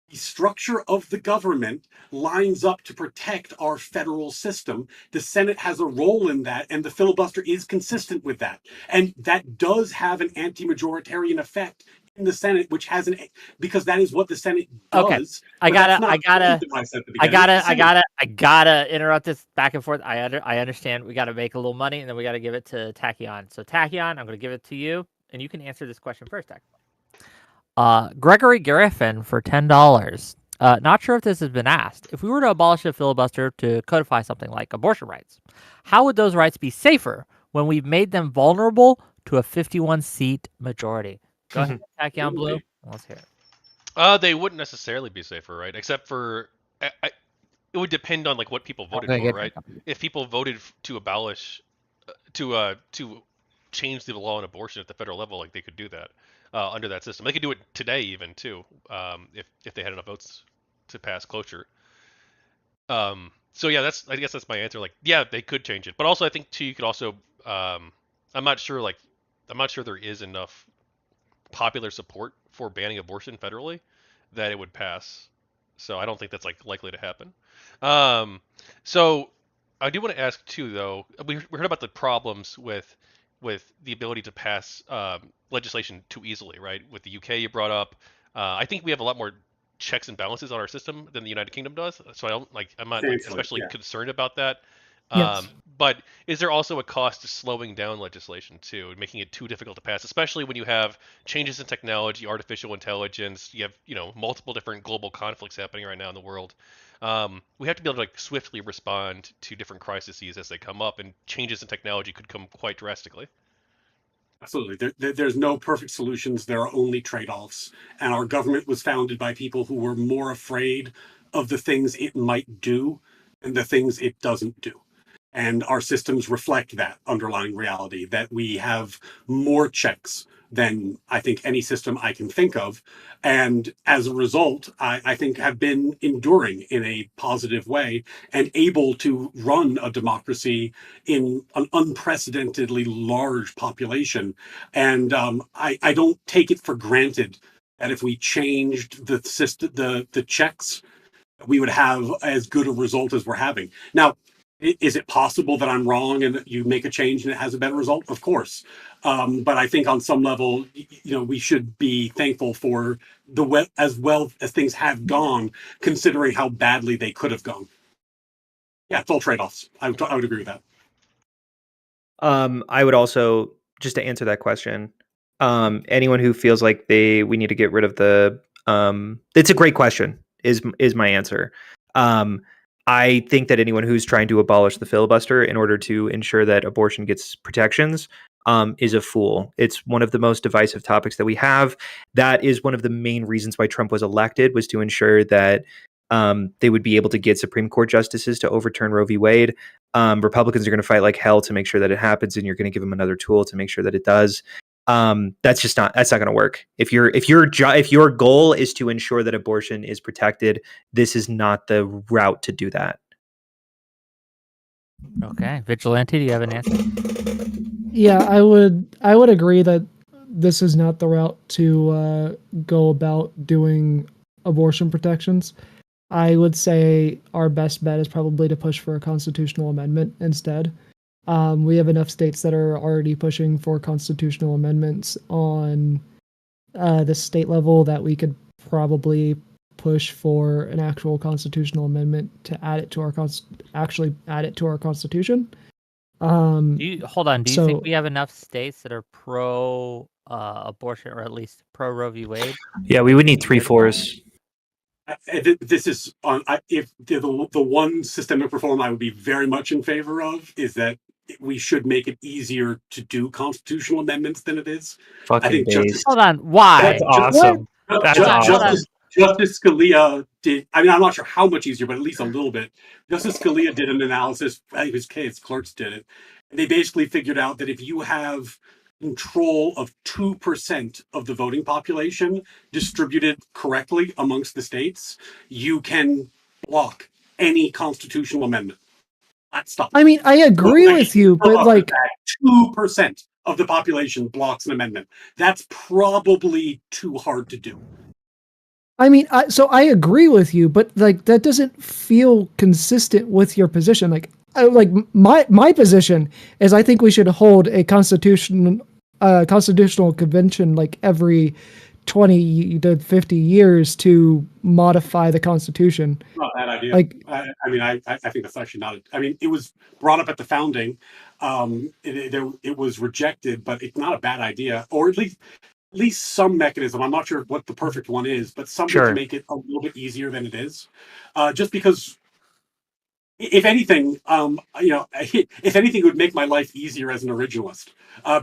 the structure of the government lines up to protect our federal system. The Senate has a role in that, and the filibuster is consistent with that. And that does have an anti-majoritarian effect in the Senate, which has because that is what the Senate does. Okay. I gotta interrupt this back and forth. I understand we gotta make a little money and then we gotta give it to Tachyon. So Tachyon, I'm gonna give it to you, and you can answer this question first, Tachyon. Gregory Griffin for $10. Not sure if this has been asked. If we were to abolish the filibuster to codify something like abortion rights, how would those rights be safer when we've made them vulnerable to a 51-seat majority? Go ahead, Tachyon Blue. Let's hear it. They wouldn't necessarily be safer, right? Except for it would depend on like what people voted for, right? If people voted to abolish, to change the law on abortion at the federal level, like they could do that under that system. They could do it today even too, if they had enough votes to pass cloture. So yeah, I guess that's my answer. Like, yeah, they could change it, but also I think too you could also I'm not sure there is enough popular support for banning abortion federally that it would pass. So I don't think that's like likely to happen. So I do want to ask too, though. We heard about the problems with the ability to pass legislation too easily, right? With the UK you brought up. I think we have a lot more checks and balances on our system than the United Kingdom does. So I'm not especially concerned about that. Yes. But is there also a cost to slowing down legislation too, and making it too difficult to pass, especially when you have changes in technology, artificial intelligence, you have multiple different global conflicts happening right now in the world. We have to be able to like swiftly respond to different crises as they come up, and changes in technology could come quite drastically. Absolutely. There's no perfect solutions. There are only trade-offs. And our government was founded by people who were more afraid of the things it might do than the things it doesn't do. And our systems reflect that underlying reality, that we have more checks than I think any system I can think of. And as a result, I think have been enduring in a positive way and able to run a democracy in an unprecedentedly large population. And I don't take it for granted that if we changed the system, the checks, we would have as good a result as we're having. Now, is it possible that I'm wrong and that you make a change and it has a better result? Of course. But I think on some level, we should be thankful for as well as things have gone, considering how badly they could have gone. Yeah, it's all trade-offs. I would agree with that. I would also, just to answer that question, anyone who feels like we need to get rid of it's a great question, is my answer. I think that anyone who's trying to abolish the filibuster in order to ensure that abortion gets protections is a fool. It's one of the most divisive topics that we have. That is one of the main reasons why Trump was elected, was to ensure that they would be able to get Supreme Court justices to overturn Roe v. Wade. Republicans are going to fight like hell to make sure that it happens, and you're going to give them another tool to make sure that it does. That's not going to work. If your goal is to ensure that abortion is protected, this is not the route to do that. Okay, Vigilante, do you have an answer? Yeah, I would agree that this is not the route to go about doing abortion protections. I would say our best bet is probably to push for a constitutional amendment instead. We have enough states that are already pushing for constitutional amendments on the state level that we could probably push for an actual constitutional amendment to add it to our actually add it to our constitution. Hold on. Do you think so- we have enough states that are pro abortion, or at least pro Roe v. Wade? Yeah, we would need 3/4. This is on. If the one systemic reform I would be very much in favor of is that we should make it easier to do constitutional amendments than it is. Fucking I think based. Hold on. Why? That's awesome. That's awesome. Justice Scalia did. I mean, I'm not sure how much easier, but at least a little bit. Justice Scalia did an analysis. I think his case clerks did it, and they basically figured out that if you have control of 2% of the voting population distributed correctly amongst the states, you can block any constitutional amendment. Stop. I mean, I agree with you, but like 2% of the population blocks an amendment. That's probably too hard to do. I mean, so I agree with you, but like that doesn't feel consistent with your position. Like my position is I think we should hold a constitutional convention like every 20 to 50 years to modify the Constitution. Not a bad idea. Like, I think that's actually not. It was brought up at the founding. It was rejected, but it's not a bad idea, or at least some mechanism. I'm not sure what the perfect one is, but something to make it a little bit easier than it is. Just because, if anything, if anything, it would make my life easier as an originalist.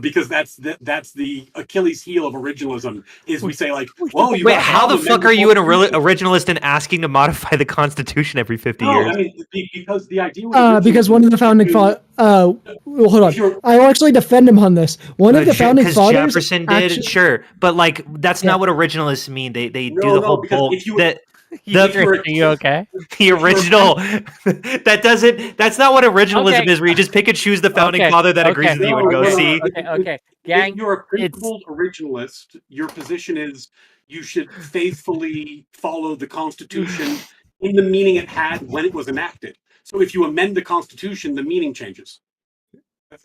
Because that's the Achilles heel of originalism is we say like, well, wait, how the fuck are you an originalist and asking to modify the Constitution every 50 years? I mean, because the idea because one of the founding fathers. Hold on, I will actually defend him on this. One of the founding fathers, Jefferson did, sure, but like that's not what originalists mean. They do the whole bulk that. Are you okay? The original. That's not what originalism is, where you just pick and choose the founding father that agrees with you and go see. Okay, gang. If you're a principled originalist, your position is you should faithfully follow the Constitution in the meaning it had when it was enacted. So if you amend the Constitution, the meaning changes.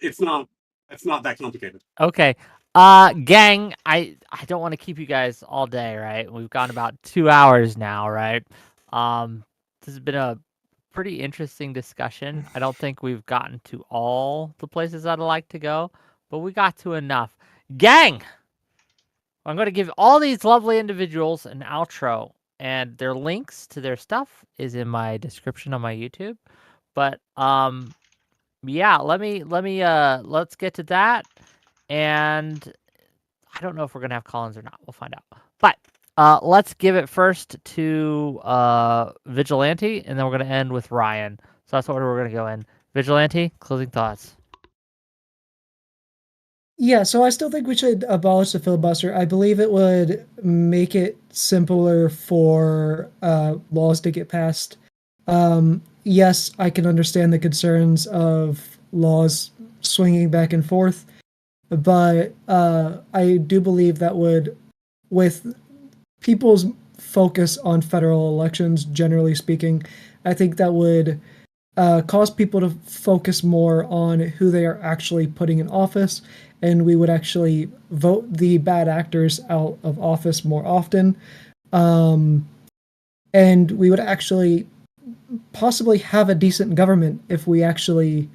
It's not that complicated. Okay. Gang, I don't want to keep you guys all day, right? We've gone about 2 hours now, right? This has been a pretty interesting discussion. I don't think we've gotten to all the places I'd like to go, but we got to enough. Gang, I'm going to give all these lovely individuals an outro, and their links to their stuff is in my description on my YouTube. But yeah, let's get to that. And I don't know if we're going to have Collins or not. We'll find out. But let's give it first to Vigilante, and then we're going to end with Ryan. So that's the order we're going to go in. Vigilante, closing thoughts. Yeah, so I still think we should abolish the filibuster. I believe it would make it simpler for laws to get passed. Yes, I can understand the concerns of laws swinging back and forth. But I do believe that would, with people's focus on federal elections, generally speaking, I think that would cause people to focus more on who they are actually putting in office, and we would actually vote the bad actors out of office more often. And we would actually possibly have a decent government if we actually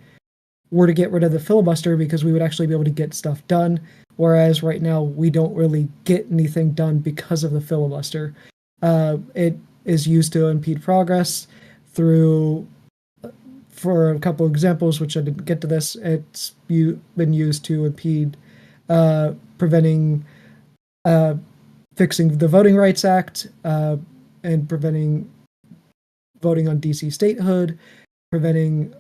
were to get rid of the filibuster, because we would actually be able to get stuff done, whereas right now we don't really get anything done because of the filibuster. It is used to impede progress through for a couple examples, which I didn't get to this, it's been used to impede preventing fixing the Voting Rights Act and preventing voting on DC statehood, preventing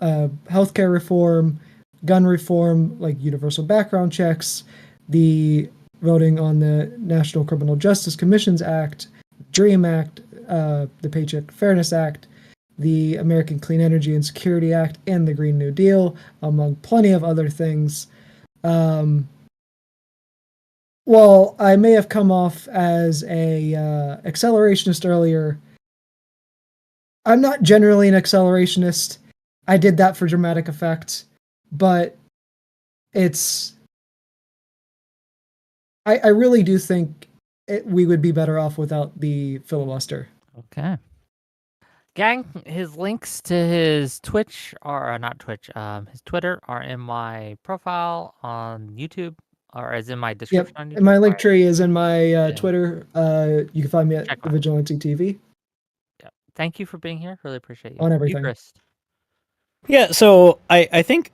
healthcare reform, gun reform, like universal background checks, the voting on the National Criminal Justice Commissions Act, DREAM Act, the Paycheck Fairness Act, the American Clean Energy and Security Act, and the Green New Deal, among plenty of other things. While I may have come off as a accelerationist earlier, I'm not generally an accelerationist. I did that for dramatic effect, but it's. I really do think we would be better off without the filibuster. Okay. Gang, his links to his Twitch are not Twitch. His Twitter are in my profile on YouTube, or is in my description on YouTube. And my link tree is in my Yeah. Twitter. You can find me at Check the mine. Vigilante TV. Yeah. Thank you for being here. Really appreciate you. On everything. Eucharist. Yeah, so I think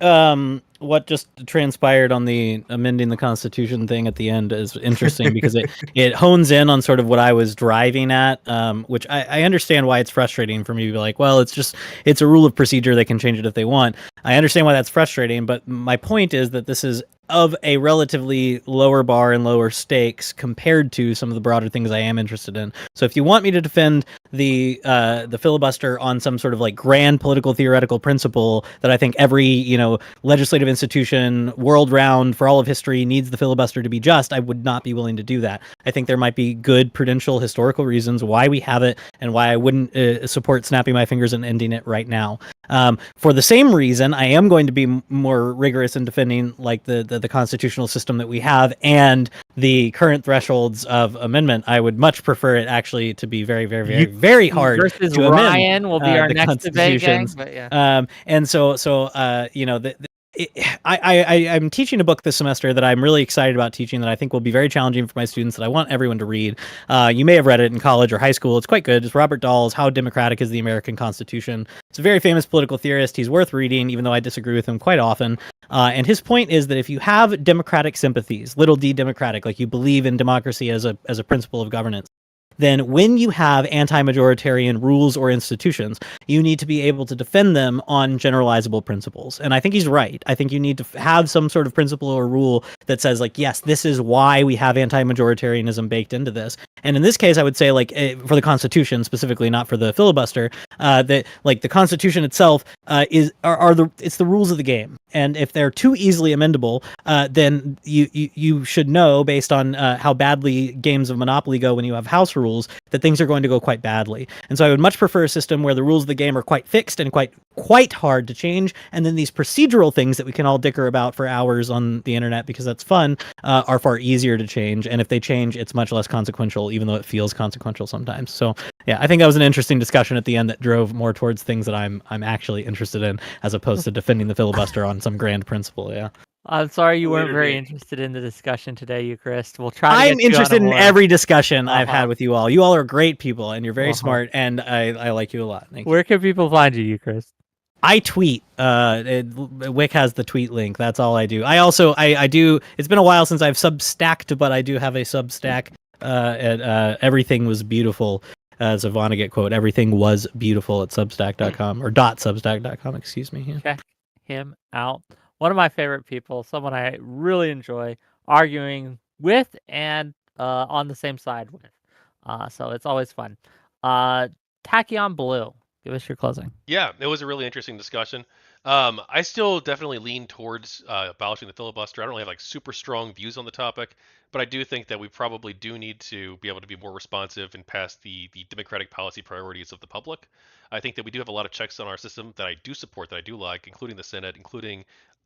what just transpired on the amending the Constitution thing at the end is interesting because it hones in on sort of what I was driving at, which I understand why it's frustrating for me to be like, well, it's a rule of procedure. They can change it if they want. I understand why that's frustrating, but my point is that this is of a relatively lower bar and lower stakes compared to some of the broader things I am interested in. So if you want me to defend the filibuster on some sort of like grand political theoretical principle that I think every legislative institution world round for all of history needs the filibuster to be just, I would not be willing to do that. I think there might be good prudential historical reasons why we have it and why I wouldn't support snapping my fingers and ending it right now. For the same reason, I am going to be more rigorous in defending like the constitutional system that we have and the current thresholds of amendment. I would much prefer it actually to be very, very, very, very hard versus to Ryan amend will be our the next debate, gang. constitutions. But yeah. And so I'm teaching a book this semester that I'm really excited about teaching that I think will be very challenging for my students that I want everyone to read. You may have read it in college or high school. It's quite good. It's Robert Dahl's How Democratic is the American Constitution. It's a very famous political theorist. He's worth reading, even though I disagree with him quite often. And his point is that if you have democratic sympathies, little d democratic, like you believe in democracy as a principle of governance, then when you have anti-majoritarian rules or institutions, you need to be able to defend them on generalizable principles. And I think he's right. I think you need to have some sort of principle or rule that says, like, yes, this is why we have anti-majoritarianism baked into this. And in this case, I would say, like, for the Constitution specifically, not for the filibuster, that like the Constitution itself it's the rules of the game. And if they're too easily amendable, then you should know, based on how badly games of Monopoly go when you have house rules, that things are going to go quite badly. And so I would much prefer a system where the rules of the game are quite fixed and quite hard to change, and then these procedural things that we can all dicker about for hours on the internet because that's fun are far easier to change. And if they change, it's much less consequential, even though it feels consequential sometimes. So yeah, I think that was an interesting discussion at the end that drove more towards things that I'm actually interested in, as opposed to defending the filibuster on some grand principle. Yeah. I'm sorry you weren't Later very date. interested in the discussion today, Eucharist. We'll try to I'm get you on interested in more. every discussion I've Uh-huh. had with you all. You all are great people, and you're very Uh-huh. smart, and I like you a lot. Thank you. Where can people find you, Eucharist? I tweet. Whick has the tweet link. That's all I do. I also I do. It's been a while since I've Substacked, but I do have a Substack. At Everything Was Beautiful, as a Vonnegut quote. Everything was beautiful at Substack.com or .substack.com. Excuse me. Yeah. Check him out. One of my favorite people. Someone I really enjoy arguing with and on the same side with. So it's always fun. Tachyon Blue. Give us your closing. Yeah, it was a really interesting discussion. I still definitely lean towards abolishing the filibuster. I don't really have like super strong views on the topic, but I do think that we probably do need to be able to be more responsive and pass the democratic policy priorities of the public. I think that we do have a lot of checks on our system that I do support, that I do like, including the Senate, including,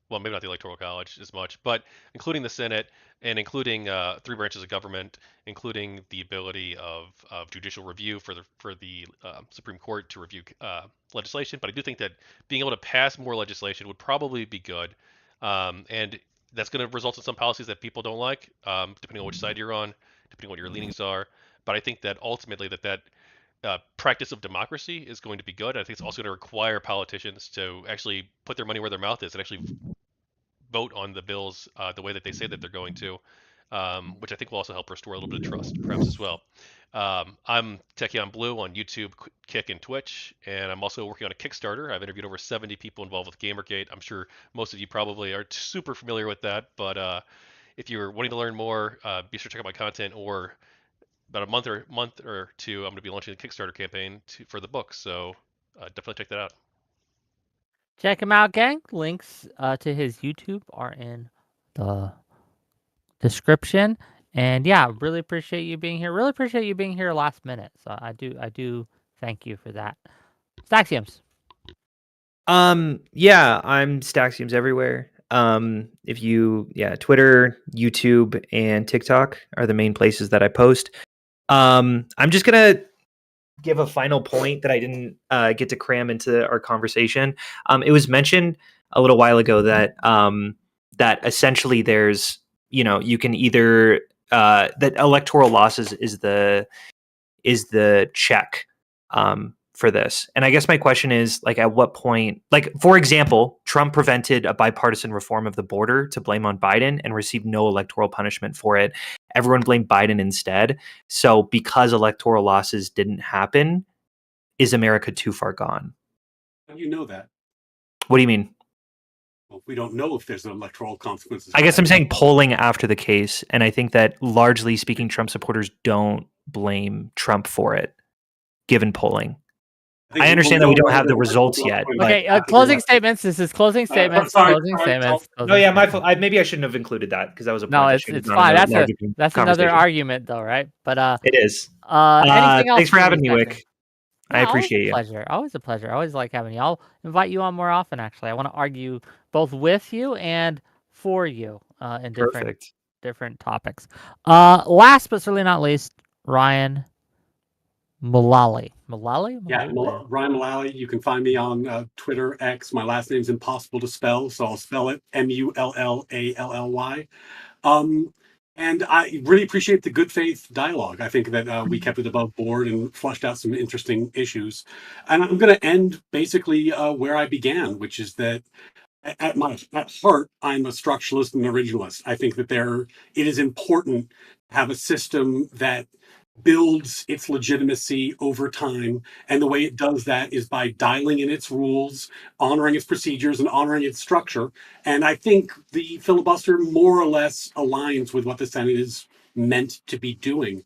well, maybe not the Electoral College as much, but including the Senate and including three branches of government, including the ability of judicial review for the Supreme Court to review legislation. But I do think that being able to pass more legislation would probably be good, and that's going to result in some policies that people don't like, depending on which side you're on, depending on what your leanings are. But I think that ultimately that practice of democracy is going to be good. I think it's also going to require politicians to actually put their money where their mouth is and actually vote on the bills the way that they say that they're going to, which I think will also help restore a little bit of trust, perhaps as well. I'm Tachyon Blue on YouTube, Kick, and Twitch, and I'm also working on a Kickstarter. I've interviewed over 70 people involved with Gamergate. I'm sure most of you probably are super familiar with that, but if you're wanting to learn more, be sure to check out my content. Or about a month or two, I'm going to be launching a Kickstarter campaign for the book, so definitely check that out. Check him out, gang. Links to his YouTube are in the description. And yeah, really appreciate you being here. Really appreciate you being here last minute. So I do thank you for that. Staxiums. Yeah, I'm Staxiums everywhere. If you, Twitter, YouTube, and TikTok are the main places that I post. I'm just gonna give a final point that I didn't get to cram into our conversation. It was mentioned a little while ago that that essentially there's, you can either that electoral losses is the check for this. And I guess my question is, like, at what point, like, for example, Trump prevented a bipartisan reform of the border to blame on Biden and received no electoral punishment for it. Everyone blamed Biden instead. So because electoral losses didn't happen, is America too far gone? How do you know that? What do you mean? Well, we don't know if there's electoral consequences. I guess I'm saying polling after the case. And I think that largely speaking, Trump supporters don't blame Trump for it, given polling. I understand that we don't have the results yet. Okay, closing statements. This is closing statements. Closing statements. No, yeah, my fault. Maybe I shouldn't have included that because that was a point. No, that should have it's gone fine. in the That's another argument, though, right? But it is. anything else? Thanks for having me, Whick. I Yeah, appreciate you. Always a pleasure. I always like having you. I'll invite you on more often. Actually, I want to argue both with you and for you in different topics. Last but certainly not least, Ryan Mullally. Yeah, Ryan Mullally. You can find me on Twitter, X. My last name's impossible to spell, so I'll spell it Mullally. And I really appreciate the good faith dialogue. I think that we kept it above board and flushed out some interesting issues. And I'm going to end basically where I began, which is that at heart, I'm a structuralist and originalist. I think that it is important to have a system that builds its legitimacy over time. And the way it does that is by dialing in its rules, honoring its procedures, and honoring its structure. And I think the filibuster more or less aligns with what the Senate is meant to be doing.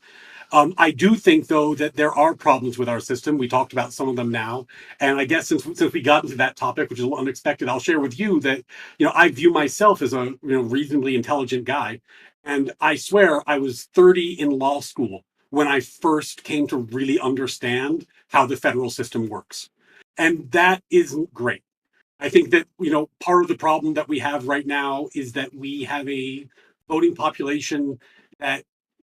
I do think, though, that there are problems with our system. We talked about some of them now. And I guess since we got into that topic, which is a little unexpected, I'll share with you that, I view myself as a reasonably intelligent guy. And I swear I was 30 in law school when I first came to really understand how the federal system works. And that isn't great. I think that, part of the problem that we have right now is that we have a voting population that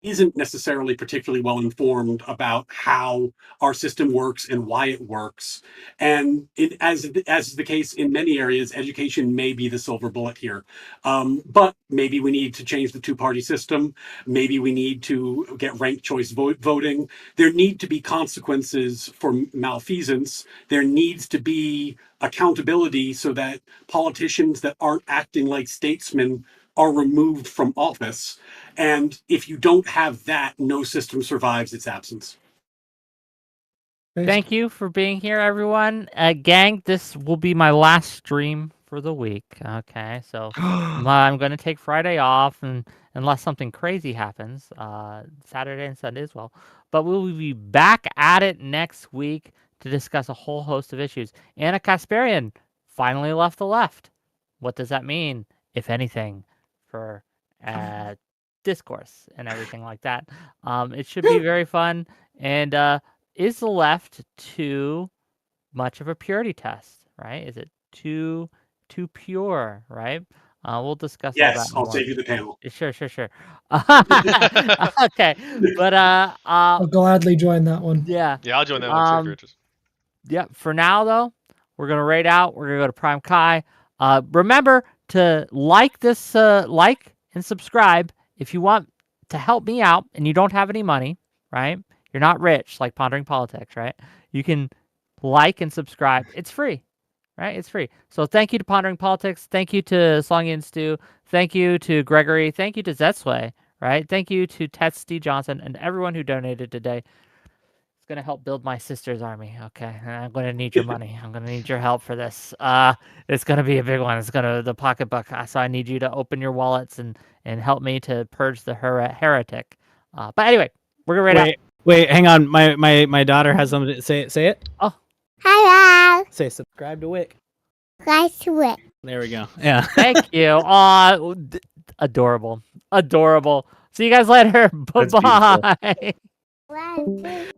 isn't necessarily particularly well informed about how our system works and why it works. And as is the case in many areas, education may be the silver bullet here. But maybe we need to change the two-party system. Maybe we need to get ranked choice voting. There need to be consequences for malfeasance. There needs to be accountability so that politicians that aren't acting like statesmen are removed from office. And if you don't have that, no system survives its absence. Thank you for being here, everyone. Gang, this will be my last stream for the week. Okay, so I'm going to take Friday off, and unless something crazy happens, Saturday and Sunday as well. But we'll be back at it next week to discuss a whole host of issues. Anna Kasparian finally left the left. What does that mean, if anything, for discourse and everything like that? It should be very fun. And is the left too much of a purity test? Right? Is it too pure? Right? We'll discuss all that. Yes, I'll save you the panel. Sure. Okay, but I'll gladly join that one. Yeah, I'll join that one too. Yeah. For now, though, we're gonna raid out. We're gonna go to Prime Kai. Remember to like this, like and subscribe if you want to help me out and you don't have any money, right? You're not rich like Pondering Politics, right? You can like and subscribe. It's free, right? It's free. So thank you to Pondering Politics. Thank you to Slongy and Stew. Thank you to Gregory. Thank you to Zetsway, right? Thank you to Testy Johnson and everyone who donated today. It's going to help build my sister's army. Okay. And I'm going to need your money. I'm going to need your help for this. It's going to be a big one. It's going to the pocketbook. So I need you to open your wallets and help me to purge the heretic. But anyway, we're going to Wait, hang on. My daughter has something to say. Say it. Oh. Hello. Say subscribe to Whick. Guys, Whick. There we go. Yeah. Thank you. Adorable. Adorable. See you guys later. That's beautiful. Bye-bye. 1, 2,